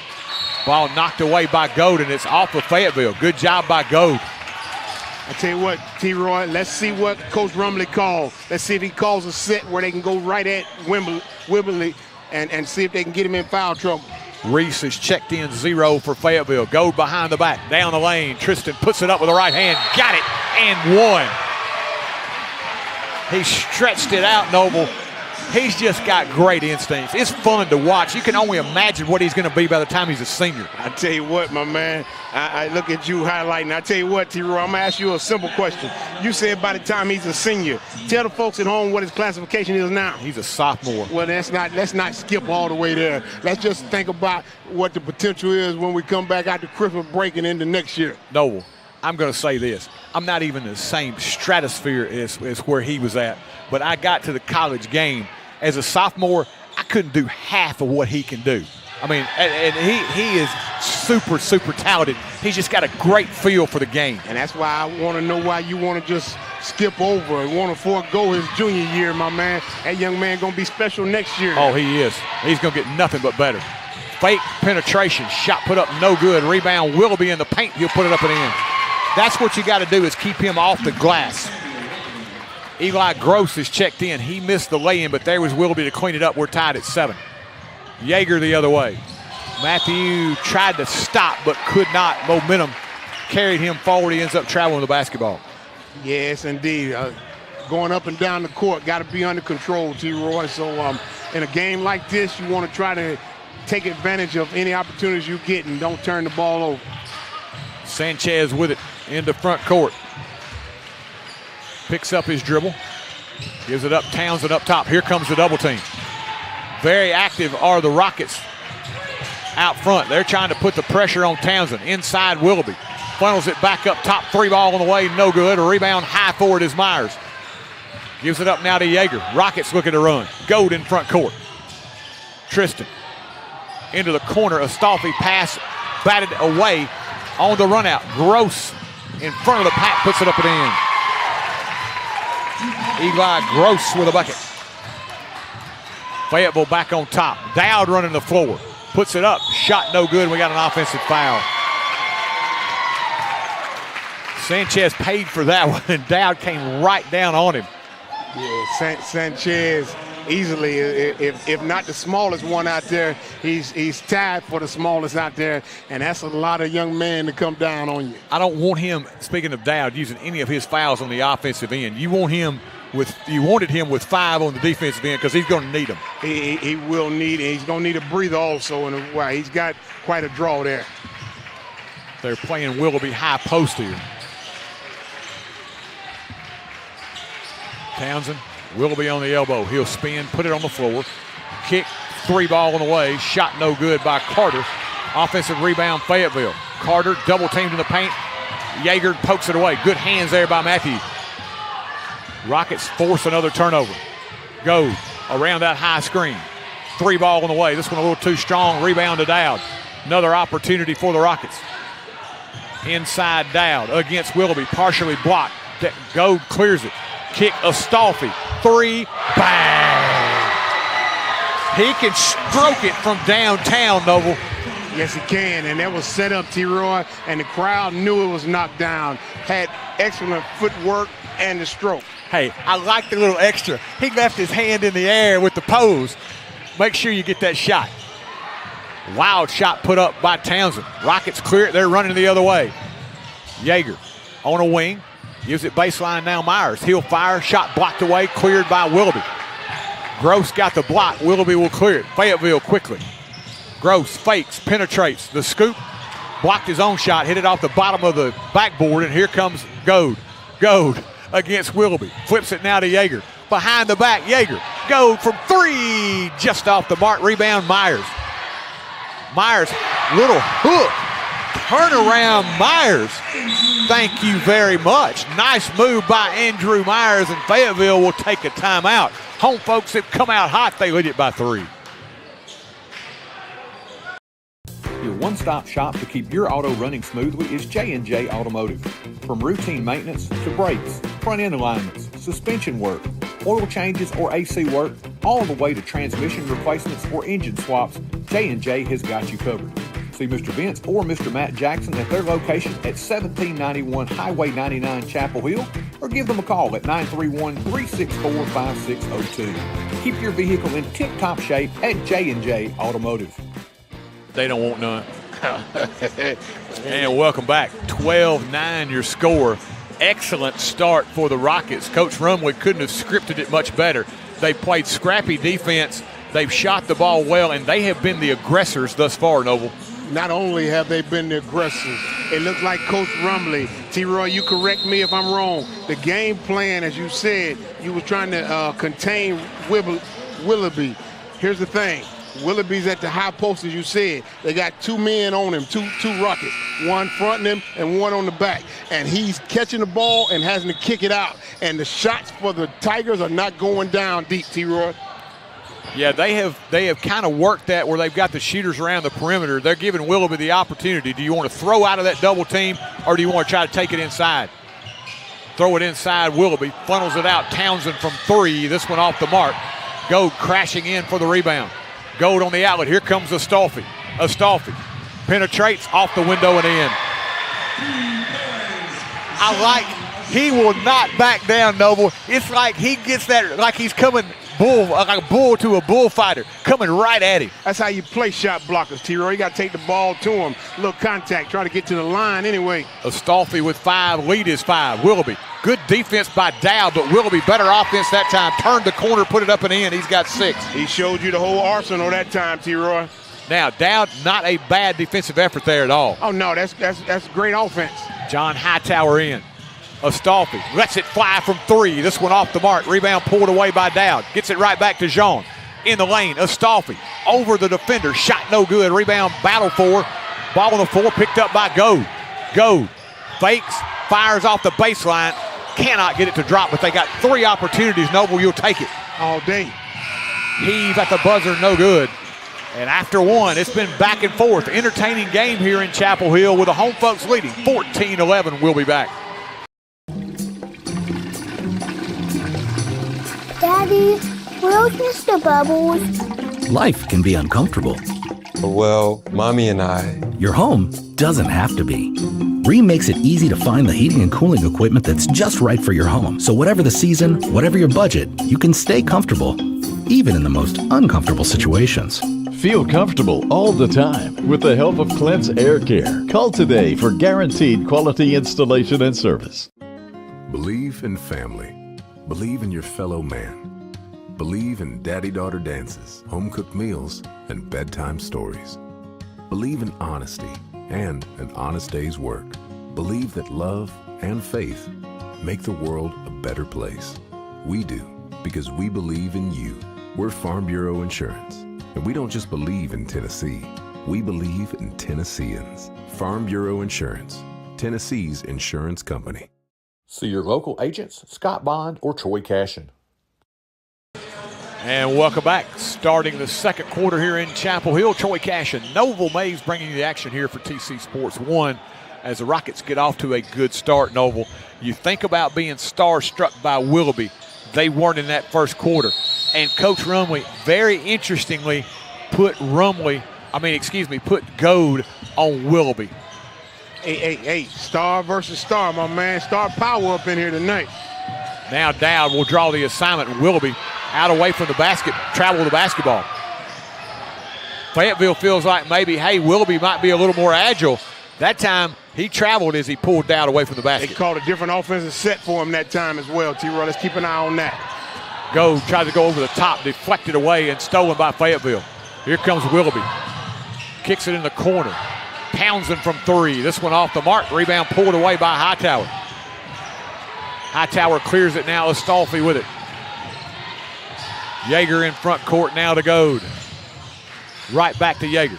Ball knocked away by Goad, and it's off of Fayetteville. Good job by Goad. I tell you what, T-Roy, let's see what Coach Rumley calls. Let's see if he calls a set where they can go right at Wimberley and see if they can get him in foul trouble. Reese is checked in 0 for Fayetteville. Goad behind the back, down the lane. Tristan puts it up with the right hand. Got it, and one. He stretched it out, Noble. He's just got great instincts. It's fun to watch. You can only imagine what he's going to be by the time he's a senior. I tell you what, my man, I look at you highlighting. I tell you what, T-Roy, I'm going to ask you a simple question. You said by the time he's a senior. Tell the folks at home what his classification is now. He's a sophomore. Well, let's not skip all the way there. Let's just think about what the potential is when we come back after Christmas break and into next year. Noel, I'm going to say this. I'm not even in the same stratosphere as where he was at, but I got to the college game. As a sophomore, I couldn't do half of what he can do. I mean, and he is super, super talented. He's just got a great feel for the game. And that's why I want to know why you want to just skip over and want to forego his junior year, my man. That young man going to be special next year. Oh, he is. He's going to get nothing but better. Fake penetration, shot put up no good. Rebound, Willoughby in the paint. He'll put it up and in. That's what you got to do is keep him off the glass. Eli Gross is checked in. He missed the lay-in, but there was Willoughby to clean it up. We're tied at 7. Yeager the other way. Matthew tried to stop but could not. Momentum carried him forward. He ends up traveling the basketball. Yes, indeed. Going up and down the court, got to be under control, T-Roy. So in a game like this, you want to try to take advantage of any opportunities you get and don't turn the ball over. Sanchez with it into front court. Picks up his dribble. Gives it up, Townsend up top. Here comes the double team. Very active are the Rockets out front. They're trying to put the pressure on Townsend. Inside Willoughby. Funnels it back up top. 3 ball on the way, no good. A rebound high forward is Myers. Gives it up now to Yeager. Rockets looking to run. Gold in front court. Tristan into the corner. Astolfi pass batted away on the run out. Gross in front of the pack puts it up and in. Eli Gross with a bucket. Fayetteville back on top. Dowd running the floor. Puts it up. Shot no good. We got an offensive foul. Sanchez paid for that one, and Dowd came right down on him. Yeah, Sanchez easily, if not the smallest one out there, he's tied for the smallest out there, and that's a lot of young men to come down on you. I don't want him, speaking of Dowd, using any of his fouls on the offensive end. You wanted him with 5 on the defensive end because he's going to need them. He will need, and he's going to need a breather also in a way. He's got quite a draw there. They're playing Willoughby high post here. Townsend, Willoughby on the elbow. He'll spin, put it on the floor. Kick, 3 ball on the way. Shot no good by Carter. Offensive rebound, Fayetteville. Carter double teamed in the paint. Yeager pokes it away. Good hands there by Matthew. Rockets force another turnover. Go around that high screen. 3 ball on the way. This one a little too strong. Rebound to Dowd. Another opportunity for the Rockets. Inside Dowd against Willoughby. Partially blocked. Gold clears it. Kick Astolfi. 3. Bang! He can stroke it from downtown, Noble. Yes, he can, and that was set up, T-Roy, and the crowd knew it was knocked down. Had excellent footwork and the stroke. Hey, I like the little extra. He left his hand in the air with the pose. Make sure you get that shot. Wild shot put up by Townsend. Rockets clear it. They're running the other way. Yeager on a wing. Gives it baseline now, Myers. He'll fire. Shot blocked away. Cleared by Willoughby. Gross got the block. Willoughby will clear it. Fayetteville quickly. Gross fakes, penetrates. The scoop. Blocked his own shot. Hit it off the bottom of the backboard. And here comes Gold. Gold against Willoughby. Flips it now to Yeager. Behind the back, Yeager. Gold from 3. Just off the mark. Rebound, Myers. Myers, little hook. Turnaround, Myers. Thank you very much. Nice move by Andrew Myers, and Fayetteville will take a timeout. Home folks have come out hot. They lead it by 3. Your one-stop shop to keep your auto running smoothly is J&J Automotive. From routine maintenance to brakes, front-end alignments, suspension work, oil changes or AC work, all the way to transmission replacements or engine swaps, J&J has got you covered. See Mr. Vince or Mr. Matt Jackson at their location at 1791 Highway 99 Chapel Hill, or give them a call at 931-364-5602. Keep your vehicle in tip-top shape at J&J Automotive. They don't want none. And welcome back. 12-9 your score. Excellent start for the Rockets. Coach Rumley couldn't have scripted it much better. They played scrappy defense. They've shot the ball well, and they have been the aggressors thus far, Noble. Not only have they been the aggressors, it looks like Coach Rumley, T-Roy, you correct me if I'm wrong, the game plan, as you said, you were trying to contain Willoughby. Here's the thing. Willoughby's at the high post, as you said. They got two men on him, two rockets, one fronting him and one on the back. And he's catching the ball and having to kick it out. And the shots for the Tigers are not going down deep, T-Roy. Yeah, they have kind of worked that where they've got the shooters around the perimeter. They're giving Willoughby the opportunity. Do you want to throw out of that double team, or do you want to try to take it inside? Throw it inside. Willoughby funnels it out. Townsend from three. This one off the mark. Gold crashing in for the rebound. Gold on the outlet. Here comes Astolfi. Astolfi penetrates off the window and in. He will not back down, Noble. It's like he gets that, like he's coming like a bull to a bullfighter, coming right at him. That's how you play shot blockers, T-Roy. You got to take the ball to him. A little contact, try to get to the line anyway. Astolfi with 5, lead is 5. Willoughby, good defense by Dowd, but Willoughby better offense that time. Turned the corner, put it up and in. He's got 6. He showed you the whole arsenal that time, T-Roy. Now, Dowd, not a bad defensive effort there at all. Oh, no, that's great offense. John Hightower in. Astolfi lets it fly from 3. This one off the mark. Rebound pulled away by Dowd. Gets it right back to Jean. In the lane, Astolfi over the defender. Shot no good. Rebound battle for. Ball on the floor picked up by Goad. Goad fakes, fires off the baseline. Cannot get it to drop, but they got 3 opportunities. Noble, you'll take it. All day. Heave at the buzzer, no good. And after one, it's been back and forth. Entertaining game here in Chapel Hill with the home folks leading 14-11. We'll be back. Daddy, where's Mr. Bubbles? Life can be uncomfortable. Well, Mommy and I... Your home doesn't have to be. Rheem makes it easy to find the heating and cooling equipment that's just right for your home. So whatever the season, whatever your budget, you can stay comfortable, even in the most uncomfortable situations. Feel comfortable all the time with the help of Clint's Air Care. Call today for guaranteed quality installation and service. Believe in family. Believe in your fellow man. Believe in daddy-daughter dances, home-cooked meals, and bedtime stories. Believe in honesty and an honest day's work. Believe that love and faith make the world a better place. We do, because we believe in you. We're Farm Bureau Insurance, and we don't just believe in Tennessee. We believe in Tennesseans. Farm Bureau Insurance, Tennessee's insurance company. See your local agents, Scott Bond or Troy Cashin. And welcome back. Starting the second quarter here in Chapel Hill, Troy Cashin, Noble Mays bringing you the action here for TC Sports 1 as the Rockets get off to a good start, Noble. You think about being starstruck by Willoughby. They weren't in that first quarter. And Coach Rumley, very interestingly, put Goad on Willoughby. Hey, star versus star, my man. Star power up in here tonight. Now Dowd will draw the assignment. Willoughby out away from the basket, travel the basketball. Fayetteville feels like maybe, hey, Willoughby might be a little more agile. That time he traveled as he pulled Dowd away from the basket. They called a different offensive set for him that time as well, T-Roy. Let's keep an eye on that. Goad tried to go over the top, deflected away and stolen by Fayetteville. Here comes Willoughby. Kicks it in the corner. Townsend from 3. This one off the mark. Rebound pulled away by Hightower. Hightower clears it now. Astolfi with it. Yeager in front court now to Goad. Right back to Yeager.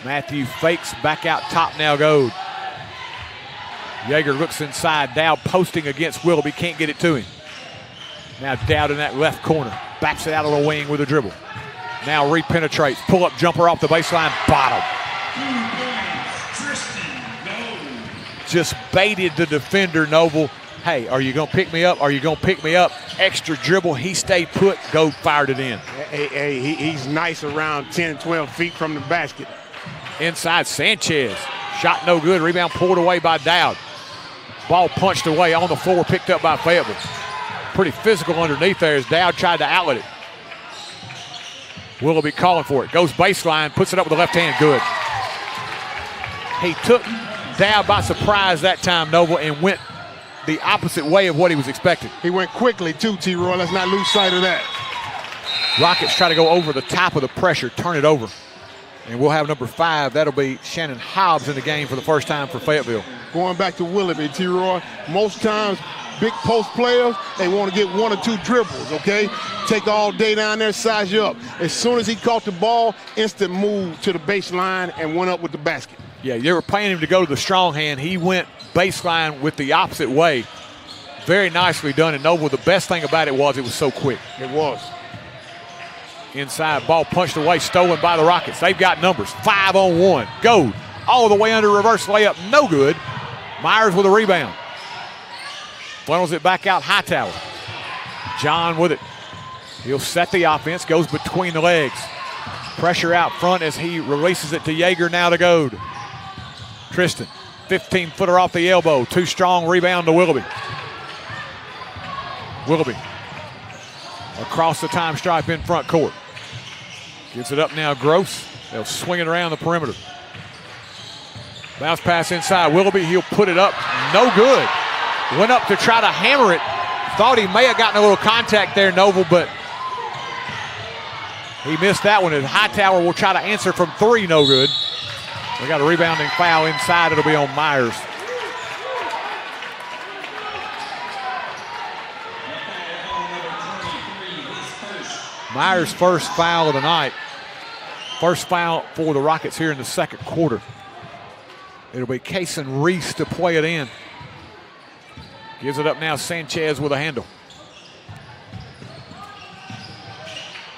Matthew fakes back out top now Goad. Yeager looks inside. Dowd posting against Willoughby. Can't get it to him. Now Dowd in that left corner. Backs it out of the wing with a dribble. Now repenetrates. Pull up jumper off the baseline. Bottom. Just baited the defender, Noble. Hey, are you going to pick me up? Are you going to pick me up? Extra dribble. He stayed put. Goad fired it in. Hey, he's nice around 10, 12 feet from the basket. Inside Sanchez. Shot no good. Rebound pulled away by Dowd. Ball punched away on the floor, picked up by Fayetteville. Pretty physical underneath there as Dowd tried to outlet it. Willoughby calling for it. Goes baseline, puts it up with the left hand. Good. He took Dowd by surprise that time, Noble, and went the opposite way of what he was expecting. He went quickly, too, T-Roy. Let's not lose sight of that. Rockets try to go over the top of the pressure, turn it over. And we'll have number 5. That'll be Shannon Hobbs in the game for the first time for Fayetteville. Going back to Willoughby, T-Roy, most times big post players, they want to get 1 or 2 dribbles, okay? Take all day down there, size you up. As soon as he caught the ball, instant move to the baseline and went up with the basket. Yeah, you were playing him to go to the strong hand. He went baseline with the opposite way. Very nicely done. And Noble, the best thing about it was so quick. It was. Inside, ball punched away, stolen by the Rockets. They've got numbers, 5-on-1. Goad all the way under reverse layup, no good. Myers with a rebound. Funnels it back out, Hightower. John with it. He'll set the offense, goes between the legs. Pressure out front as he releases it to Yeager, now to Goad. Tristan, 15-footer off the elbow, too strong, rebound to Willoughby. Willoughby across the time stripe in front court. Gives it up now, Gross. They'll swing it around the perimeter. Bounce pass inside, Willoughby, he'll put it up, no good. Went up to try to hammer it. Thought he may have gotten a little contact there, Noble, but he missed that one. And Hightower will try to answer from 3, no good. We got a rebounding foul inside, it'll be on Myers. Myers' first foul of the night. First foul for the Rockets here in the second quarter. It'll be Kason Reese to play it in. Gives it up now, Sanchez with a handle.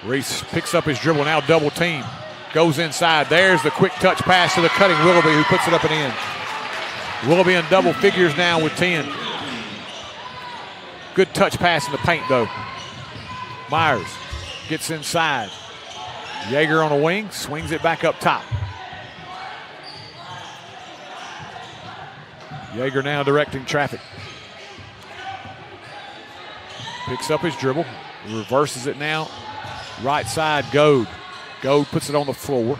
Reese picks up his dribble, now double team. Goes inside, there's the quick touch pass to the cutting Willoughby, who puts it up and in. Willoughby in double figures now with 10. Good touch pass in the paint though. Myers gets inside. Yeager on a wing, swings it back up top. Yeager now directing traffic. Picks up his dribble, reverses it now. Right side, Goad. Goad puts it on the floor.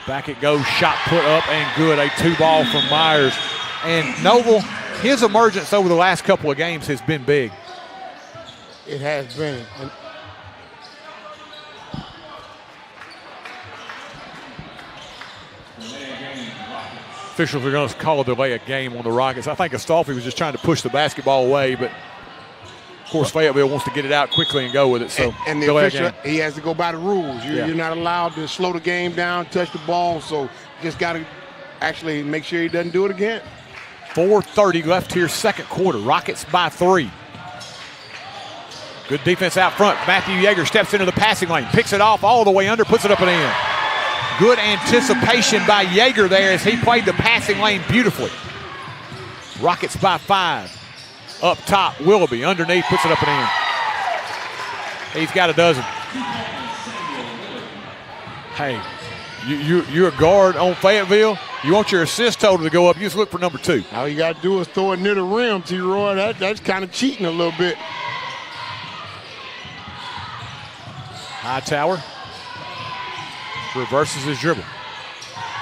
Back it goes, shot put up and good. A 2-ball from Myers. And Noble, his emergence over the last couple of games has been big. It has been. Officials are going to call a delay a game on the Rockets. I think Astolfi was just trying to push the basketball away, but of course Fayetteville wants to get it out quickly and go with it. So and the official, he has to go by the rules. You're not allowed to slow the game down, touch the ball, so just got to actually make sure he doesn't do it again. 4:30 left here, second quarter. Rockets by 3. Good defense out front. Matthew Yeager steps into the passing lane, picks it off all the way under, puts it up and in. Good anticipation by Yeager there as he played the passing lane beautifully. Rockets by 5. Up top, Willoughby underneath, puts it up and in. He's got a dozen. Hey, you're a guard on Fayetteville. You want your assist total to go up, you just look for number 2. All you got to do is throw it near the rim, T-Roy. That's kind of cheating a little bit. Hightower reverses his dribble.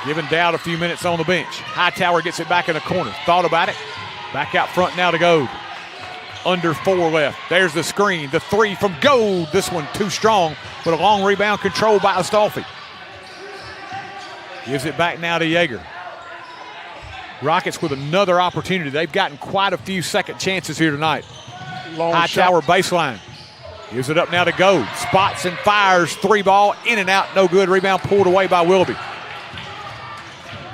Giving Dowd a few minutes on the bench. Hightower gets it back in the corner. Thought about it. Back out front now to Goad. Under 4 left. There's the screen. The 3 from Goad. This one too strong, but a long rebound controlled by Astolfi. Gives it back now to Yeager. Rockets with another opportunity. They've gotten quite a few second chances here tonight. Hightower baseline. Gives it up now to Goad. Spots and fires. 3-ball. In and out. No good. Rebound pulled away by Willoughby.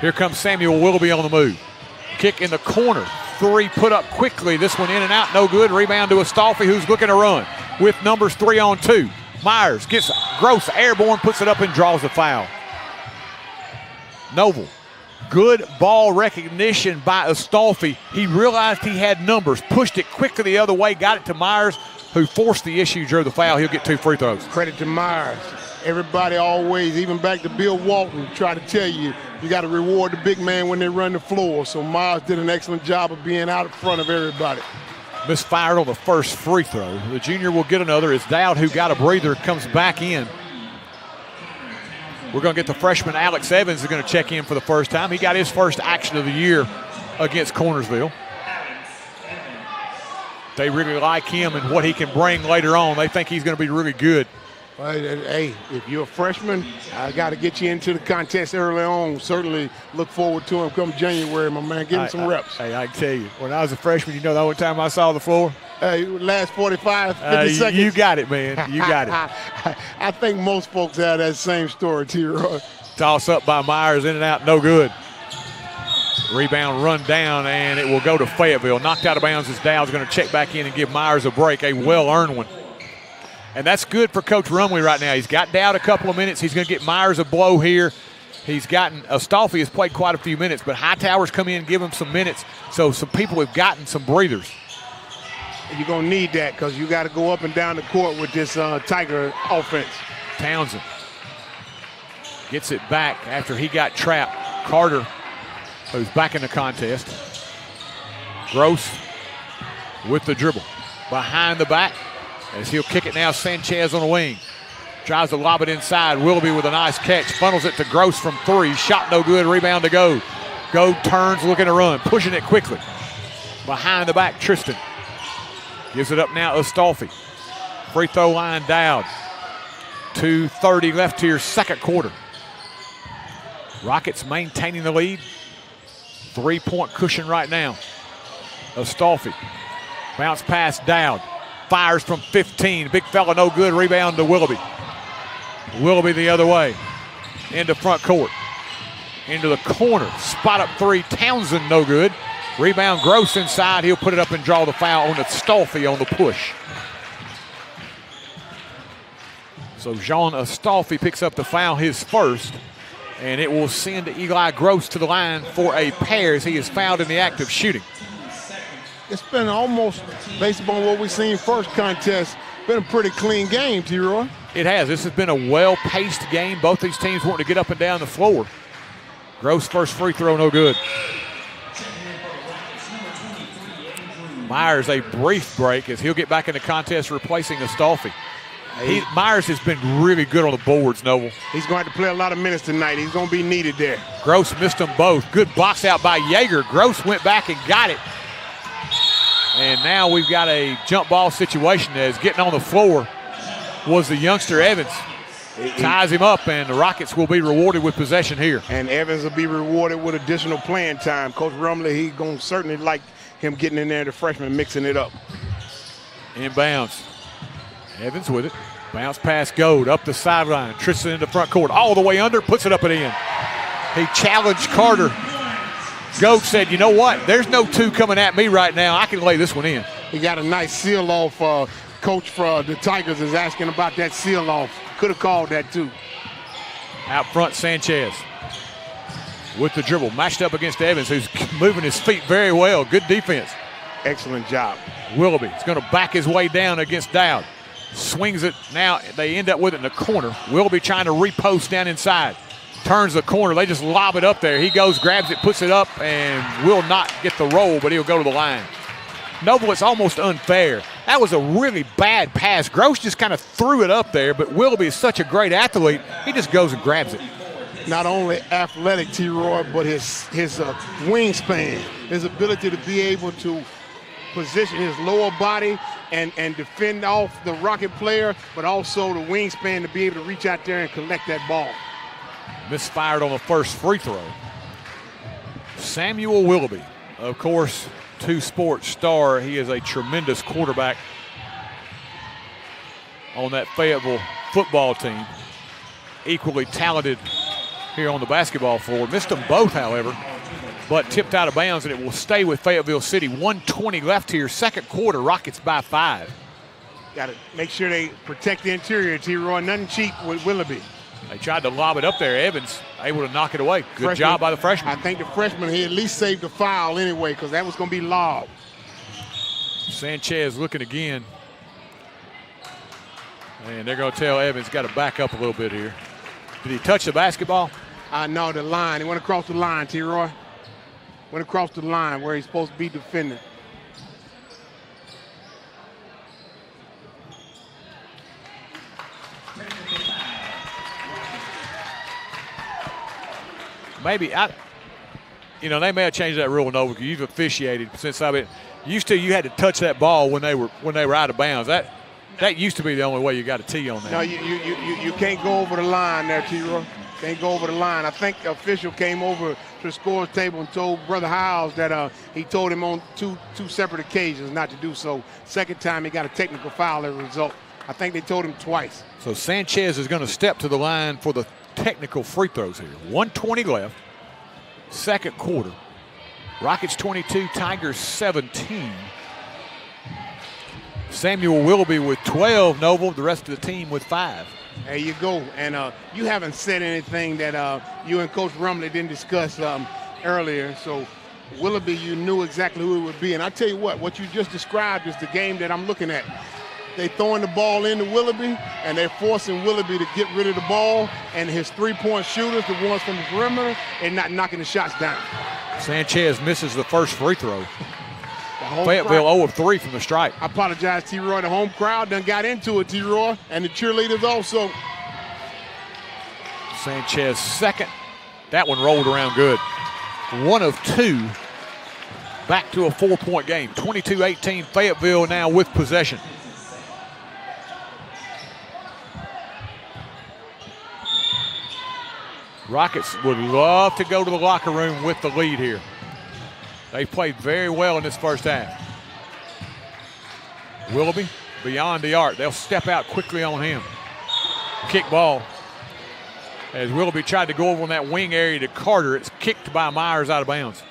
Here comes Samuel Willoughby on the move. Kick in the corner. 3 put up quickly. This one in and out. No good. Rebound to Astolfi, who's looking to run with numbers 3 on 2. Myers gets Gross airborne, puts it up and draws the foul. Noble. Good ball recognition by Astolfi. He realized he had numbers. Pushed it quickly the other way. Got it to Myers, who forced the issue, drew the foul. He'll get 2 free throws. Credit to Myers. Everybody always, even back to Bill Walton, try to tell you, you got to reward the big man when they run the floor. So Myers did an excellent job of being out in front of everybody. Misfired on the first free throw. The junior will get another as Dowd, who got a breather, comes back in. We're going to get the freshman Alex Evans is going to check in for the first time. He got his first action of the year against Cornersville. They really like him and what he can bring later on. They think he's going to be really good. Well, hey, if you're a freshman, I got to get you into the contest early on. Certainly look forward to him come January, my man. Give him some reps. Hey, I can tell you, when I was a freshman, you know the only time I saw the floor? Last 45, 50 seconds. You got it, man. You got it. I think most folks have that same story, T-Roy. Toss up by Myers, in and out, no good. Rebound run down, and it will go to Fayetteville. Knocked out of bounds as Dowd's going to check back in and give Myers a break, a well-earned one. And that's good for Coach Rumley right now. He's got Dowd a couple of minutes. He's going to get Myers a blow here. He's gotten Astolfi has played quite a few minutes, but Hightower's come in and give him some minutes. So some people have gotten some breathers. You're going to need that because you got to go up and down the court with this Tiger offense. Townsend gets it back after he got trapped. Carter, who's back in the contest. Gross with the dribble. Behind the back as he'll kick it now. Sanchez on the wing. Tries to lob it inside. Willoughby with a nice catch. Funnels it to Gross from three. Shot no good. Rebound to Goad. Goad turns looking to run. Pushing it quickly. Behind the back, Tristan. Gives it up now, Astolfi. Free throw line Dowd. 2:30 left here, second quarter. Rockets maintaining the lead. 3-point cushion right now. Astolfi. Bounce pass Dowd. Fires from 15. Big fella, no good. Rebound to Willoughby. Willoughby the other way. Into front court. Into the corner. Spot up three. Townsend, no good. Rebound Gross inside. He'll put it up and draw the foul on Astolfi on the push. So Jean Astolfi picks up the foul, his first, and it will send Eli Gross to the line for a pair as he is fouled in the act of shooting. It's been almost, based upon what we've seen first contest, been a pretty clean game, T-Roy. It has. This has been a well-paced game. Both these teams wanting to get up and down the floor. Gross first free throw, no good. Myers a brief break as he'll get back in the contest replacing Astolfi. Myers has been really good on the boards, Noble. He's going to play a lot of minutes tonight. He's going to be needed there. Gross missed them both. Good box out by Yeager. Gross went back and got it. And now we've got a jump ball situation as getting on the floor was the youngster Evans. Ties him up, and the Rockets will be rewarded with possession here. And Evans will be rewarded with additional playing time. Coach Rumley, he's going to certainly like him getting in there, the freshman, mixing it up. Inbounds. Evans with it. Bounce pass Goad up the sideline. Tristan into front court. All the way under. Puts it up and in. He challenged Carter. Goad said, you know what? There's no two coming at me right now. I can lay this one in. He got a nice seal off. Coach for the Tigers is asking about that seal off. Could have called that too. Out front, Sanchez with the dribble. Matched up against Evans, who's moving his feet very well. Good defense. Excellent job. Willoughby is going to back his way down against Dowd. Swings it. Now they end up with it in the corner. Willoughby trying to repost down inside. Turns the corner. They just lob it up there. He goes, grabs it, puts it up, and will not get the roll, but he'll go to the line. Noble, it's almost unfair. That was a really bad pass. Gross just kind of threw it up there, but Willoughby is such a great athlete, he just goes and grabs it. Not only athletic, T-Roy, but his wingspan, his ability to be able to position his lower body and defend off the Rocket player, but also the wingspan to be able to reach out there and collect that ball. Misfired on the first free throw. Samuel Willoughby, of course, two-sport star. He is a tremendous quarterback on that Fayetteville football team. Equally talented here on the basketball floor. Missed them both, however, but tipped out of bounds, and it will stay with Fayetteville City. 1:20 left here, second quarter. Rockets by 5. Got to make sure they protect the interior, T-Roy. Nothing cheap with Willoughby. They tried to lob it up there. Evans able to knock it away. Good job by the freshman. I think the freshman, he at least saved the foul anyway, because that was going to be lobbed. Sanchez looking again. And they're going to tell Evans got to back up a little bit here. Did he touch the basketball? No, the line. He went across the line, T-Roy. Went across the line where he's supposed to be defending. Maybe you know, they may have changed that rule, Nova, because you've officiated since I've been. Used to, you had to touch that ball when they were out of bounds. That used to be the only way you got a tee on that. No, you can't go over the line there, T-Roy. Can't go over the line. I think the official came over to the scores table and told Brother Hiles that he told him on two separate occasions not to do so. Second time he got a technical foul as a result. I think they told him twice. So Sanchez is going to step to the line for the technical free throws here. 1:20 left, second quarter. Rockets 22, Tigers 17. Samuel Willoughby with 12, Noble, the rest of the team with 5. There you go. And you haven't said anything that you and Coach Rumley didn't discuss earlier. So Willoughby, you knew exactly who it would be. And I tell you what you just described is the game that I'm looking at. They throwing the ball into Willoughby, and they're forcing Willoughby to get rid of the ball. And his three-point shooters, the ones from the perimeter, and not knocking the shots down. Sanchez misses the first free throw. Fayetteville 0 of 3 from the stripe. I apologize, T-Roy. The home crowd done got into it, T-Roy, and the cheerleaders also. Sanchez second. That one rolled around good. 1 of 2. Back to a 4-point game. 22-18. Fayetteville now with possession. Rockets would love to go to the locker room with the lead here. They played very well in this first half. Willoughby beyond the arc. They'll step out quickly on him. Kick ball. As Willoughby tried to go over on that wing area to Carter, it's kicked by Myers out of bounds.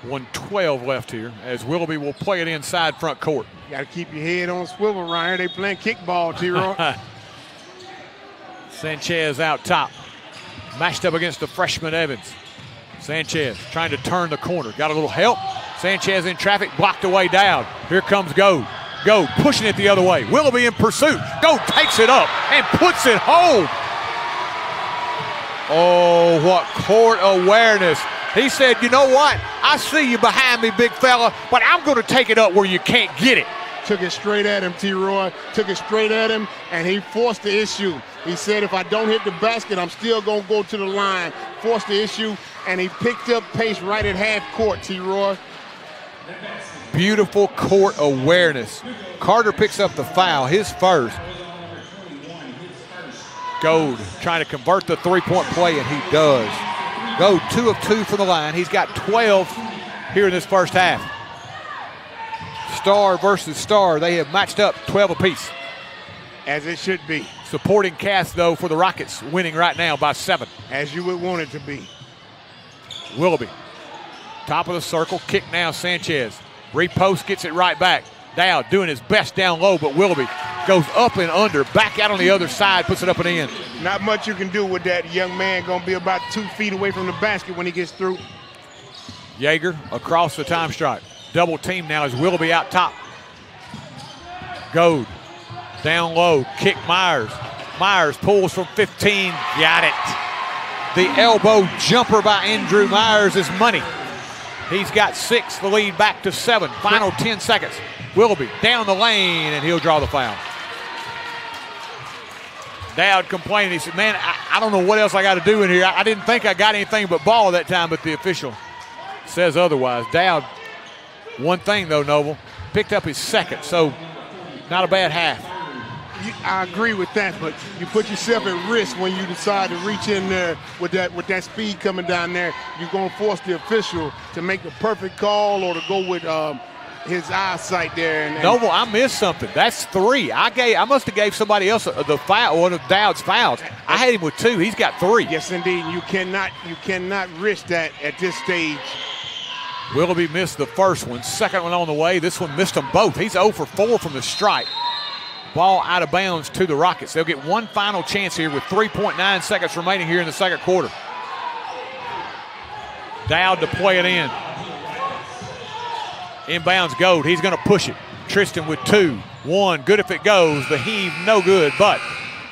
1:12 left here as Willoughby will play it inside front court. You got to keep your head on swivel, Ryan. They playing kickball, T-Roy. Sanchez out top. Matched up against the freshman Evans. Sanchez trying to turn the corner. Got a little help. Sanchez in traffic, blocked away down. Here comes Goad. Goad pushing it the other way. Willoughby in pursuit. Goad takes it up and puts it home. Oh, what court awareness. He said, you know what? I see you behind me, big fella, but I'm going to take it up where you can't get it. Took it straight at him, T-Roy. Took it straight at him, and he forced the issue. He said, if I don't hit the basket, I'm still going to go to the line. Forced the issue, and he picked up pace right at half court, T-Roy. Beautiful court awareness. Carter picks up the foul, his first. Goad trying to convert the three-point play, and he does. Goad 2 of 2 from the line. He's got 12 here in this first half. Star versus star. They have matched up 12 apiece. As it should be. Supporting cast, though, for the Rockets, winning right now by 7. As you would want it to be. Willoughby. Top of the circle. Kick now, Sanchez. Repost, gets it right back. Dowd doing his best down low, but Willoughby goes up and under. Back out on the other side, puts it up and in. Not much you can do with that. Young man going to be about 2 feet away from the basket when he gets through. Yeager across the time stripe. Double team now as Willoughby out top. Goad down low, kick Myers. Myers pulls from 15, got it. The elbow jumper by Andrew Myers is money. He's got 6, the lead back to 7. Final 10 seconds. Willoughby down the lane, and he'll draw the foul. Dowd complaining. He said, man, I don't know what else I got to do in here. I didn't think I got anything but ball that time, but the official says otherwise. Dowd, one thing though, Noble, picked up his second, so not a bad half. I agree with that, but you put yourself at risk when you decide to reach in there with that speed coming down there. You're going to force the official to make the perfect call or to go with his eyesight there. Noble, I missed something. That's 3. I must have gave somebody else the foul, one of Dowd's fouls. I had him with 2. He's got 3. Yes, indeed. You cannot risk that at this stage. Willoughby missed the first one. Second one on the way. This one missed them both. He's 0 for 4 from the stripe. Ball out of bounds to the Rockets. They'll get one final chance here with 3.9 seconds remaining here in the second quarter. Dowd to play it in. Inbounds Goad. He's going to push it. Tristan with 2. 1. Good if it goes. The heave, no good. But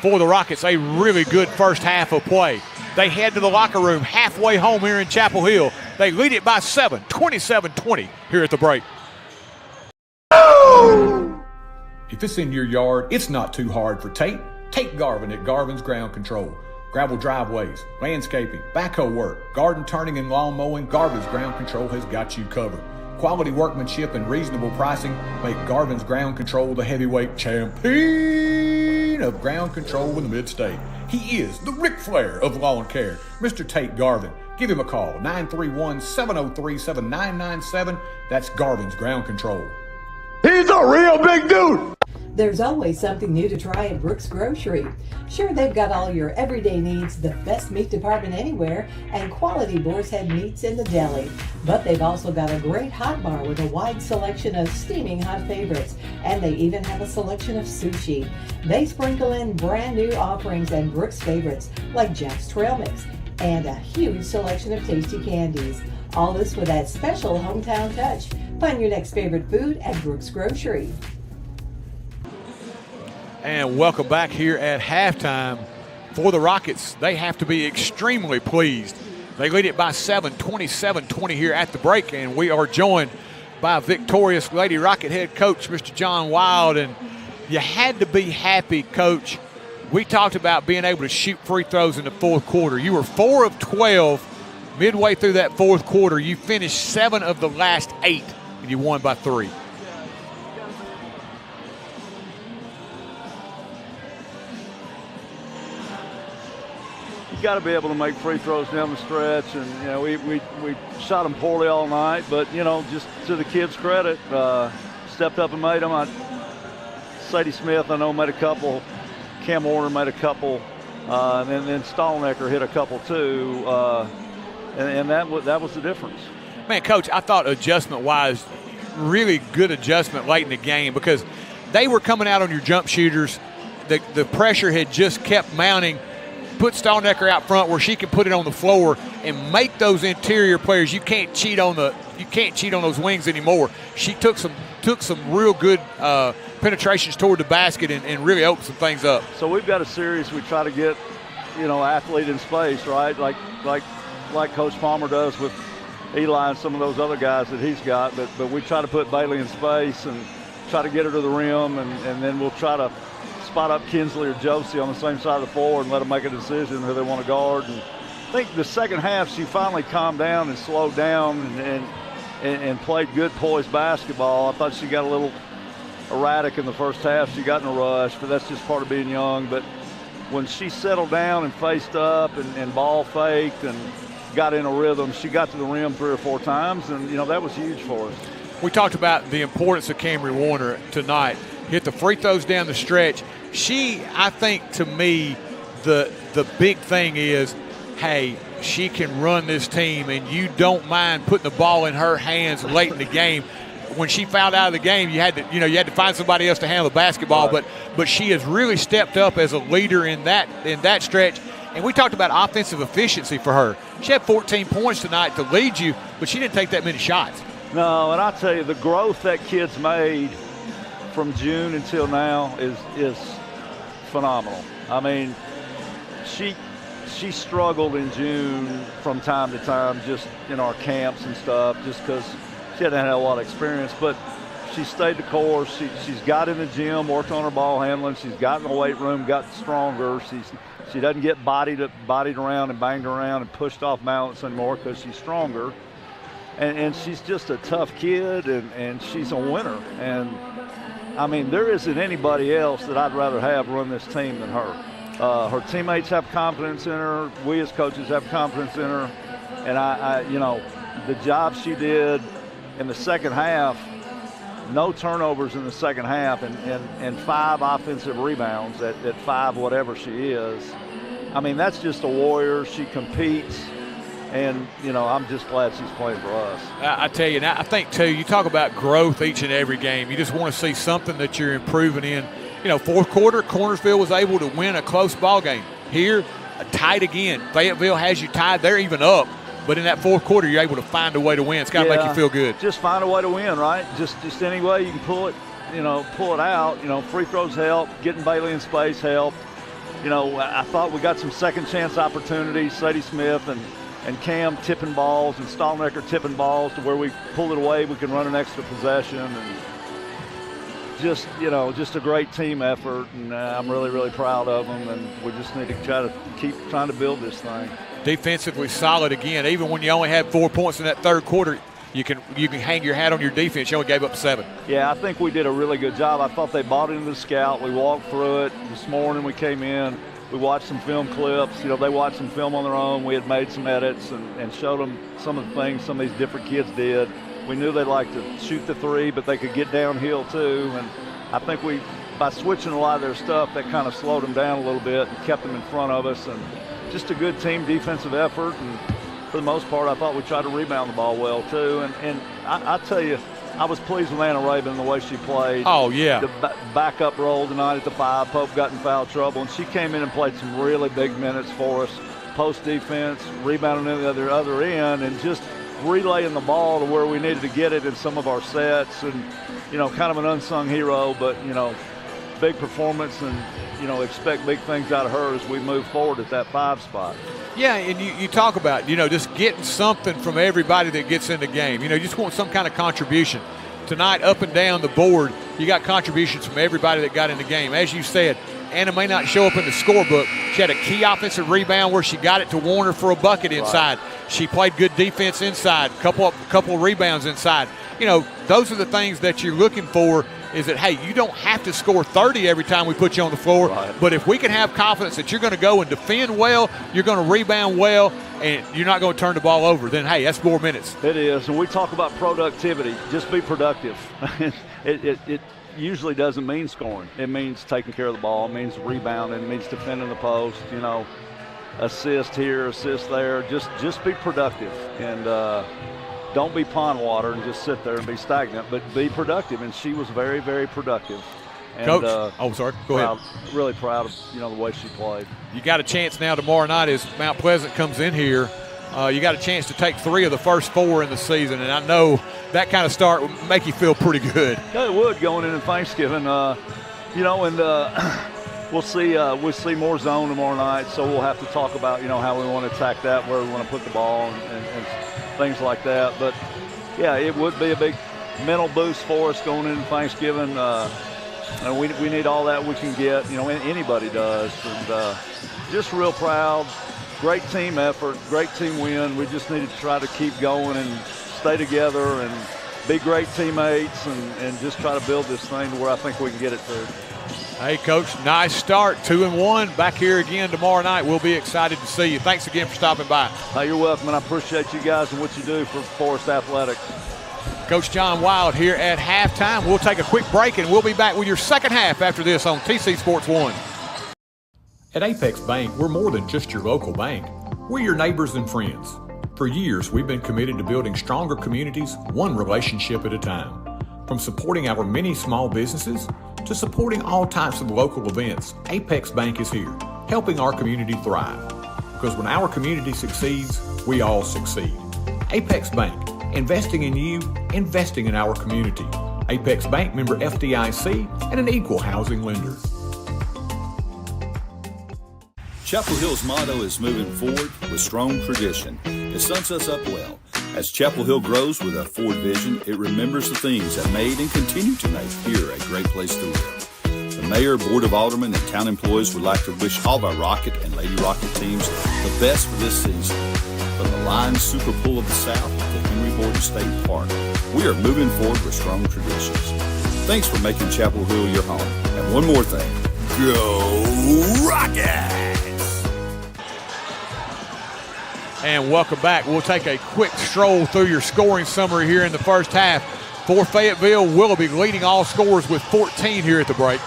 for the Rockets, a really good first half of play. They head to the locker room halfway home here in Chapel Hill. They lead it by 7, 27-20 here at the break. If it's in your yard, it's not too hard for Tate. Tate Garvin at Garvin's Ground Control. Gravel driveways, landscaping, backhoe work, garden turning and lawn mowing, Garvin's Ground Control has got you covered. Quality workmanship and reasonable pricing make Garvin's Ground Control the heavyweight champion of ground control in the mid-state. He is the Ric Flair of lawn care, Mr. Tate Garvin. Give him a call, 931-703-7997. That's Garvin's Ground Control. He's a real big dude. There's always something new to try at Brooks Grocery. Sure, they've got all your everyday needs, the best meat department anywhere, and quality boar's head meats in the deli. But they've also got a great hot bar with a wide selection of steaming hot favorites, and they even have a selection of sushi. They sprinkle in brand new offerings and Brooks favorites like Jack's Trail Mix and a huge selection of tasty candies. All this with that special hometown touch. Find your next favorite food at Brooks Grocery. And welcome back here at halftime for the Rockets. They have to be extremely pleased. They lead it by 7, 27-20 here at the break, and we are joined by victorious Lady Rocket head coach, Mr. John Wild. And you had to be happy, Coach. We talked about being able to shoot free throws in the fourth quarter. You were 4 of 12 midway through that fourth quarter. You finished 7 of the last 8, and you won by 3. You got to be able to make free throws down the stretch, and you know we shot them poorly all night, but you know, just to the kids' credit, stepped up and made them. Sadie Smith, I know, made a couple. Cam Warner made a couple, and then Stallnecker hit a couple too, and that was the difference. Man, Coach, I thought adjustment-wise, really good adjustment late in the game because they were coming out on your jump shooters. The pressure had just kept mounting. Put Stallnecker out front where she can put it on the floor and make those interior players. You can't cheat on those wings anymore. She took some real good penetrations toward the basket and really opened some things up. So we've got a series we try to get, you know, athlete in space, right? Like Coach Palmer does with Eli and some of those other guys that he's got. But we try to put Bailey in space and try to get her to the rim, and then we'll try to spot up Kinsley or Josie on the same side of the floor and let them make a decision who they want to guard. And I think the second half she finally calmed down and slowed down and played good poised basketball. I thought she got a little erratic in the first half. She got in a rush, but that's just part of being young. But when she settled down and faced up and ball faked and got in a rhythm, she got to the rim 3 or 4 times, and you know that was huge for us. We talked about the importance of Camry Warner tonight. Hit the free throws down the stretch. I think to me, the big thing is, hey, she can run this team, and you don't mind putting the ball in her hands late in the game. When she fouled out of the game, you had to find somebody else to handle the basketball. Right. But she has really stepped up as a leader in that stretch. And we talked about offensive efficiency for her. She had 14 points tonight to lead you, but she didn't take that many shots. No, and I tell you, the growth that kid's made from June until now is phenomenal. I mean, she struggled in June from time to time, just in our camps and stuff, just because she hadn't had a lot of experience. But she stayed the course. She's got in the gym, worked on her ball handling. She's got in the weight room, got stronger. She doesn't get bodied around and banged around and pushed off balance anymore because she's stronger. And she's just a tough kid, and she's a winner. And I mean, there isn't anybody else that I'd rather have run this team than her. Her teammates have confidence in her. We as coaches have confidence in her. And I you know, the job she did in the second half, no turnovers in the second half, and 5 offensive rebounds at 5 whatever she is. I mean, that's just a warrior. She competes. And, you know, I'm just glad she's playing for us. I tell you, I think, too, you talk about growth each and every game. You just want to see something that you're improving in. You know, fourth quarter, Cornersville was able to win a close ball game. Here, tight again. Fayetteville has you tied. They're even up. But in that fourth quarter, you're able to find a way to win. It's got to make you feel good. Just find a way to win, right? Just any way you can pull it out. You know, free throws help. Getting Bailey in space helped. You know, I thought we got some second chance opportunities. Sadie Smith and Cam tipping balls and Stallnecker tipping balls to where we pull it away. We can run an extra possession. And just a great team effort, and I'm really, really proud of them, and we just need to try to keep trying to build this thing. Defensively solid again. Even when you only had 4 points in that third quarter, you can hang your hat on your defense. You only gave up 7. Yeah, I think we did a really good job. I thought they bought into the scout. We walked through it. This morning we came in. We watched some film clips. They watched some film on their own. We had made some edits and showed them some of the things some of these different kids did. We knew they liked to shoot the three, but they could get downhill too. And I think by switching a lot of their stuff, that kind of slowed them down a little bit and kept them in front of us. And just a good team defensive effort. And for the most part, I thought we tried to rebound the ball well too. And I tell you, I was pleased with Anna Rabin the way she played. Oh, yeah. The backup role tonight at the 5. Pope got in foul trouble, and she came in and played some really big minutes for us. Post defense, rebounding in the other end, and just relaying the ball to where we needed to get it in some of our sets. And, kind of an unsung hero, but, big performance, and, expect big things out of her as we move forward at that 5 spot. Yeah, and you talk about, just getting something from everybody that gets in the game. You just want some kind of contribution. Tonight, up and down the board, you got contributions from everybody that got in the game. As you said, Anna may not show up in the scorebook. She had a key offensive rebound where she got it to Warner for a bucket inside. Right. She played good defense inside, couple of rebounds inside. Those are the things that you're looking for, is that, hey, you don't have to score 30 every time we put you on the floor. Right. But if we can have confidence that you're going to go and defend well, you're going to rebound well, and you're not going to turn the ball over, then, hey, that's 4 minutes. It is. And we talk about productivity. Just be productive. It usually doesn't mean scoring. It means taking care of the ball. It means rebounding. It means defending the post, assist here, assist there. Just be productive. And don't be pond water and just sit there and be stagnant, but be productive. And she was very, very productive. And, Coach, go ahead. Really proud of the way she played. You got a chance now tomorrow night as Mount Pleasant comes in here. You got a chance to take 3 of the first 4 in the season, and I know that kind of start would make you feel pretty good. Yeah, it would going into Thanksgiving. We'll see more zone tomorrow night, so we'll have to talk about how we want to attack that, where we want to put the ball, and things like that. But yeah, it would be a big mental boost for us going into Thanksgiving. And we need all that we can get. Anybody does. And just real proud. Great team effort, great team win. We just need to try to keep going and stay together and be great teammates and just try to build this thing to where I think we can get it to. Hey, Coach, nice start, 2-1. Back here again tomorrow night. We'll be excited to see you. Thanks again for stopping by. Hey, you're welcome, and I appreciate you guys and what you do for Forrest Athletics. Coach John Wild here at halftime. We'll take a quick break, and we'll be back with your second half after this on TC Sports 1. At Apex Bank, we're more than just your local bank. We're your neighbors and friends. For years, we've been committed to building stronger communities, one relationship at a time. From supporting our many small businesses to supporting all types of local events, Apex Bank is here, helping our community thrive. Because when our community succeeds, we all succeed. Apex Bank, investing in you, investing in our community. Apex Bank, member FDIC, and an equal housing lender. Chapel Hill's motto is moving forward with strong tradition. It sums us up well. As Chapel Hill grows with a forward vision, it remembers the things that made and continue to make here a great place to live. The Mayor, Board of Aldermen, and town employees would like to wish all of our Rocket and Lady Rocket teams the best for this season. From the Lions Super Bowl of the South to Henry Borden State Park, we are moving forward with strong traditions. Thanks for making Chapel Hill your home. And one more thing, go Rockets! And welcome back. We'll take a quick stroll through your scoring summary here in the first half. For Fayetteville, Willoughby leading all scorers with 14 here at the break.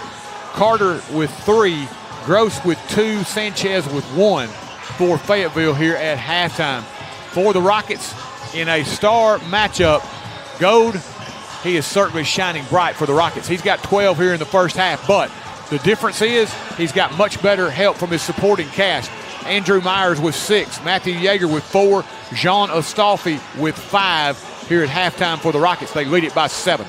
Carter with 3, Gross with 2, Sanchez with 1 for Fayetteville here at halftime. For the Rockets, in a star matchup, Gold, he is certainly shining bright for the Rockets. He's got 12 here in the first half, but the difference is he's got much better help from his supporting cast. Andrew Myers with 6, Matthew Yeager with 4, Jean Ostolfi with 5 here at halftime for the Rockets. They lead it by 7.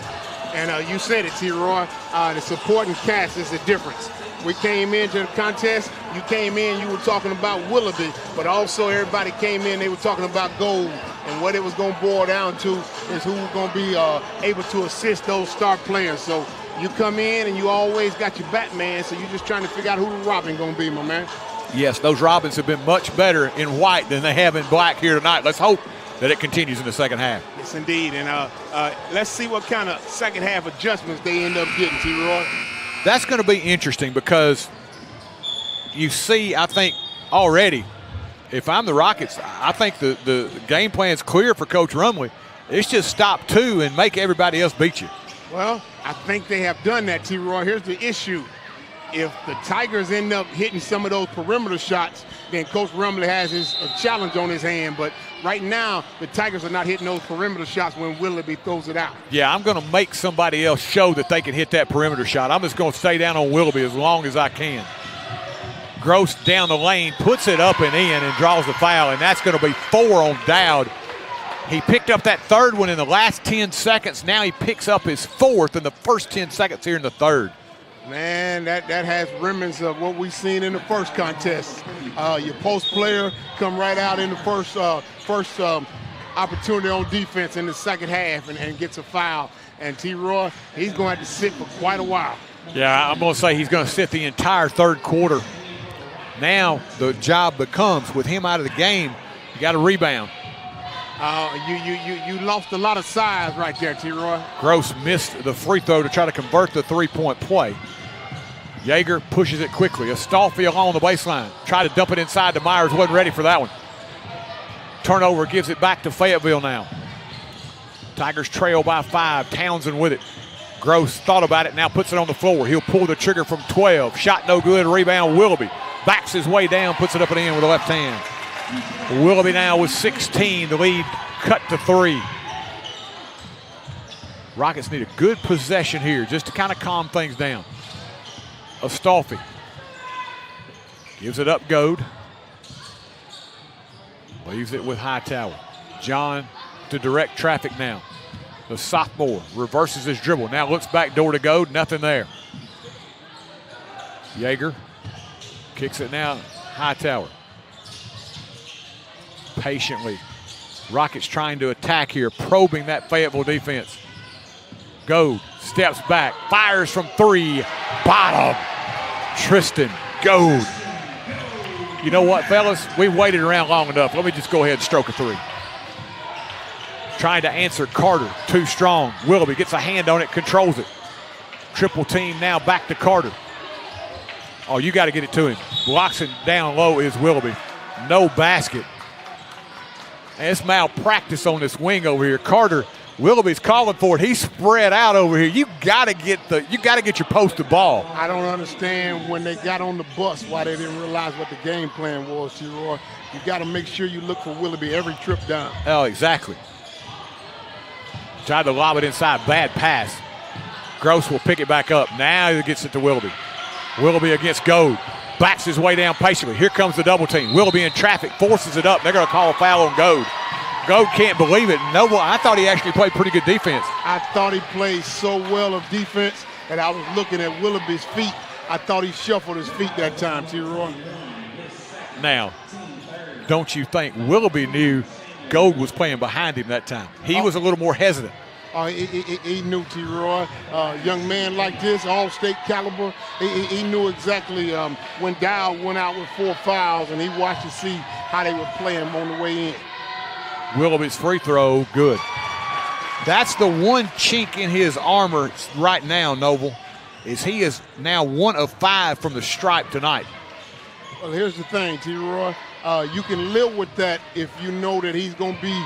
And you said it, T-Roy, the supporting cast is the difference. We came into the contest, you came in, you were talking about Willoughby, but also everybody came in, they were talking about Gold. And what it was going to boil down to is who was going to be able to assist those star players. So you come in and you always got your Batman, so you're just trying to figure out who the Robin going to be, my man. Yes, those Robins have been much better in white than they have in black here tonight. Let's hope that it continues in the second half. Yes, indeed. And let's see what kind of second half adjustments they end up getting, T-Roy. That's going to be interesting because you see, I think, already, if I'm the Rockets, I think the game plan's clear for Coach Rumley. It's just stop two and make everybody else beat you. Well, I think they have done that, T-Roy. Here's the issue. If the Tigers end up hitting some of those perimeter shots, then Coach Rumley has a challenge on his hand. But right now, the Tigers are not hitting those perimeter shots when Willoughby throws it out. Yeah, I'm going to make somebody else show that they can hit that perimeter shot. I'm just going to stay down on Willoughby as long as I can. Gross down the lane, puts it up and in and draws the foul, and that's going to be 4 on Dowd. He picked up that third one in the last 10 seconds. Now he picks up his fourth in the first 10 seconds here in the third. Man, that has remnants of what we've seen in the first contest. Your post player come right out in the first opportunity on defense in the second half and gets a foul. And T-Roy, he's going to have to sit for quite a while. Yeah, I'm going to say he's going to sit the entire third quarter. Now the job becomes, with him out of the game, you got to rebound. You lost a lot of size right there, T-Roy. Gross missed the free throw to try to convert the three-point play. Yeager pushes it quickly. Astolfi along the baseline. Tried to dump it inside to Myers. Wasn't ready for that one. Turnover gives it back to Fayetteville now. Tigers trail by 5. Townsend with it. Gross thought about it, now puts it on the floor. He'll pull the trigger from 12. Shot no good. Rebound Willoughby. Backs his way down, puts it up and in with the left hand. Willoughby now with 16. The lead cut to 3. Rockets need a good possession here just to kind of calm things down. Astolfi gives it up, Goad. Leaves it with Hightower. John to direct traffic now. The sophomore reverses his dribble. Now looks back door to Goad. Nothing there. Yeager kicks it now. Hightower. Patiently. Rockets trying to attack here, probing that Fayetteville defense. Goad steps back, fires from 3. Bottom. Tristan Goad. You know what, fellas? We've waited around long enough. Let me just go ahead and stroke a 3. Trying to answer Carter. Too strong. Willoughby gets a hand on it, controls it. Triple team now back to Carter. Oh, you got to get it to him. Blocks it down low is Willoughby. No basket. And it's malpractice on this wing over here. Carter, Willoughby's calling for it. He's spread out over here. You got to get your posted ball. I don't understand when they got on the bus why they didn't realize what the game plan was, T-Roy. You got to make sure you look for Willoughby every trip down. Oh, exactly. Tried to lob it inside. Bad pass. Gross will pick it back up. Now he gets it to Willoughby. Willoughby against Goad. Backs his way down patiently. Here comes the double team. Willoughby in traffic. Forces it up. They're going to call a foul on Goad. Goad can't believe it. No, I thought he actually played pretty good defense. I thought he played so well of defense that I was looking at Willoughby's feet. I thought he shuffled his feet that time, T-Roy. Now, don't you think Willoughby knew Goad was playing behind him that time? He was a little more hesitant. He knew, T-Roy. Young man like this, all-state caliber, he knew exactly when Dow went out with 4 fouls, and he watched to see how they would play him on the way in. Willoughby's free throw, good. That's the one chink in his armor right now, Noble, is he is now 1 of 5 from the stripe tonight. Well, here's the thing, T-Roy. You can live with that if you know that he's going to be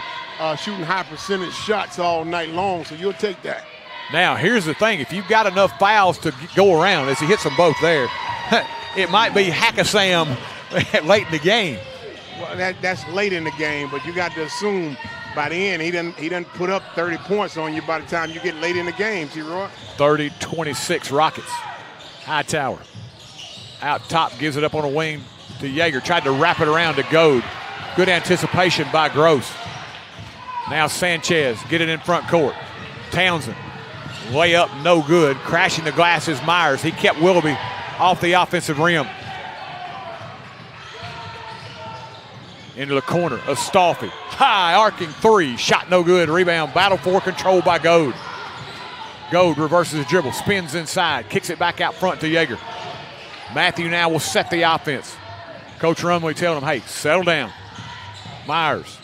shooting high percentage shots all night long, so you'll take that. Now, here's the thing. If you've got enough fouls to go around, as he hits them both there, it might be Hack-a-Sam late in the game. Well, that's late in the game, but you got to assume by the end he doesn't put up 30 points on you by the time you get late in the game, T-Roy. 30-26 Rockets. Hightower. Out top, gives it up on a wing to Yeager. Tried to wrap it around to Goad. Good anticipation by Gross. Now Sanchez, get it in front court. Townsend, layup, no good. Crashing the glass is Myers. He kept Willoughby off the offensive rim. Into the corner, Astolfi. High arcing 3, shot no good. Rebound, battle for control by Goad. Gold reverses the dribble, spins inside, kicks it back out front to Yeager. Matthew now will set the offense. Coach Rumley telling him, hey, settle down. Myers,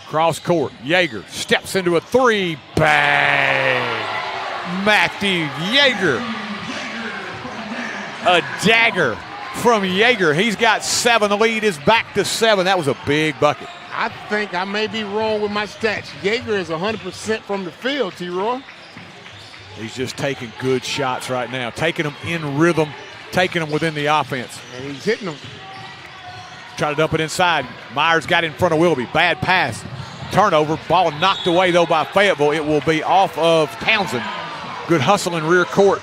cross court. Yeager steps into a three. Bang! Matthew Yeager. A dagger from Yeager. He's got 7. The lead is back to 7. That was a big bucket. I think I may be wrong with my stats. Yeager is 100% from the field, T-Roy. He's just taking good shots right now, taking them in rhythm, taking them within the offense. And he's hitting them. Try to dump it inside. Myers got in front of Willoughby. Bad pass. Turnover. Ball knocked away, though, by Fayetteville. It will be off of Townsend. Good hustle in rear court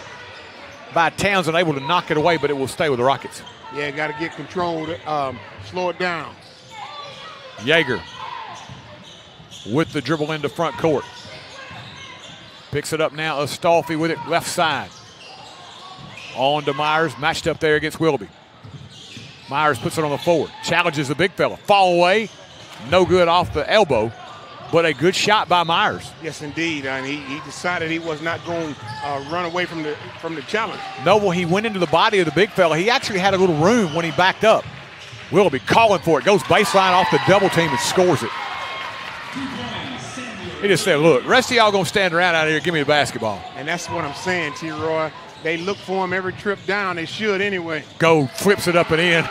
by Townsend, able to knock it away, but it will stay with the Rockets. Yeah, got to get control, slow it down. Yeager with the dribble into front court. Picks it up now. Astolfi with it left side. On to Myers, matched up there against Willoughby. Myers puts it on the forward, challenges the big fella. Fall away, no good off the elbow, but a good shot by Myers. Yes, indeed, and he decided he was not going to run away from the challenge. No, well, he went into the body of the big fella. He actually had a little room when he backed up. Willoughby calling for it, goes baseline off the double team and scores it. He just said, look, rest of y'all going to stand around out here, give me the basketball. And that's what I'm saying, T-Roy. They look for him every trip down. They should anyway. Gold flips it up and in.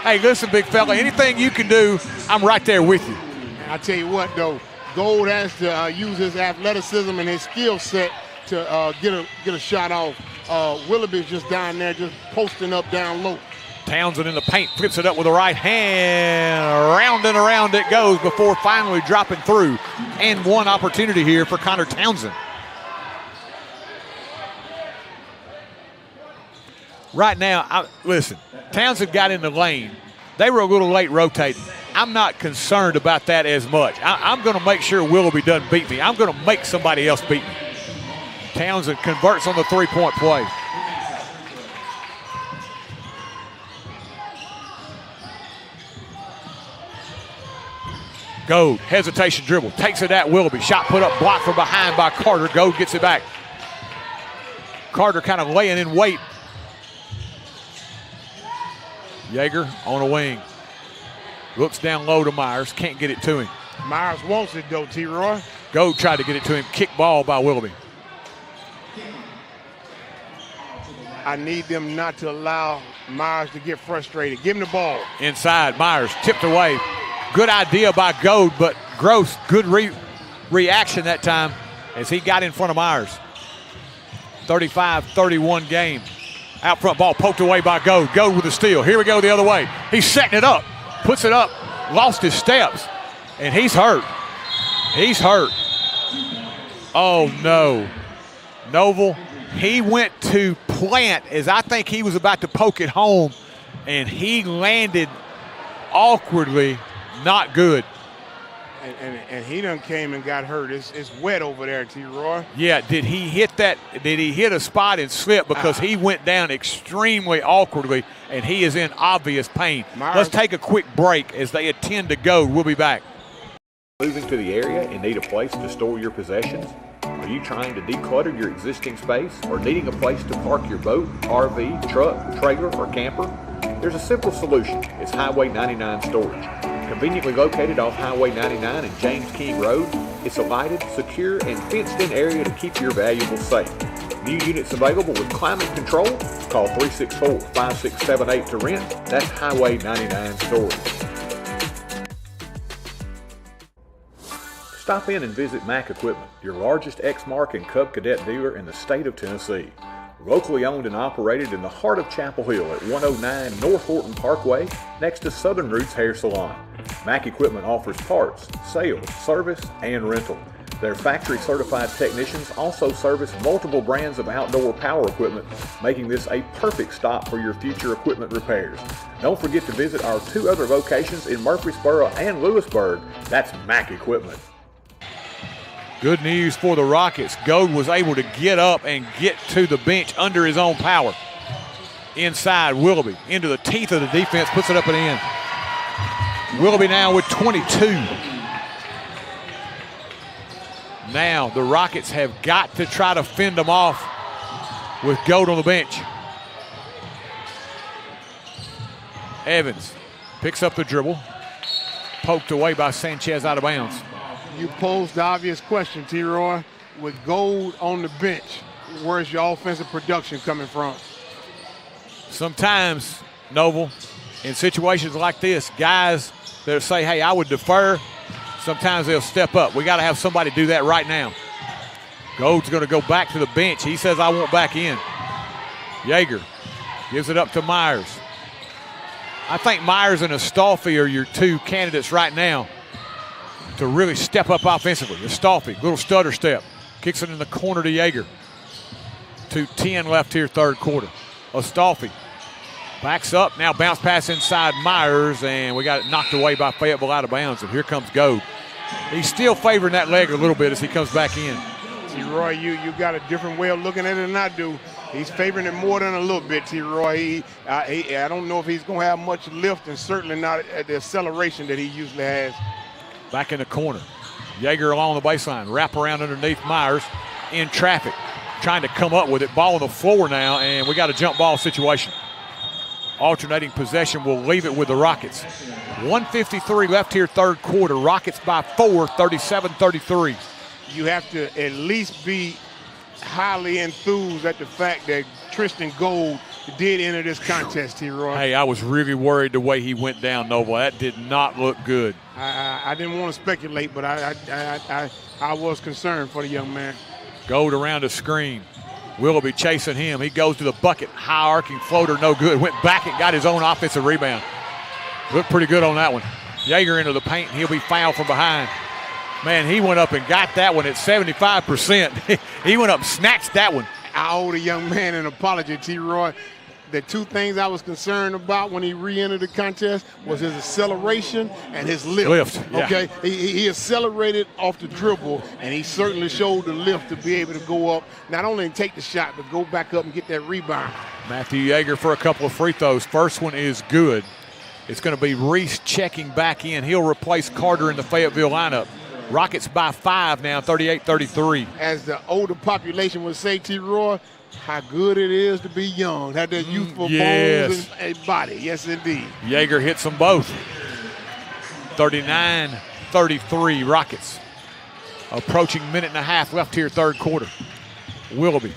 Hey, listen, big fella, anything you can do, I'm right there with you. And I tell you what, though, Gold has to use his athleticism and his skill set to get a shot off. Willoughby's just down there, just posting up down low. Townsend in the paint, flips it up with the right hand. Around and around it goes before finally dropping through. And one opportunity here for Connor Townsend. Right now, listen, Townsend got in the lane. They were a little late rotating. I'm not concerned about that as much. I'm going to make sure Willoughby doesn't beat me. I'm going to make somebody else beat me. Townsend converts on the three-point play. Gold, hesitation dribble, takes it at Willoughby. Shot put up, blocked from behind by Carter. Gold gets it back. Carter kind of laying in wait. Yeager on a wing. Looks down low to Myers, can't get it to him. Myers wants it though, T-Roy. Gold tried to get it to him, kick ball by Willoughby. I need them not to allow Myers to get frustrated. Give him the ball. Inside, Myers tipped away. Good idea by Gold, but Gross, good reaction that time as he got in front of Myers. 35-31 game. Out front ball poked away by Gold. Gold with the steal. Here we go the other way. He's setting it up. Puts it up. Lost his steps. And he's hurt. He's hurt. Oh, no. Noble, he went to plant as I think he was about to poke it home. And he landed awkwardly. Not good. And he done came and got hurt. It's wet over there, T-Roy. Yeah, did he hit that? Did he hit a spot and slip? Because he went down extremely awkwardly, and he is in obvious pain. Let's take a quick break as they attend to go. We'll be back. Moving to the area and need a place to store your possessions? Are you trying to declutter your existing space or needing a place to park your boat, RV, truck, trailer, or camper? There's a simple solution. It's Highway 99 Storage. Conveniently located off Highway 99 and James King Road, it's a lighted, secure, and fenced-in area to keep your valuables safe. New units available with climate control. Call 364-5678 to rent. That's Highway 99 Storage. Stop in and visit Mack Equipment, your largest Exmark and Cub Cadet dealer in the state of Tennessee. Locally owned and operated in the heart of Chapel Hill at 109 North Horton Parkway, next to Southern Roots Hair Salon. Mack Equipment offers parts, sales, service, and rental. Their factory-certified technicians also service multiple brands of outdoor power equipment, making this a perfect stop for your future equipment repairs. Don't forget to visit our 2 other locations in Murfreesboro and Lewisburg. That's Mack Equipment. Good news for the Rockets. Gold was able to get up and get to the bench under his own power. Inside, Willoughby into the teeth of the defense, puts it up and in. Willoughby now with 22. Now the Rockets have got to try to fend them off with Gold on the bench. Evans picks up the dribble. Poked away by Sanchez out of bounds. You posed the obvious question, T-Roy. With Gold on the bench, where's your offensive production coming from? Sometimes, Noble, in situations like this, guys that say, hey, I would defer, sometimes they'll step up. We got to have somebody do that right now. Gold's going to go back to the bench. He says, I want back in. Yeager gives it up to Myers. I think Myers and Astolfi are your two candidates right now to really step up offensively. Astolfi, little stutter step. Kicks it in the corner to Yeager. 2:10 left here, third quarter. Astolfi backs up. Now bounce pass inside Myers, and we got it knocked away by Fayetteville out of bounds. And here comes Gold. He's still favoring that leg a little bit as he comes back in. T-Roy, you got a different way of looking at it than I do. He's favoring it more than a little bit, T-Roy. I don't know if he's going to have much lift, and certainly not at the acceleration that he usually has. Back in the corner. Yeager along the baseline. Wrap around underneath Myers in traffic. Trying to come up with it. Ball on the floor now, and we got a jump ball situation. Alternating possession will leave it with the Rockets. 1:53 left here, third quarter. Rockets by 4, 37-33. You have to at least be highly enthused at the fact that Tristan Gold did enter this contest, T-Roy. Hey, I was really worried the way he went down, Noble. That did not look good. I didn't want to speculate, but I was concerned for the young man. Gold around a screen. Willoughby chasing him. He goes to the bucket. High arcing floater, no good. Went back and got his own offensive rebound. Looked pretty good on that one. Yeager into the paint, and he'll be fouled from behind. Man, he went up and got that one at 75%. He went up, snatched that one. I owe the young man an apology, T-Roy. The two things I was concerned about when he re-entered the contest was his acceleration and his lift. Yeah. Okay, he accelerated off the dribble, and he certainly showed the lift to be able to go up, not only and take the shot, but go back up and get that rebound. Matthew Yeager for a couple of free throws. First one is good. It's going to be Reese checking back in. He'll replace Carter in the Fayetteville lineup. Rockets by 5 now, 38-33. As the older population would say, T-Roy, how good it is to be young, have that youthful bones and body. Yes, indeed. Yeager hits them both. 39-33 Rockets. Approaching minute and a half left here, third quarter. Willoughby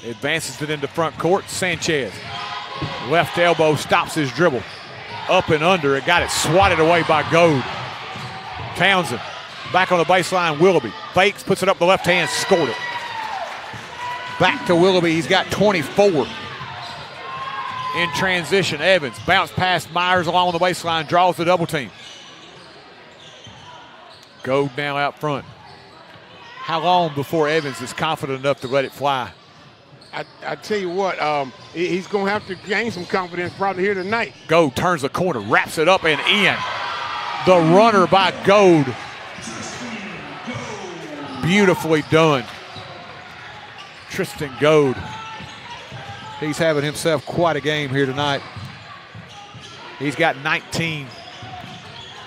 advances it into front court. Sanchez, left elbow, stops his dribble. Up and under, it got it swatted away by Gold. Townsend back on the baseline. Willoughby fakes, puts it up the left hand, scored it. Back to Willoughby, he's got 24. In transition, Evans bounce past Myers along the baseline, draws the double team. Gold now out front. How long before Evans is confident enough to let it fly? I tell you what, he's going to have to gain some confidence probably here tonight. Gold turns the corner, wraps it up and in. The runner by Gold. Beautifully done. Tristan Gold. He's having himself quite a game here tonight. He's got 19.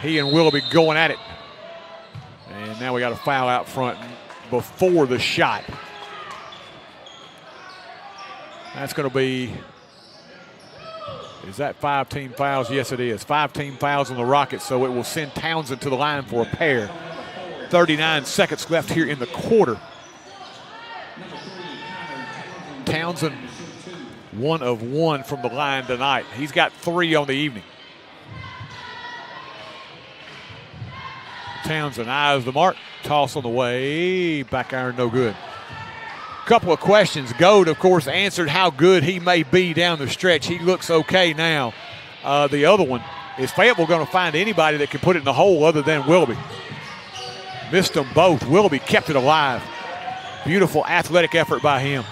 He and Willoughby going at it. And now we got a foul out front before the shot. That's going to be, is that 5 team fouls? Yes, it is. 5 team fouls on the Rockets, so it will send Townsend to the line for a pair. 39 seconds left here in the quarter. Townsend, 1 of 1 from the line tonight. He's got 3 on the evening. Townsend eyes the mark. Toss on the way. Back iron, no good. Couple of questions. Gold, of course, answered how good he may be down the stretch. He looks okay now. The other one, is Fayetteville going to find anybody that can put it in the hole other than Willoughby? Missed them both. Willoughby kept it alive. Beautiful athletic effort by him.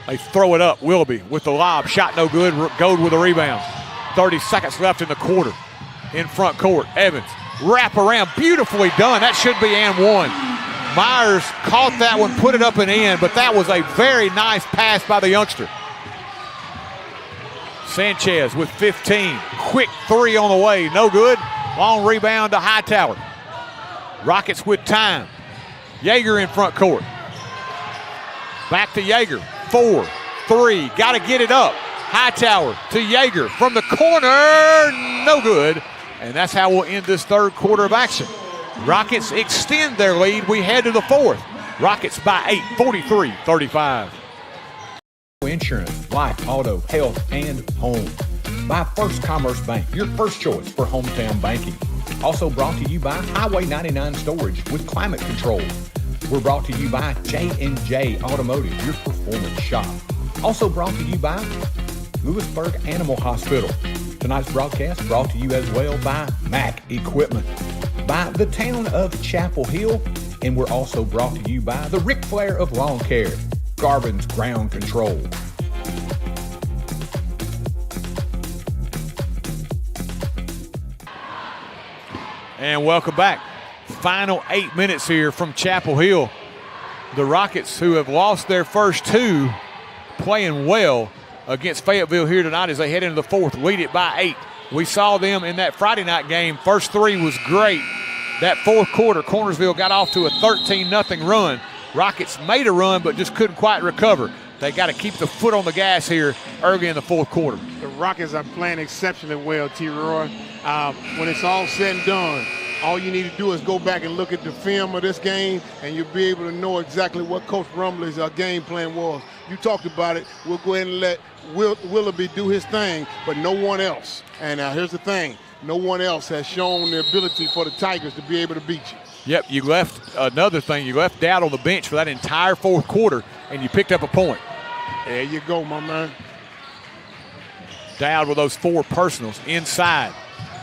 They throw it up. Willoughby with the lob. Shot no good. Gold with a rebound. 30 seconds left in the quarter. In front court. Evans. Wrap around. Beautifully done. That should be and one. Myers caught that one, put it up and in, but that was a very nice pass by the youngster. Sanchez with 15. Quick 3 on the way. No good. Long rebound to Hightower. Rockets with time. Yeager in front court. Back to Yeager. 4, 3. Got to get it up. Hightower to Yeager from the corner. No good. And that's how we'll end this third quarter of action. Rockets extend their lead. We head to the fourth. Rockets by 8, 43-35. Insurance, life, auto, health, and home. By First Commerce Bank, your first choice for hometown banking. Also brought to you by Highway 99 Storage with climate control. We're brought to you by J&J Automotive, your performance shop. Also brought to you by Lewisburg Animal Hospital. Tonight's broadcast brought to you as well by Mac Equipment, by the town of Chapel Hill, and we're also brought to you by the Ric Flair of Lawn Care, Garvin's Ground Control. And welcome back. Final 8 minutes here from Chapel Hill. The Rockets, who have lost their first two, playing well against Fayetteville here tonight as they head into the fourth, lead it by 8. We saw them in that Friday night game. First three was great. That fourth quarter, Cornersville got off to a 13-0 run. Rockets made a run but just couldn't quite recover. They got to keep the foot on the gas here early in the fourth quarter. The Rockets are playing exceptionally well, T-Roy. When it's all said and done, all you need to do is go back and look at the film of this game, and you'll be able to know exactly what Coach Rumley's game plan was. You talked about it. We'll go ahead and let Willoughby do his thing, but no one else. And here's the thing. No one else has shown the ability for the Tigers to be able to beat you. Yep, you left another thing. You left Dowd on the bench for that entire fourth quarter, and you picked up a point. There you go, my man. Dowd with those 4 personals inside.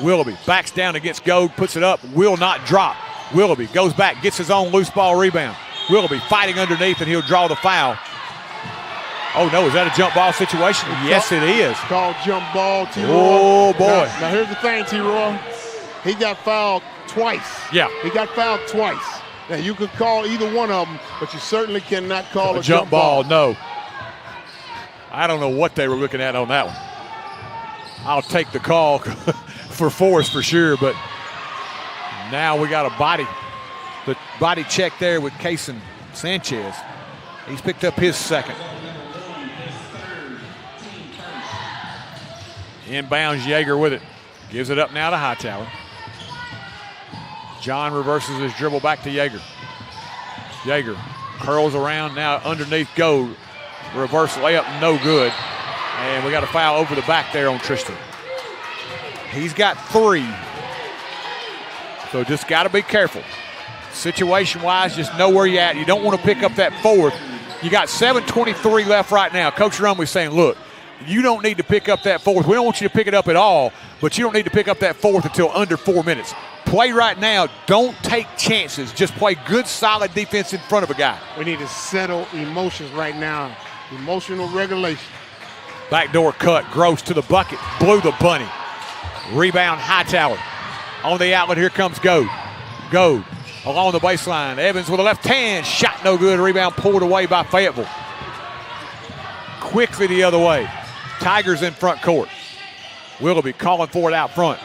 Willoughby backs down against Goad, puts it up, will not drop. Willoughby goes back, gets his own loose ball rebound. Willoughby fighting underneath, and he'll draw the foul. Oh, no, is that a jump ball situation? Yes, it is. It's called jump ball, T-Roy. Oh, boy. Now here's the thing, T-Roy. He got fouled twice. Yeah. He got fouled twice. Now, you could call either one of them, but you certainly cannot call a jump ball. No. I don't know what they were looking at on that one. I'll take the call for Forrest for sure, but now we got the body check there with Kason Sanchez. He's picked up his second. Inbounds Yeager with it. Gives it up now to Hightower. John reverses his dribble back to Yeager. Yeager curls around now underneath Goad. Reverse layup, no good. And we got a foul over the back there on Tristan. He's got 3. So just got to be careful. Situation-wise, just know where you're at. You don't want to pick up that fourth. You got 7:23 left right now. Coach Rumley's saying, look, you don't need to pick up that fourth. We don't want you to pick it up at all, but you don't need to pick up that fourth until under 4 minutes. Play right now. Don't take chances. Just play good, solid defense in front of a guy. We need to settle emotions right now. Emotional regulation. Backdoor cut. Gross to the bucket. Blew the bunny. Rebound Hightower. On the outlet, here comes Goad. Goad along the baseline. Evans with a left hand. Shot no good. Rebound pulled away by Fayetteville. Quickly the other way. Tigers in front court. Willoughby calling for it out front.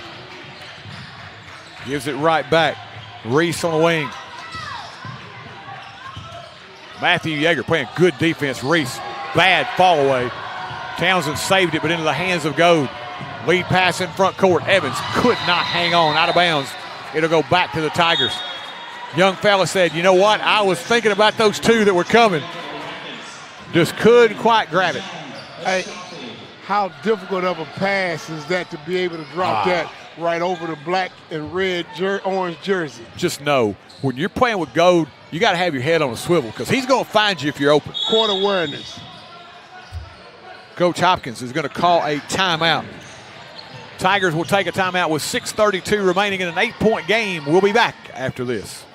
Gives it right back. Reese on the wing. Matthew Yeager playing good defense. Reese, bad fall away. Townsend saved it, but into the hands of Goad. Lead pass in front court. Evans could not hang on. Out of bounds. It'll go back to the Tigers. Young fella said, you know what? I was thinking about those 2 that were coming. Just couldn't quite grab it. Hey, how difficult of a pass is that to be able to drop that right over the black and red orange jersey? Just know, when you're playing with Goad, you got to have your head on a swivel because he's going to find you if you're open. Court awareness. Coach Hopkins is going to call a timeout. Tigers will take a timeout with 6:32 remaining in an 8-point game. We'll be back after this.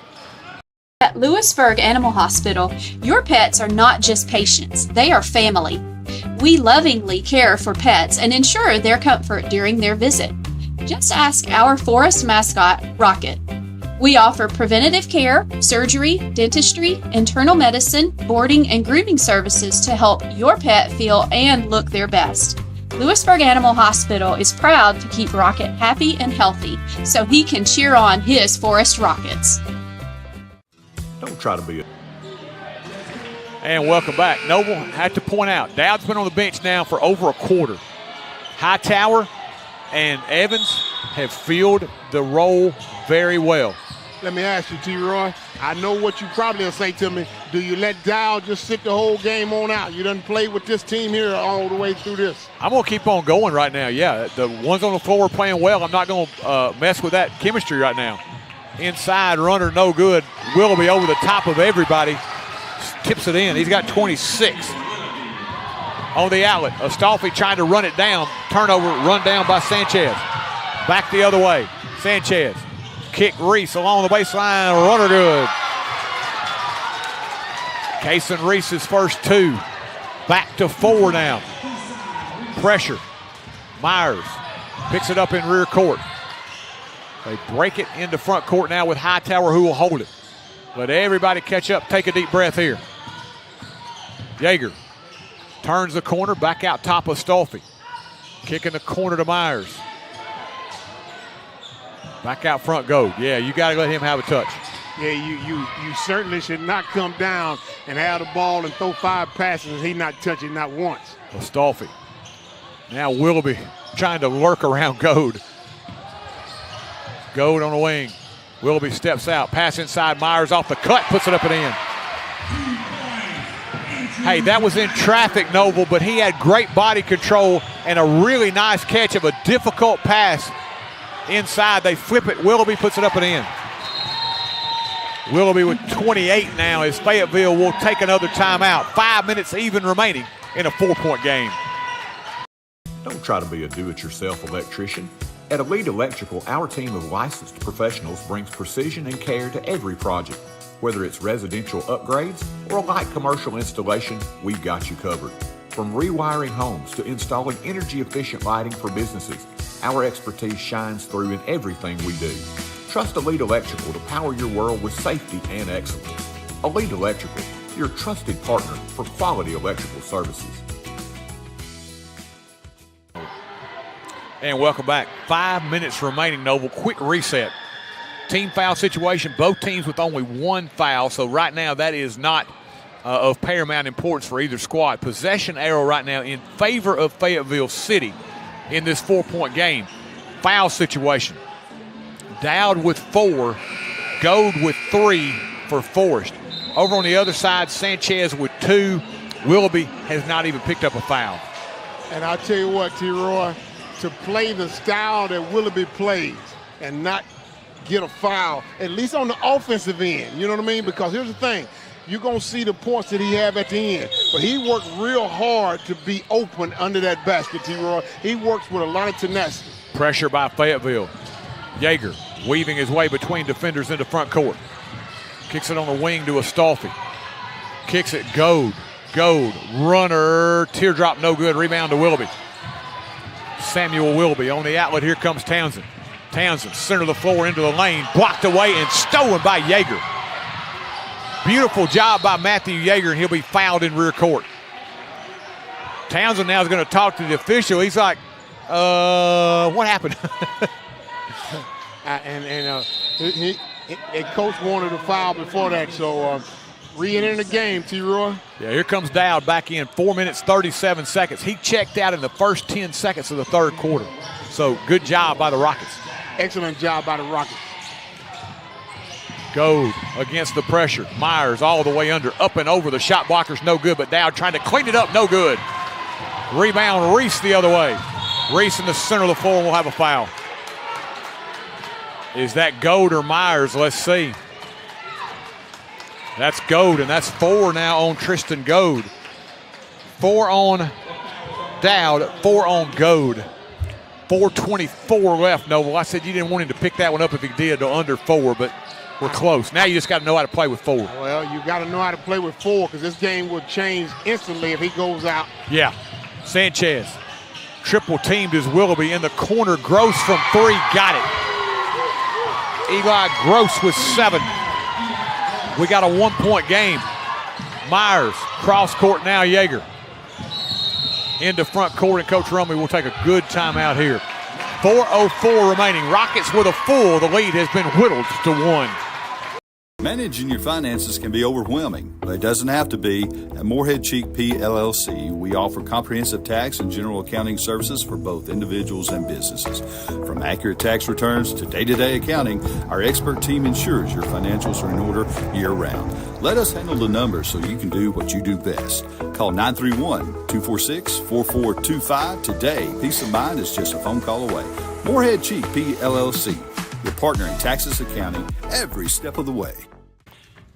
At Lewisburg Animal Hospital, your pets are not just patients, they are family. We lovingly care for pets and ensure their comfort during their visit. Just ask our Forrest mascot, Rocket. We offer preventative care, surgery, dentistry, internal medicine, boarding, and grooming services to help your pet feel and look their best. Lewisburg Animal Hospital is proud to keep Rocket happy and healthy so he can cheer on his Forrest Rockets. Don't try to be a... And welcome back. Noble had to point out, Dowd's been on the bench now for over a quarter. Hightower and Evans have filled the role very well. Let me ask you, T-Roy. I know what you probably will say to me. Do you let Dowd just sit the whole game on out? You done played with this team here all the way through this. I'm going to keep on going right now. Yeah, the ones on the floor are playing well. I'm not going to mess with that chemistry right now. Inside runner, no good. Willoughby over the top of everybody. Tips it in. He's got 26. On the outlet, Astolfi trying to run it down. Turnover, run down by Sanchez. Back the other way. Sanchez. Kick Reese along the baseline. Runner good. Kason Reese's first two. Back to 4 now. Pressure. Myers picks it up in rear court. They break it into front court now with Hightower, who will hold it. Let everybody catch up. Take a deep breath here. Yeager turns the corner, back out top of Stolfi. Kicking the corner to Myers. Back out front, Gold. Yeah, you got to let him have a touch. Yeah, you certainly should not come down and have the ball and throw 5 passes and he not touch it not once. Astolfi. Now Willoughby trying to lurk around Gold. Gold on the wing. Willoughby steps out. Pass inside. Myers off the cut. Puts it up and in. Hey, that was in traffic, Noble, but he had great body control and a really nice catch of a difficult pass inside. They flip it. Willoughby puts it up and in. Willoughby with 28 now as Fayetteville will take another timeout. 5 minutes even remaining in a 4-point game. Don't try to be a do-it-yourself electrician. At Elite Electrical, our team of licensed professionals brings precision and care to every project. Whether it's residential upgrades or a light commercial installation, we've got you covered. From rewiring homes to installing energy-efficient lighting for businesses, our expertise shines through in everything we do. Trust Elite Electrical to power your world with safety and excellence. Elite Electrical, your trusted partner for quality electrical services. And welcome back. 5 minutes remaining, Noble. Quick reset. Team foul situation, both teams with only 1 foul. So right now that is not of paramount importance for either squad. Possession arrow right now in favor of Fayetteville City in this 4-point game. Foul situation. Dowd with 4, Gold with 3 for Forrest. Over on the other side, Sanchez with 2. Willoughby has not even picked up a foul. And I'll tell you what, T-Roy, to play the style that Willoughby plays and not get a foul, at least on the offensive end, you know what I mean? Because here's the thing, you're going to see the points that he have at the end, but he worked real hard to be open under that basket, T-Roy. He works with a lot of tenacity. Pressure by Fayetteville. Yeager weaving his way between defenders into front court. Kicks it on the wing to Astolfi. Kicks it, Gold, runner, teardrop no good, rebound to Willoughby. Samuel Willoughby on the outlet. Here comes Townsend. Townsend, center of the floor into the lane, blocked away and stolen by Yeager. Beautiful job by Matthew Yeager, and he'll be fouled in rear court. Townsend now is going to talk to the official. He's like, what happened? Coach wanted a foul before that, so re-entering the game, T-Roy. Yeah, here comes Dowd back in, 4 minutes, 37 seconds. He checked out in the first 10 seconds of the third quarter. So good job by the Rockets. Excellent job by the Rockets. Gold against the pressure. Myers all the way under, up and over. The shot blocker's no good, but Dowd trying to clean it up, no good. Rebound, Reese the other way. Reese in the center of the floor will have a foul. Is that Gold or Myers? Let's see. That's Gold, and that's 4 now on Tristan Gold. 4 on Dowd, 4 on Gold. 4:24 left, Noble. I said you didn't want him to pick that one up if he did to under 4, but we're close. Now you just got to know how to play with 4. Well, you got to know how to play with 4 because this game will change instantly if he goes out. Yeah. Sanchez triple teamed as Willoughby in the corner. Gross from 3, got it. Eli Gross with 7. We got a 1-point game. Myers, cross court now, Yeager. Into front court, and Coach Rumley will take a good timeout here. 4:04 remaining. Rockets with a full. The lead has been whittled to 1. Managing your finances can be overwhelming, but it doesn't have to be. At Morehead Cheek PLLC, we offer comprehensive tax and general accounting services for both individuals and businesses. From accurate tax returns to day-to-day accounting, our expert team ensures your financials are in order year-round. Let us handle the numbers so you can do what you do best. Call 931-246-4425 today. Peace of mind is just a phone call away. Morehead Cheek PLLC, your partner in taxes accounting every step of the way.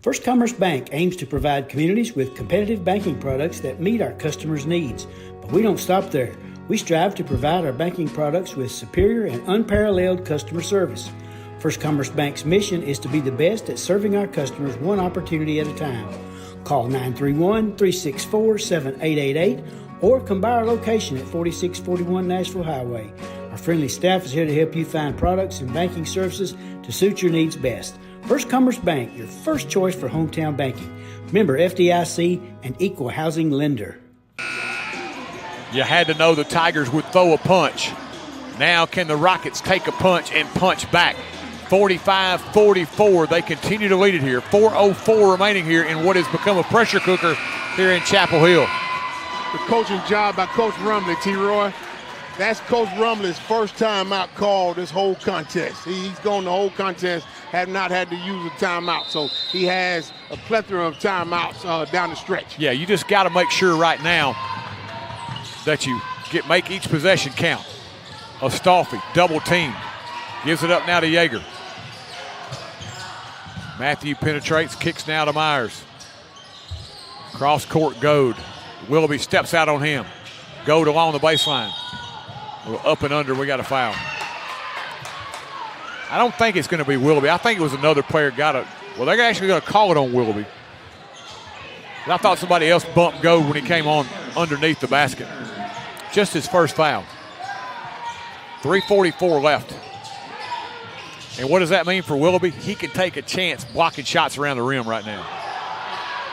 First Commerce Bank aims to provide communities with competitive banking products that meet our customers' needs. But we don't stop there. We strive to provide our banking products with superior and unparalleled customer service. First Commerce Bank's mission is to be the best at serving our customers one opportunity at a time. Call 931-364-7888 or come by our location at 4641 Nashville Highway. Our friendly staff is here to help you find products and banking services to suit your needs best. First Commerce Bank, your first choice for hometown banking. Member FDIC and equal housing lender. You had to know the Tigers would throw a punch. Now can the Rockets take a punch and punch back? 45-44, they continue to lead it here. 4:04 remaining here in what has become a pressure cooker here in Chapel Hill. The coaching job by Coach Rumley, T-Roy. That's Coach Rumley's first timeout call this whole contest. He's gone the whole contest, have not had to use a timeout. So he has a plethora of timeouts down the stretch. Yeah, you just got to make sure right now that you make each possession count. Astolfi, double team. Gives it up now to Yeager. Matthew penetrates, kicks now to Myers. Cross court, Goad. Willoughby steps out on him. Goad along the baseline. Up and under, we got a foul. I don't think it's going to be Willoughby. I think it was another player got it. Well, they're actually going to call it on Willoughby. I thought somebody else bumped Goad when he came on underneath the basket. Just his first foul. 3:44 left. And what does that mean for Willoughby? He can take a chance blocking shots around the rim right now.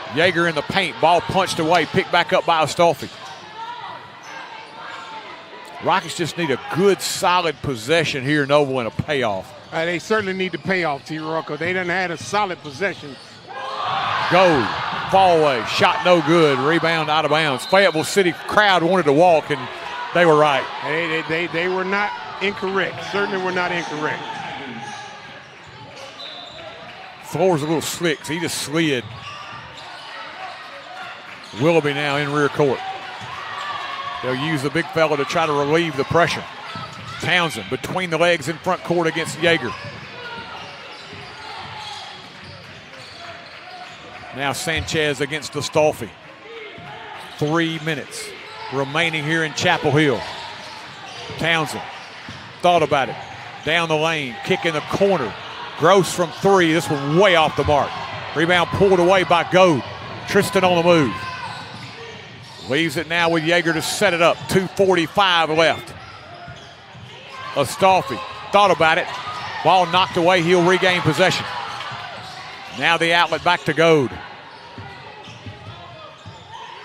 Yeager in the paint, ball punched away, picked back up by Astolfi. Rockets just need a good, solid possession here, Noble, and a payoff. They certainly need the payoff, T-Roy, because they done had a solid possession. Goad, fall away, shot no good, rebound out of bounds. Fayetteville City crowd wanted to walk, and they were right. They were not incorrect, certainly were not incorrect. Floor's a little slick, so he just slid. Willoughby now in rear court. They'll use the big fella to try to relieve the pressure. Townsend between the legs in front court against Yeager. Now Sanchez against Astolfi. 3 minutes remaining here in Chapel Hill. Townsend thought about it. Down the lane, kick in the corner. Gross from three. This one way off the mark. Rebound pulled away by Goad. Tristan on the move. Leaves it now with Yeager to set it up. 2:45 left. Astolfi thought about it. Ball knocked away. He'll regain possession. Now the outlet back to Goad.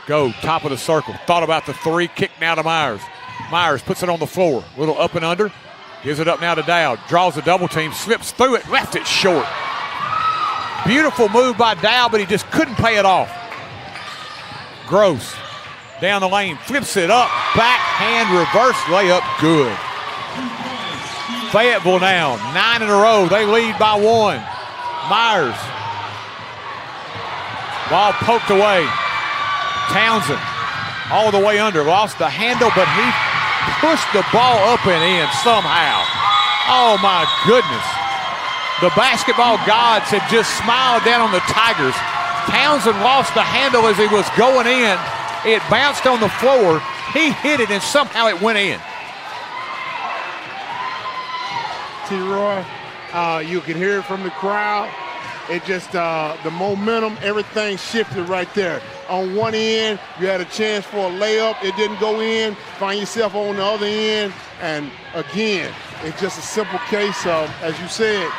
Goad, top of the circle. Thought about the three. Kick now to Myers. Myers puts it on the floor. Little up and under. Gives it up now to Dowd. Draws a double team. Slips through it. Left it short. Beautiful move by Dowd, but he just couldn't pay it off. Gross. Down the lane, flips it up, backhand reverse layup, good. Fayetteville now, 9 in a row. They lead by 1. Myers. Ball poked away. Townsend all the way under, lost the handle, but he pushed the ball up and in somehow. Oh my goodness. The basketball gods had just smiled down on the Tigers. Townsend lost the handle as he was going in. It bounced on the floor. He hit it, and somehow it went in. T-Roy, you can hear it from the crowd. It just, the momentum, everything shifted right there. On one end, you had a chance for a layup. It didn't go in. Find yourself on the other end. And again, it's just a simple case of, as you said,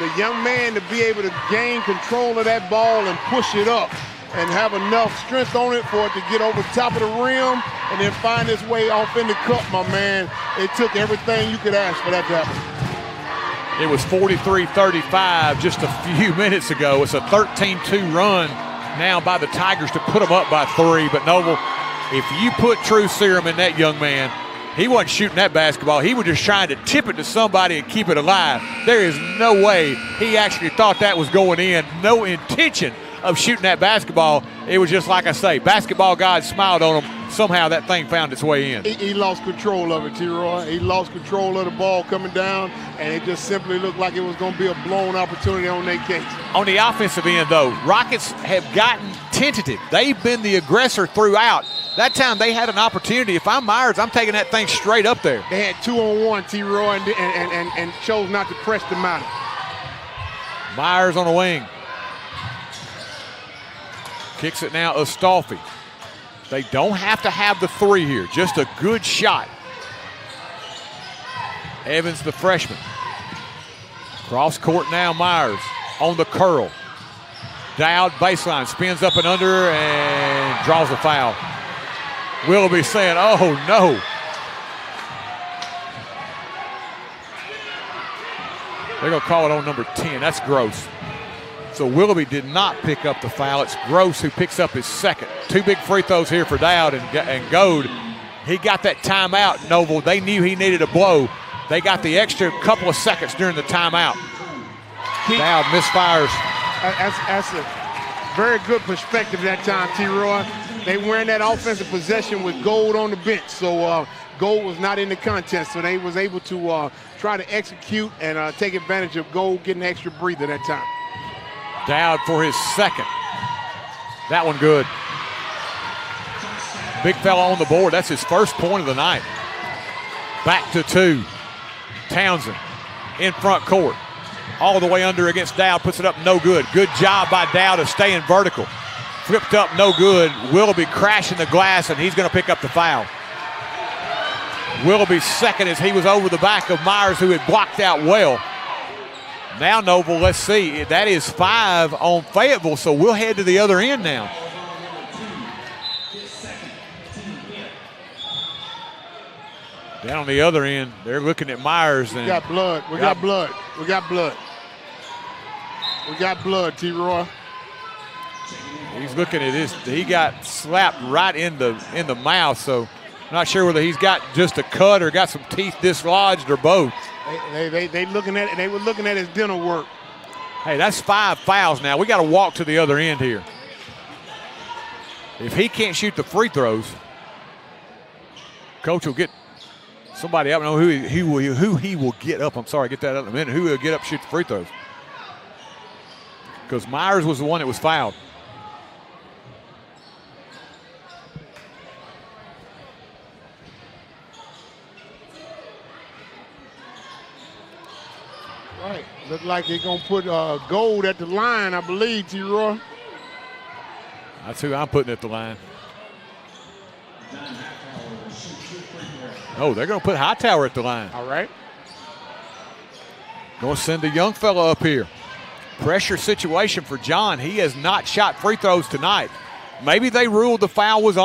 the young man to be able to gain control of that ball and push it up and have enough strength on it for it to get over top of the rim and then find its way off in the cup, my man. It took everything you could ask for that to happen. It was 43-35 just a few minutes ago. It's a 13-2 run now by the Tigers to put them up by 3. But Noble, if you put true serum in that young man, he wasn't shooting that basketball. He was just trying to tip it to somebody and keep it alive. There is no way he actually thought that was going in. No intention of shooting that basketball. It was just like I say, basketball God smiled on him. Somehow that thing found its way in. He lost control of it, T-Roy. He lost control of the ball coming down, and it just simply looked like it was going to be a blown opportunity on their case. On the offensive end, though, Rockets have gotten tentative. They've been the aggressor throughout. That time they had an opportunity. If I'm Myers, I'm taking that thing straight up there. They had 2-on-1, T-Roy, and chose not to press the matter. Myers on the wing. Kicks it now, Astolfi. They don't have to have the 3 here, just a good shot. Evans, the freshman. Cross court now, Myers on the curl. Dowd baseline, spins up and under and draws a foul. Willoughby saying, oh no. They're going to call it on number 10. That's Gross. So Willoughby did not pick up the foul. It's Gross who picks up his second. 2 big free throws here for Dowd and Goad. He got that timeout, Noble. They knew he needed a blow. They got the extra couple of seconds during the timeout. Dowd misfires. That's a very good perspective that time, T-Roy. They were in that offensive possession with Gold on the bench. So Gold was not in the contest. So they was able to try to execute and take advantage of Gold getting an extra breather that time. Dowd for his second. That one good. Big fella on the board. That's his first point of the night. Back to 2. Townsend in front court. All the way under against Dowd. Puts it up, no good. Good job by Dowd of staying vertical. Flipped up, no good. Willoughby crashing the glass, and he's going to pick up the foul. Willoughby's second as he was over the back of Myers, who had blocked out well. Now, Noble, let's see. That is 5 on Fayetteville, so we'll head to the other end now. Down on the other end, they're looking at Myers. We got blood. We got blood. We got blood. We got blood, T-Roy. He's looking at this. He got slapped right in the mouth, so I'm not sure whether he's got just a cut or got some teeth dislodged or both. They looking at it. They were looking at his dental work. Hey, that's 5 fouls now. We got to walk to the other end here. If he can't shoot the free throws, coach will get somebody up. I don't know who he will get up. I'm sorry, get that up in a minute. Who will get up, shoot the free throws? Because Myers was the one that was fouled. Right. Look like they're going to put Gold at the line, I believe, T-Roy. That's who I'm putting at the line. Oh, they're going to put Hightower at the line. All right. Going to send the young fella up here. Pressure situation for John. He has not shot free throws tonight. Maybe they ruled the foul was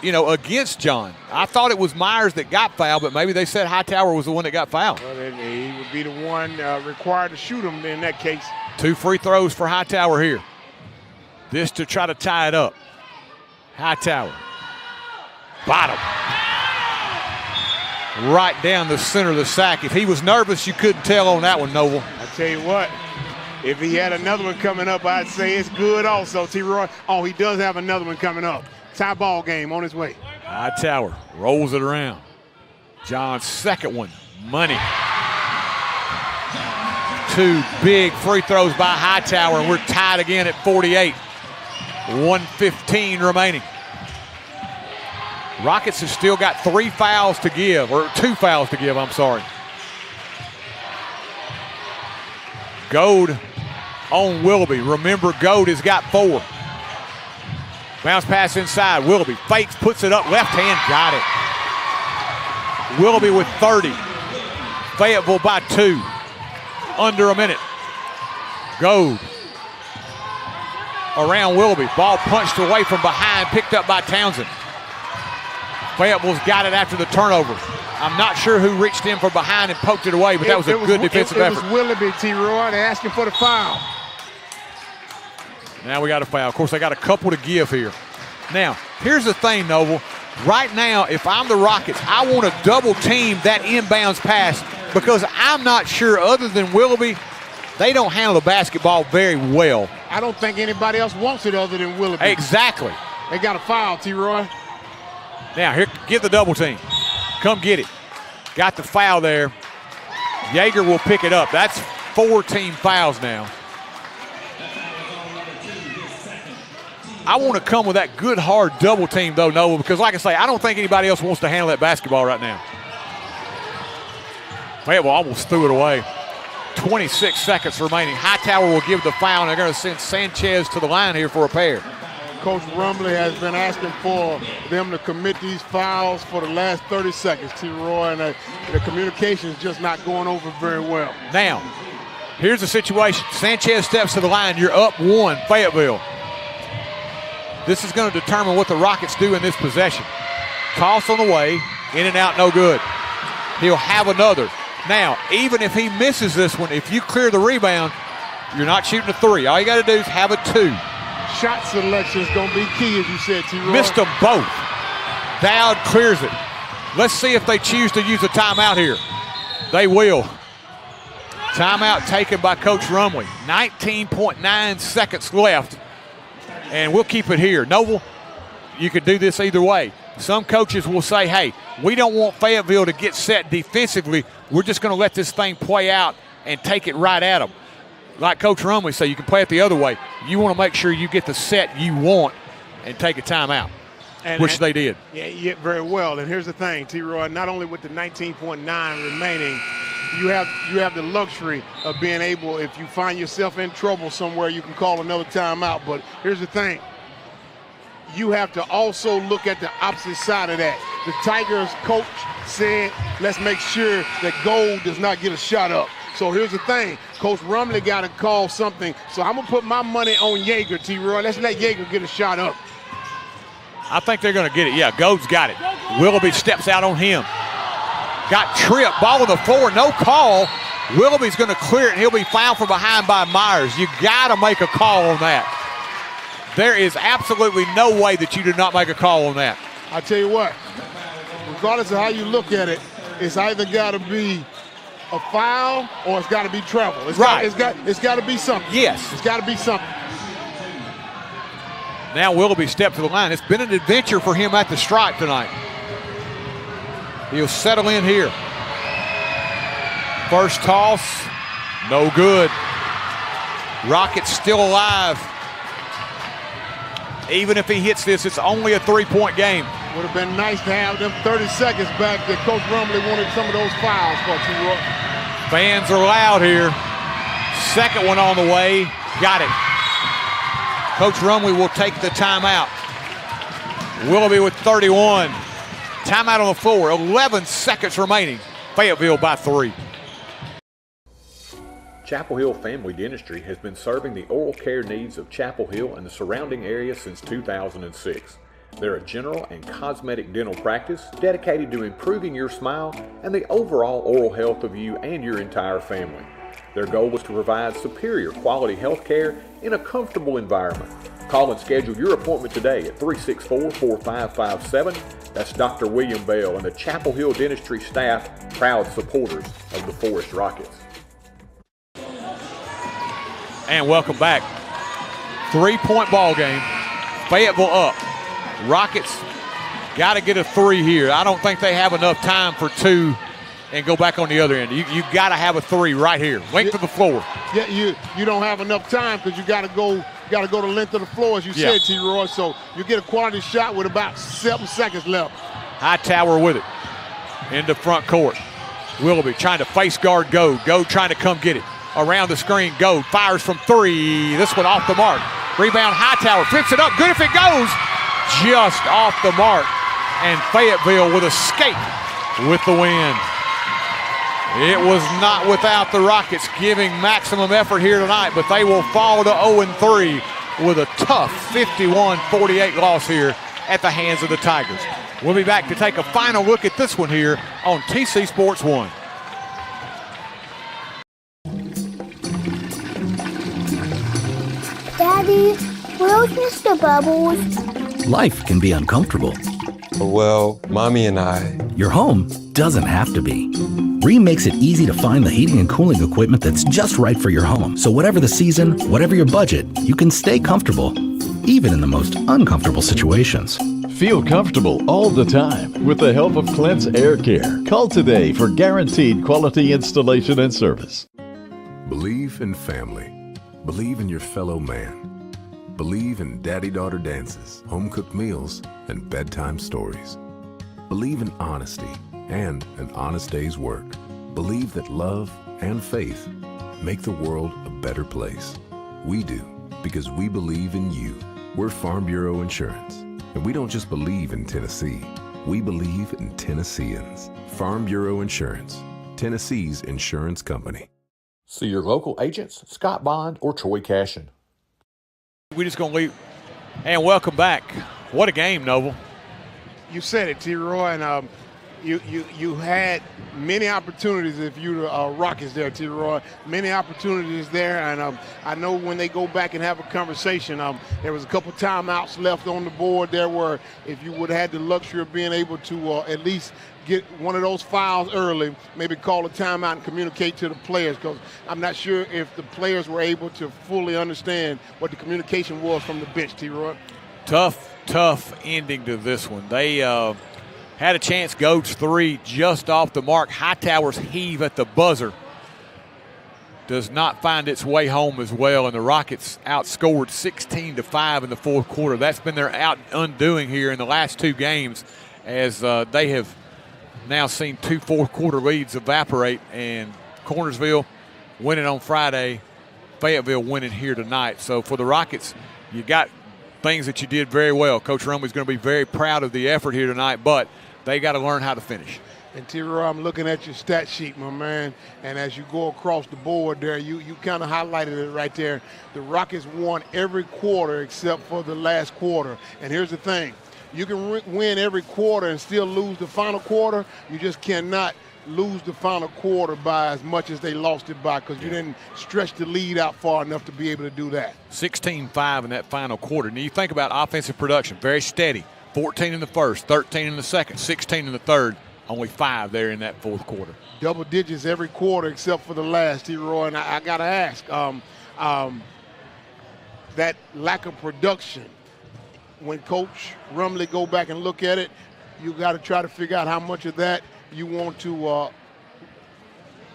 against John. I thought it was Myers that got fouled, but maybe they said Hightower was the one that got fouled. Well, then he would be the one required to shoot him in that case. 2 free throws for Hightower here. This to try to tie it up. Hightower. Bottom. Right down the center of the sack. If he was nervous, you couldn't tell on that one, Noble. I tell you what. If he had another one coming up, I'd say it's good also, T-Roy. Oh, he does have another one coming up. Tie ball game on his way. Hightower rolls it around. John's second one, money. 2 big free throws by Hightower, and we're tied again at 48. 1:15 remaining. Rockets have still got 3 fouls to give, or 2 fouls to give, I'm sorry. Goad on Willoughby. Remember, Goad has got 4. Bounce pass inside. Willoughby fakes, puts it up, left hand, got it. Willoughby with 30. Fayetteville by 2. Under a minute. Goad around Willoughby. Ball punched away from behind, picked up by Townsend. Fayetteville's got it after the turnover. I'm not sure who reached in from behind and poked it away, but that was a good defensive effort. It was Willoughby, T-Roy. They're asking for the foul. Now we got a foul. Of course, they got a couple to give here. Now, here's the thing, Noble. Right now, if I'm the Rockets, I want to double team that inbounds pass because I'm not sure, other than Willoughby, they don't handle the basketball very well. I don't think anybody else wants it other than Willoughby. Exactly. They got a foul, T-Roy. Now, here, get the double team. Come get it. Got the foul there. Yeager will pick it up. That's 4 team fouls now. I want to come with that good, hard double team, though, Noah, because like I say, I don't think anybody else wants to handle that basketball right now. Fayetteville almost threw it away. 26 seconds remaining. Hightower will give the foul, and they're going to send Sanchez to the line here for a pair. Coach Rumley has been asking for them to commit these fouls for the last 30 seconds, T-Roy, and the communication is just not going over very well. Now, here's the situation. Sanchez steps to the line. You're up 1, Fayetteville. This is going to determine what the Rockets do in this possession. Toss on the way, in and out, no good. He'll have another. Now, even if he misses this one, if you clear the rebound, you're not shooting a 3. All you got to do is have a 2. Shot selection is going to be key, as you said, T-Roy. Missed them both. Dowd clears it. Let's see if they choose to use a timeout here. They will. Timeout taken by Coach Rumley. 19.9 seconds left. And we'll keep it here. Noble, you could do this either way. Some coaches will say, hey, we don't want Fayetteville to get set defensively. We're just going to let this thing play out and take it right at them. Like Coach Rumley said, you can play it the other way. You want to make sure you get the set you want and take a timeout, which they did. Yeah, very well. And here's the thing, T-Roy, not only with the 19.9 remaining, you have the luxury of being able, if you find yourself in trouble somewhere, you can call another timeout. But here's the thing. You have to also look at the opposite side of that. The Tigers coach said, let's make sure that Gold does not get a shot up. So here's the thing. Coach Rumley got to call something. So I'm going to put my money on Yeager, T-Roy. Let's let Yeager get a shot up. I think they're going to get it. Yeah, Gold's got it. Willoughby steps out on him. Got tripped. Ball on the floor. No call. Willoughby's going to clear it, and he'll be fouled from behind by Myers. You got to make a call on that. There is absolutely no way that you do not make a call on that. I tell you what, regardless of how you look at it, it's either got to be a foul or it's got to be travel. It's got to be something. Yes. It's got to be something. Now Willoughby stepped to the line. It's been an adventure for him at the stripe tonight. He'll settle in here. First toss, no good. Rockets still alive. Even if he hits this, it's only a 3-point game. Would have been nice to have them 30 seconds back that Coach Rumley wanted some of those fouls for T-Roy. Fans are loud here. Second one on the way. Got it. Coach Rumley will take the timeout. Willoughby with 31. Timeout on the floor. 11 seconds remaining. Fayetteville by 3. Chapel Hill Family Dentistry has been serving the oral care needs of Chapel Hill and the surrounding area since 2006. They're a general and cosmetic dental practice dedicated to improving your smile and the overall oral health of you and your entire family. Their goal is to provide superior quality health care in a comfortable environment. Call and schedule your appointment today at 364-4557. That's Dr. William Bell and the Chapel Hill Dentistry staff, proud supporters of the Forrest Rockets. And welcome back. 3-point ball game. Fayetteville up. Rockets got to get a 3 here. I don't think they have enough time for 2 and go back on the other end. You got to have a 3 right here. Length of the floor. Yeah, you don't have enough time because you got to go the length of the floor, as you said, T-Roy. So you get a quality shot with about 7 seconds left. Hightower with it into front court. Willoughby trying to face guard Goad. Goad trying to come get it. Around the screen, Goad fires from 3. This one off the mark. Rebound, Hightower flips it up. Good if it goes. Just off the mark. And Fayetteville with a skate with the win. It was not without the Rockets giving maximum effort here tonight, but they will fall to 0-3 with a tough 51-48 loss here at the hands of the Tigers. We'll be back to take a final look at this one here on TC Sports 1. Daddy, where's Mr. Bubbles? Life can be uncomfortable. Well, Mommy and I. Your home doesn't have to be. Rheem makes it easy to find the heating and cooling equipment that's just right for your home. So whatever the season, whatever your budget, you can stay comfortable, even in the most uncomfortable situations. Feel comfortable all the time with the help of Clint's Air Care. Call today for guaranteed quality installation and service. Believe in family. Believe in your fellow man. Believe in daddy-daughter dances, home-cooked meals, and bedtime stories. Believe in honesty and an honest day's work. Believe that love and faith make the world a better place. We do, because we believe in you. We're Farm Bureau Insurance, and we don't just believe in Tennessee. We believe in Tennesseans. Farm Bureau Insurance, Tennessee's insurance company. See your local agents, Scott Bond or Troy Cashin. We're just going to leave. And welcome back. What a game, Noble. You said it, T-Roy, and you had many opportunities if you the Rockets there, T-Roy. Many opportunities there, and I know when they go back and have a conversation, there was a couple timeouts left on the board there where if you would have had the luxury of being able to at least get one of those fouls early, maybe call a timeout and communicate to the players, because I'm not sure if the players were able to fully understand what the communication was from the bench, T-Roy. Tough ending to this one. They had a chance, Goats 3 just off the mark. Hightower's heave at the buzzer does not find its way home as well, and the Rockets outscored 16-5 in the fourth quarter. That's been their undoing here in the last two games, as they have now seen two fourth-quarter leads evaporate, and Cornersville winning on Friday, Fayetteville winning here tonight. So for the Rockets, you got things that you did very well. Coach Rumley's going to be very proud of the effort here tonight, but they got to learn how to finish. And T-Roy, I'm looking at your stat sheet, my man, and as you go across the board there, you kind of highlighted it right there. The Rockets won every quarter except for the last quarter. And here's the thing. You can win every quarter and still lose the final quarter. You just cannot lose the final quarter by as much as they lost it by, because you didn't stretch the lead out far enough to be able to do that. 16-5 in that final quarter. Now you think about offensive production, very steady. 14 in the first, 13 in the second, 16 in the third, only 5 there in that fourth quarter. Double digits every quarter except for the last, T-Roy, and I got to ask, that lack of production, when Coach Rumley go back and look at it, you got to try to figure out how much of that you want to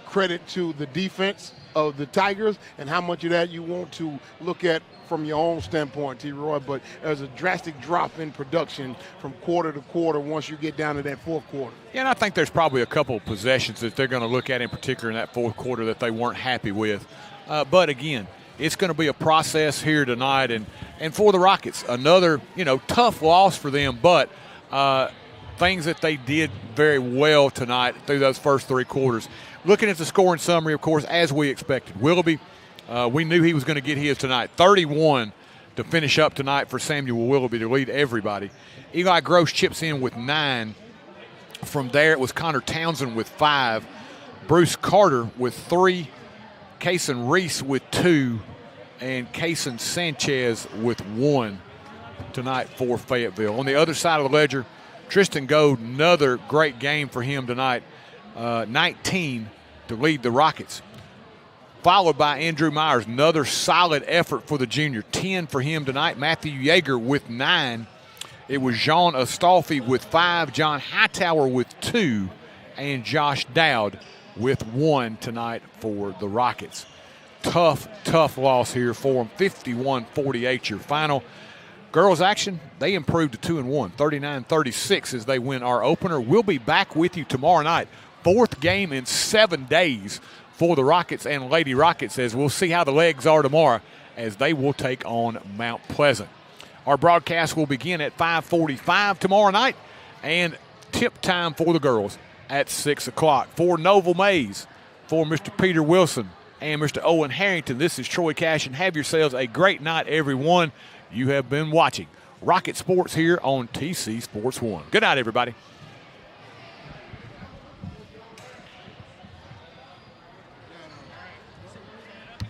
credit to the defense of the Tigers and how much of that you want to look at from your own standpoint, T-Roy. But there's a drastic drop in production from quarter to quarter once you get down to that fourth quarter. Yeah, and I think there's probably a couple of possessions that they're going to look at in particular in that fourth quarter that they weren't happy with. But again, it's going to be a process here tonight, and for the Rockets, another tough loss for them, but things that they did very well tonight through those first three quarters. Looking at the scoring summary, of course, as we expected, Willoughby, we knew he was going to get his tonight. 31 to finish up tonight for Samuel Willoughby to lead everybody. Eli Gross chips in with 9. From there, it was Connor Townsend with 5, Bruce Carter with 3, Kason Reese with 2, and Kason Sanchez with 1 tonight for Fayetteville. On the other side of the ledger, Tristan Gold, another great game for him tonight, 19 to lead the Rockets. Followed by Andrew Myers, another solid effort for the junior, 10 for him tonight. Matthew Yeager with 9. It was Jean Astolfi with 5, John Hightower with 2, and Josh Dowd with 1 tonight for the Rockets. Tough loss here for them. 51-48 your final. Girls action, they improved to 2-1, 39-36 as they win our opener. We'll be back with you tomorrow night. 4th game in 7 days for the Rockets and Lady Rockets, as we'll see how the legs are tomorrow as they will take on Mount Pleasant. Our broadcast will begin at 5:45 tomorrow night, and tip time for the girls at 6 o'clock. For Noble Mays, for Mr. Peter Wilson, and Mr. Owen Harrington, this is Troy Cash, and have yourselves a great night, everyone. You have been watching Rocket Sports here on TC Sports 1. Good night, everybody.